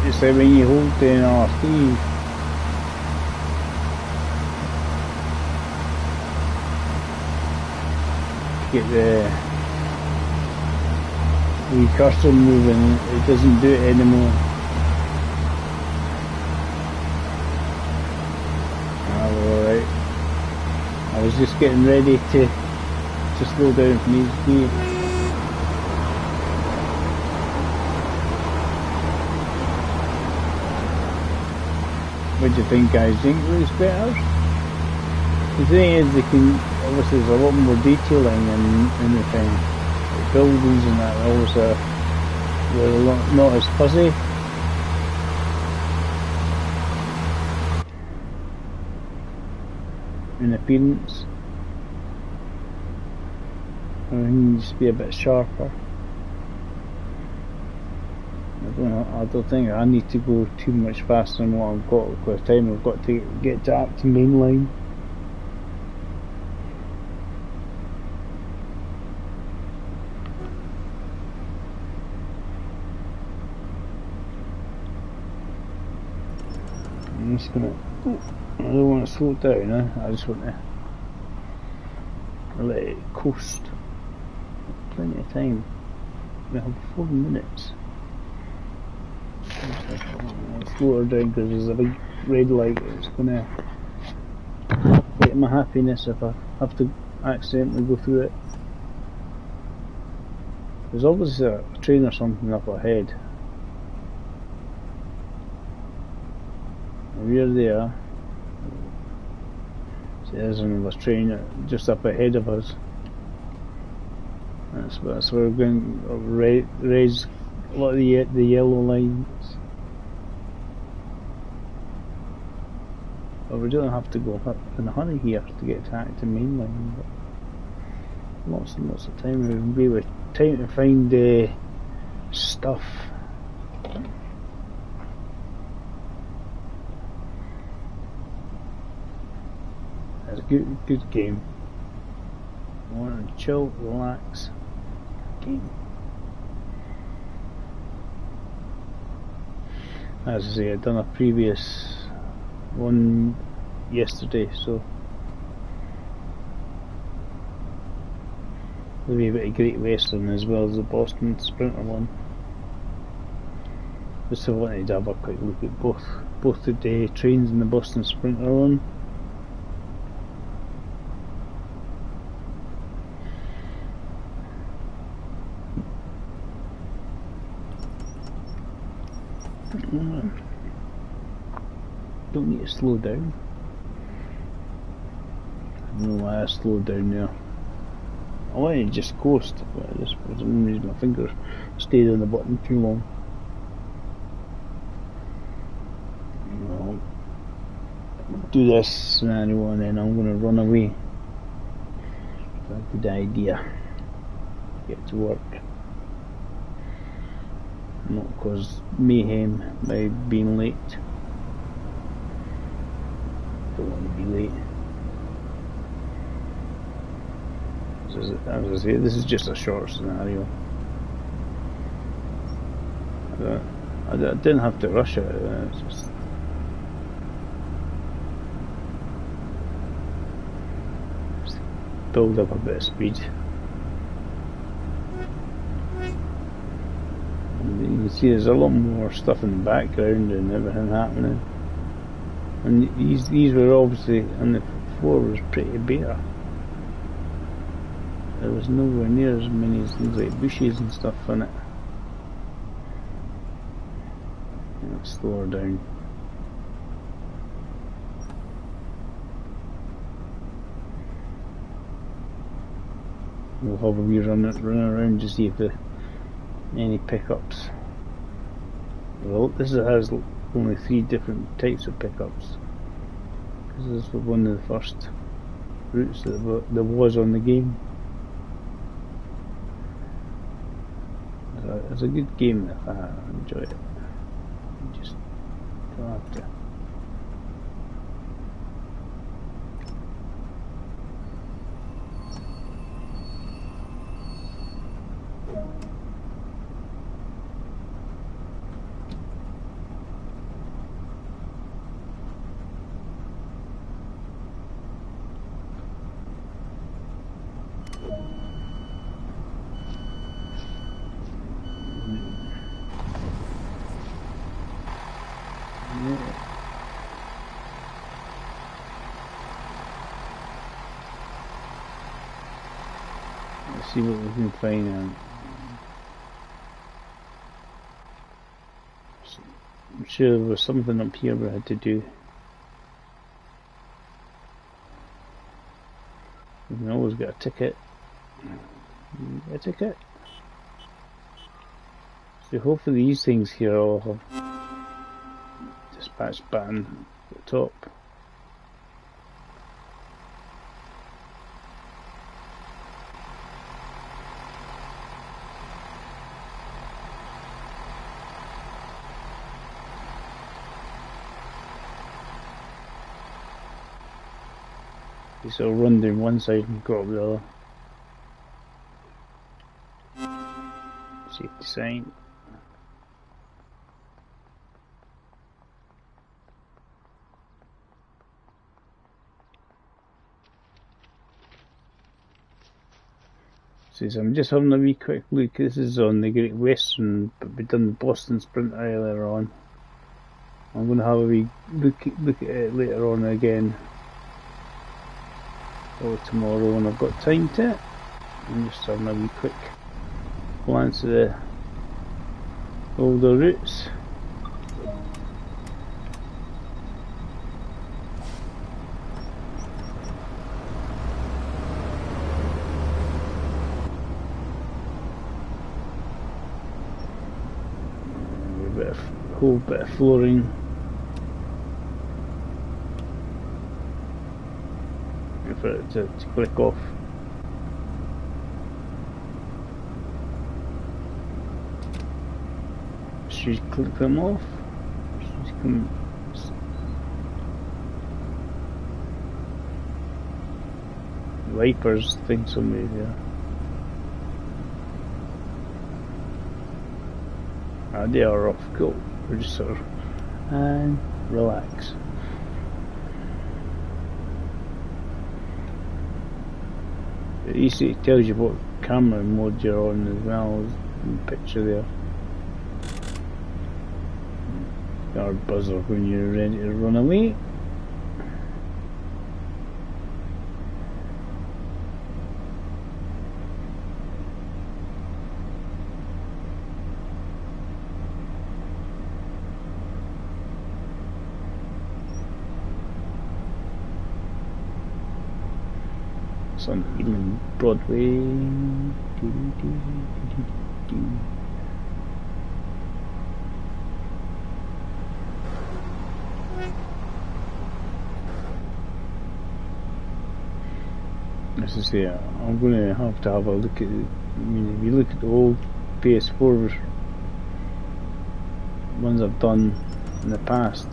Just like when you hold the RT, get the cursor moving, it doesn't do it anymore. Alright. I was just getting ready to slow down from each gear. What do you think, guys? Think it looks better? The thing is, they can obviously there's a lot more detailing in the thing. The buildings and that also they're a lot not as fuzzy. In appearance. Everything needs to be a bit sharper. I don't think I need to go too much faster than what I've got because time I've got to get to active mainline. I'm just gonna. I don't want to slow it down. I just want to let it coast. Plenty of time. We have 4 minutes. I'll slow her down because there's a big red light. It's gonna get my happiness if I have to accidentally go through it. There's obviously a train or something up ahead. We're there. See, there's another train just up ahead of us. That's where we're going to raise a lot of the yellow lines. But we don't have to go up in a hurry here to get to active mainline. Lots and lots of time. We'll be with time to find stuff. It's a good game. I want to chill, relax. Game. As I say, I'd done a previous one yesterday, so there'll be a bit of Great Western as well as the Boston Sprinter one. Just wanted to have a quick look at both the trains and the Boston Sprinter one. to slow down. I don't know why I slowed down there. I wanted to just coast, but I just, for some reason, my fingers stayed on the button too long. I'll do this scenario and then I'm going to run away. That's a good idea. Get to work. Not cause mayhem by being late. Don't want to be late. As I say, this is just a short scenario. I didn't have to rush it. Just build up a bit of speed. And you can see there's a lot more stuff in the background and everything happening. And these were obviously, and the floor was pretty bare. There was nowhere near as many things like bushes and stuff in it. Let's slow her down. We'll have a wee run around to see if there are any pickups. Well, this has only 3 different types of pickups. This is one of the first routes that there was on the game. It's a good game. I enjoy it. You just don't have to. Let's see what we can find out. I'm sure there was something up here we had to do. We can always get a ticket. Get a ticket. So hopefully these things here all have dispatch button at the top. So run down one side and go up the other. Safety sign. So I'm just having a wee quick look. This is on the Great Western, but we done the Boston Sprint earlier on. I'm going to have a wee look at it later on again. Or tomorrow when I've got time to it. I'm just having a wee quick glance at all the routes. A whole bit of flooring. For it to click off. Should click them off. Wipers thing somewhere there. They are off. Cool. Register and relax. It tells you what camera mode you're on as well as in the picture there. Guard buzzer when you're ready to run away. That's on Ealing Broadway. As I say, I'm going to have a look at it. I mean, if you look at the old PS4 ones I've done in the past,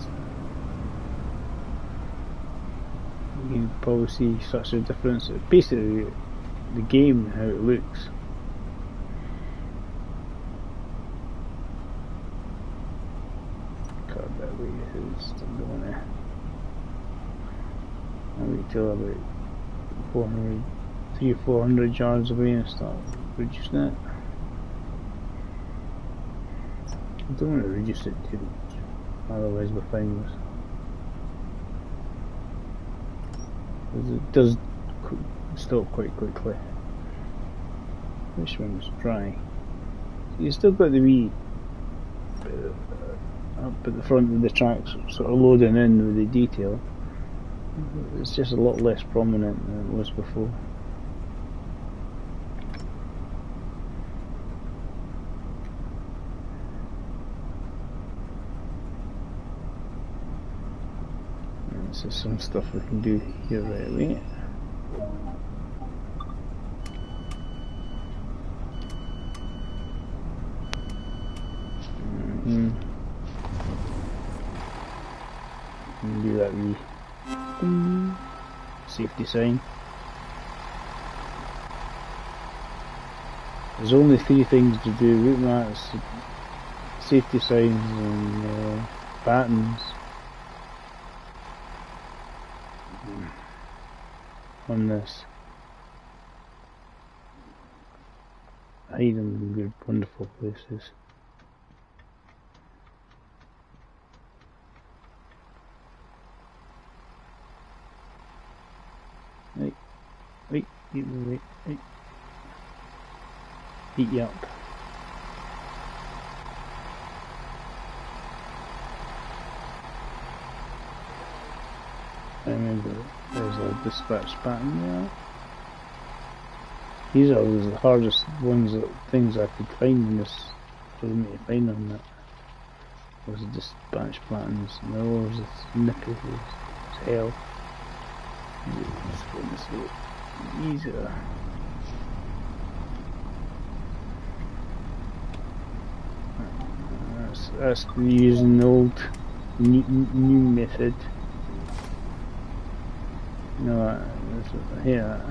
you can probably see such a difference. Basically, the game, how it looks. Cut a bit of weight, it's still going there. I'll wait till about 300 or 400 yards away and start reducing it. I don't want to reduce it too much, otherwise we're fine with it. It does stop quite quickly. This one's dry. You still got the wee up at the front of the tracks sort of loading in with the detail. It's just a lot less prominent than it was before. This is some stuff we can do here right away. Do that wee safety sign. There's only 3 things to do: route maps, safety signs, and buttons on this. Hide them in good, wonderful places. Wait, eat you up. I remember there's a dispatch button there. These are the hardest things I could find in this for me to find on that. There's the dispatch buttons, and there was this nippy as hell. Let's go this way. Easier. That's using the old new method. No, here.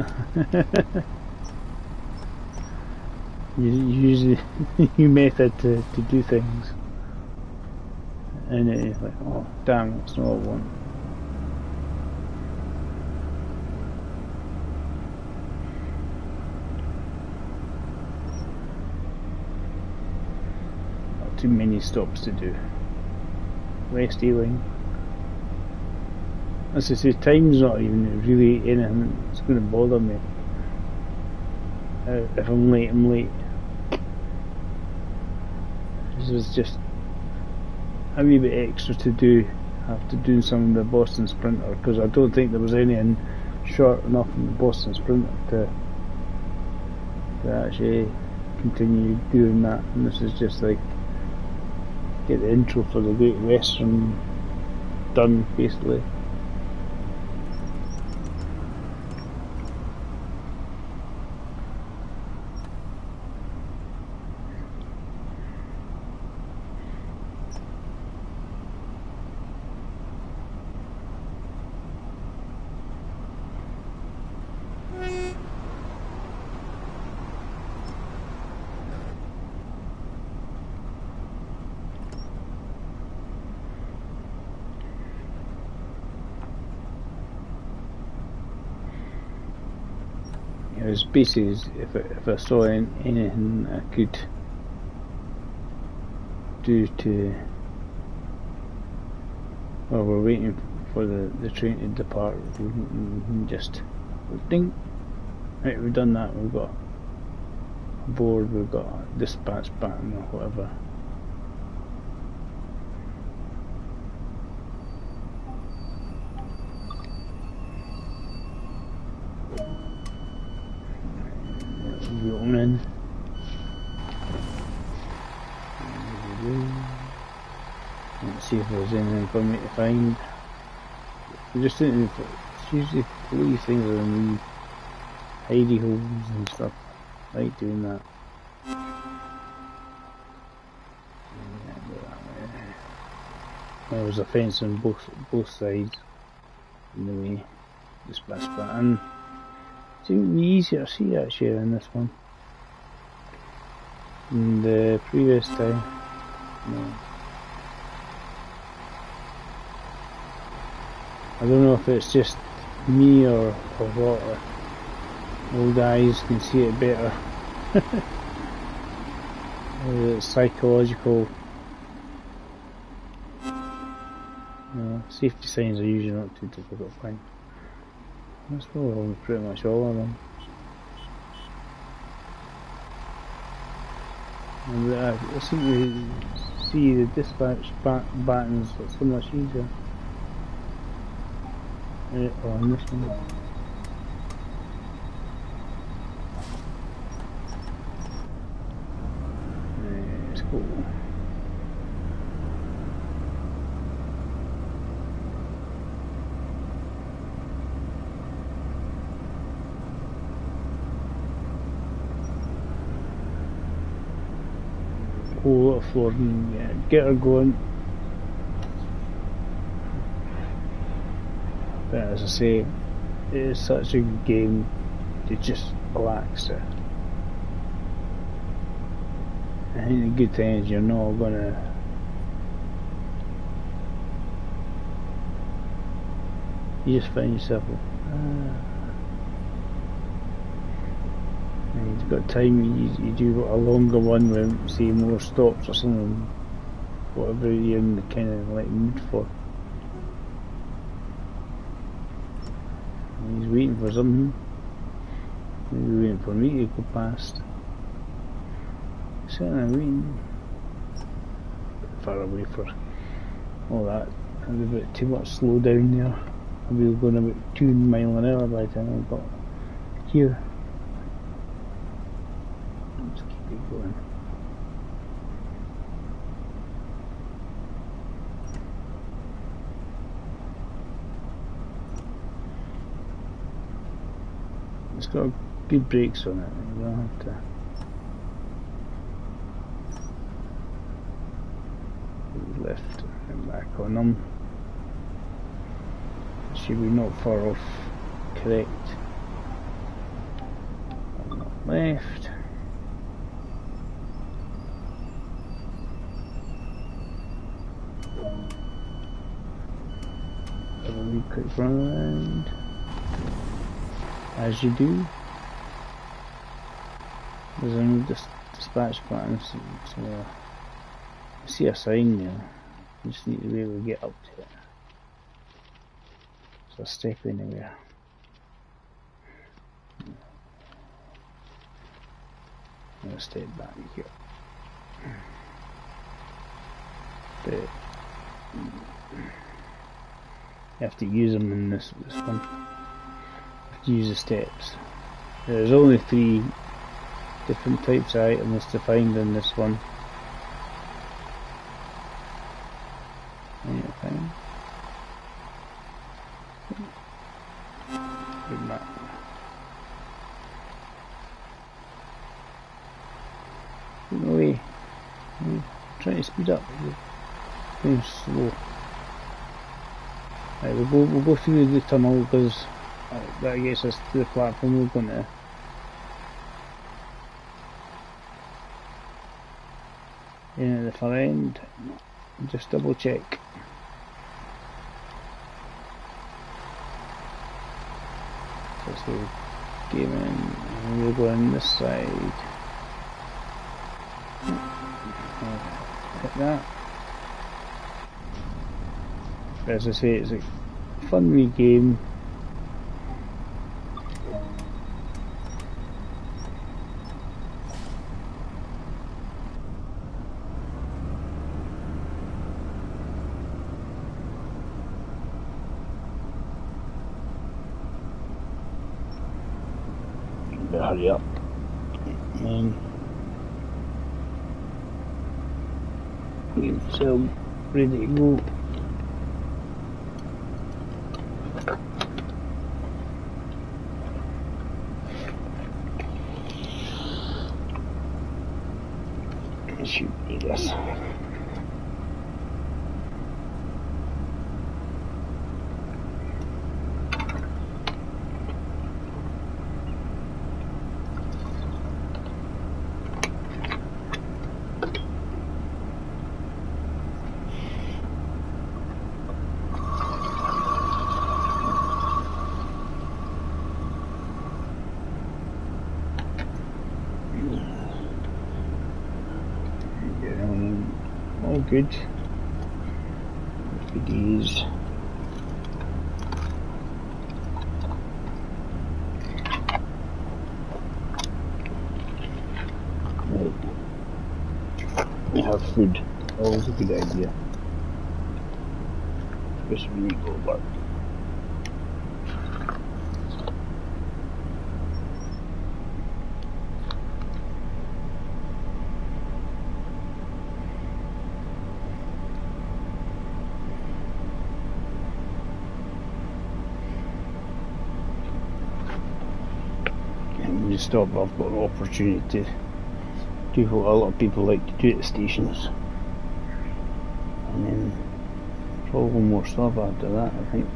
You use the new method to do things, and it's like, oh damn, that's not what I want. Too many stops to do. West Ealing. As I say, time's not even really anything that's going to bother me. If I'm late, I'm late. This is just a wee bit extra to do after doing some of the Boston Sprinter, because I don't think there was anything short enough in the Boston Sprinter to actually continue doing that. And this is just like get the intro for the Great Western done, basically. It was basically if I saw anything I could do to, while we're waiting for the train to depart, we can just ding. Right, we've done that. We've got a board. We've got a dispatch button or whatever. in. Let's see if there's anything for me to find. I'm just thinking, it's usually all these things are in wee hidey holes and stuff. I like doing that. There was a fence on both sides in the way. Just this button. It seemed to be easier to see actually in this one. In the previous time. No. I don't know if it's just me or what, or old eyes can see it better. Or it's psychological. Safety signs are usually not too difficult to find. That's probably pretty much all of them. And I seem to see the dispatch buttons are so much easier. On this one. Let's go. Whole lot of flooding, yeah, get her going. But as I say, it is such a good game to just relax to. I think the good thing is you're not gonna you just find yourself and you've got time, you do a longer one with say more stops or something, whatever you're in the kind of like mood for. He's waiting for something. He's waiting for me to go past. So I'm waiting. Far away for all that. And a bit too much slow down there. I'll be going about 2 miles an hour by the time I got here. Just keep it going. It's got good brakes on it, you don't have to left and back on them. Should be not far off correct. And not left. Have a wee quick run around. As you do. There's another dispatch button, so I see a sign there. You just need to be able to get up to it. So step anywhere. I'm going to step back here. But you have to use them in this one. To use the steps. There's only 3 different types of items to find in this one. Anything? Good map. No way. I'm trying to speed up. Going slow. Right, we'll go through the tunnel because that gets us to the platform we're going to. In at the far end, just double check. Let's go game in, and we'll go on this side. Hit that. As I say, it's a fun wee game. Hurry up. and get yourself ready to go. It should be this. All good. Good days. Right. We have food. Always a good idea. Especially when you go to work. Stop, I've got an opportunity to do what a lot of people like to do at the stations, and then probably more stuff after that, I think.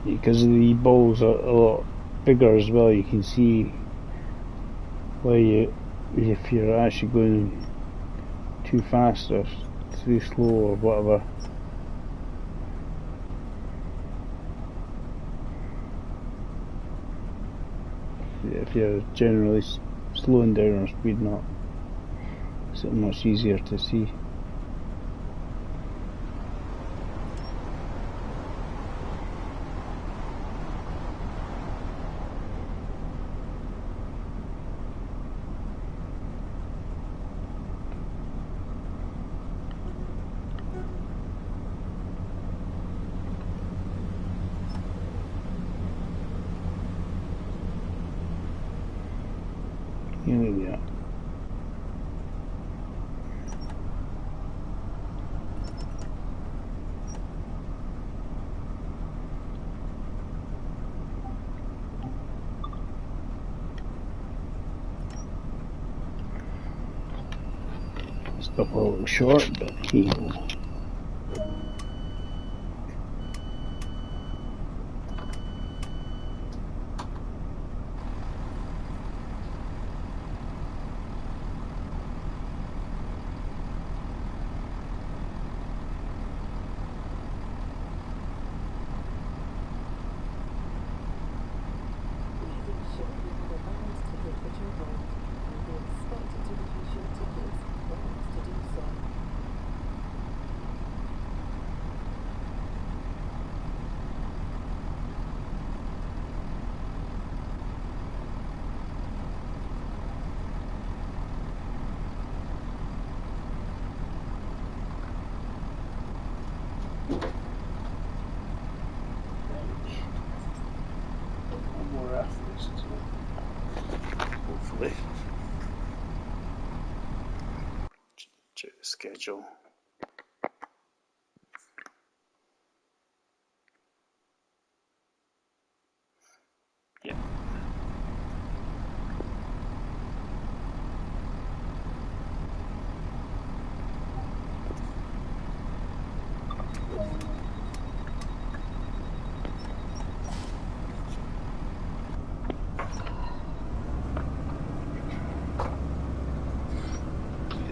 Because the balls are a lot bigger as well, you can see where if you're actually going too fast or too slow or whatever. If you're generally slowing down or speeding up, it's much easier to see. Here we are. Stop a little short, but here you go. Hopefully. Check the schedule. Yeah.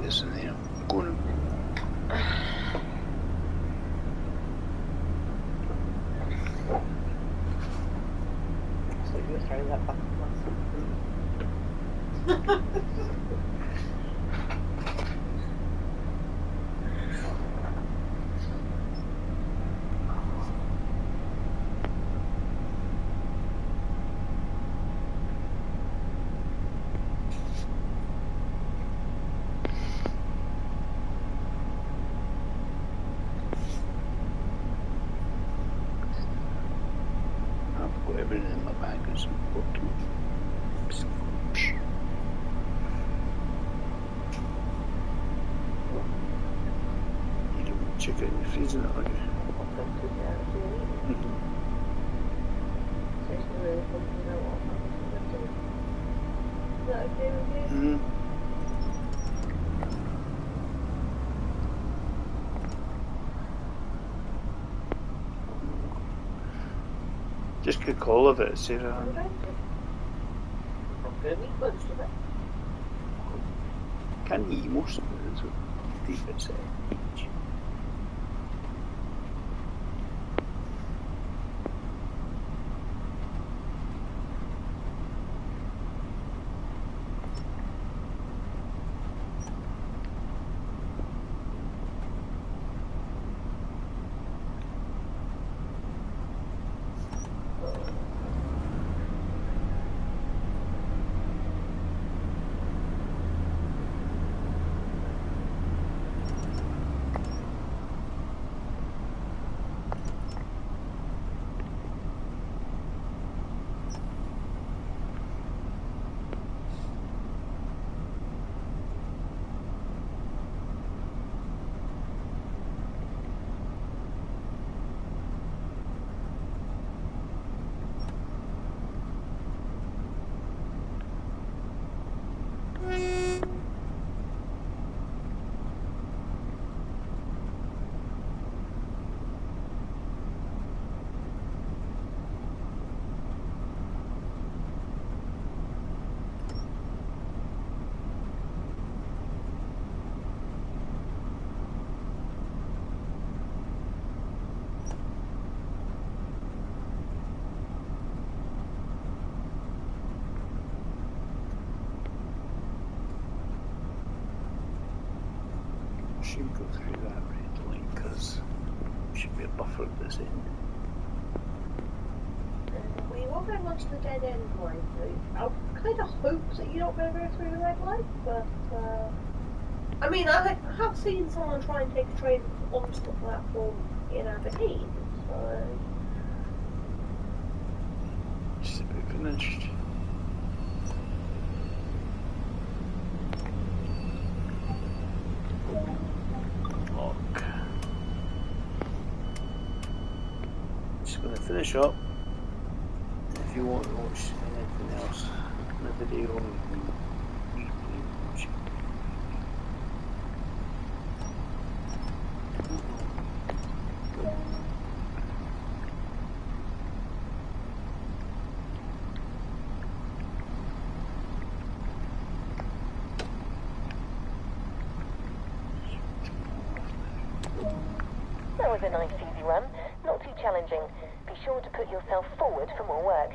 This in there. Going You don't check out your freezer, are you? Is that okay with you? Mm-hmm. Just cook all of it, Sarah. Can't eat most of it, so deep it's each. Should go through that red line because there should be a buffer at this end. We won't very much the dead end line, so I kind of hope that you're not going to go through the red light, but I mean, I have seen someone try and take a train onto the platform in Aberdeen, so Just about finished. Lock. Just going to finish up. If you want to watch anything else in the video, you can watch it. That was a nice easy run, not too challenging. Be sure to put yourself forward for more work.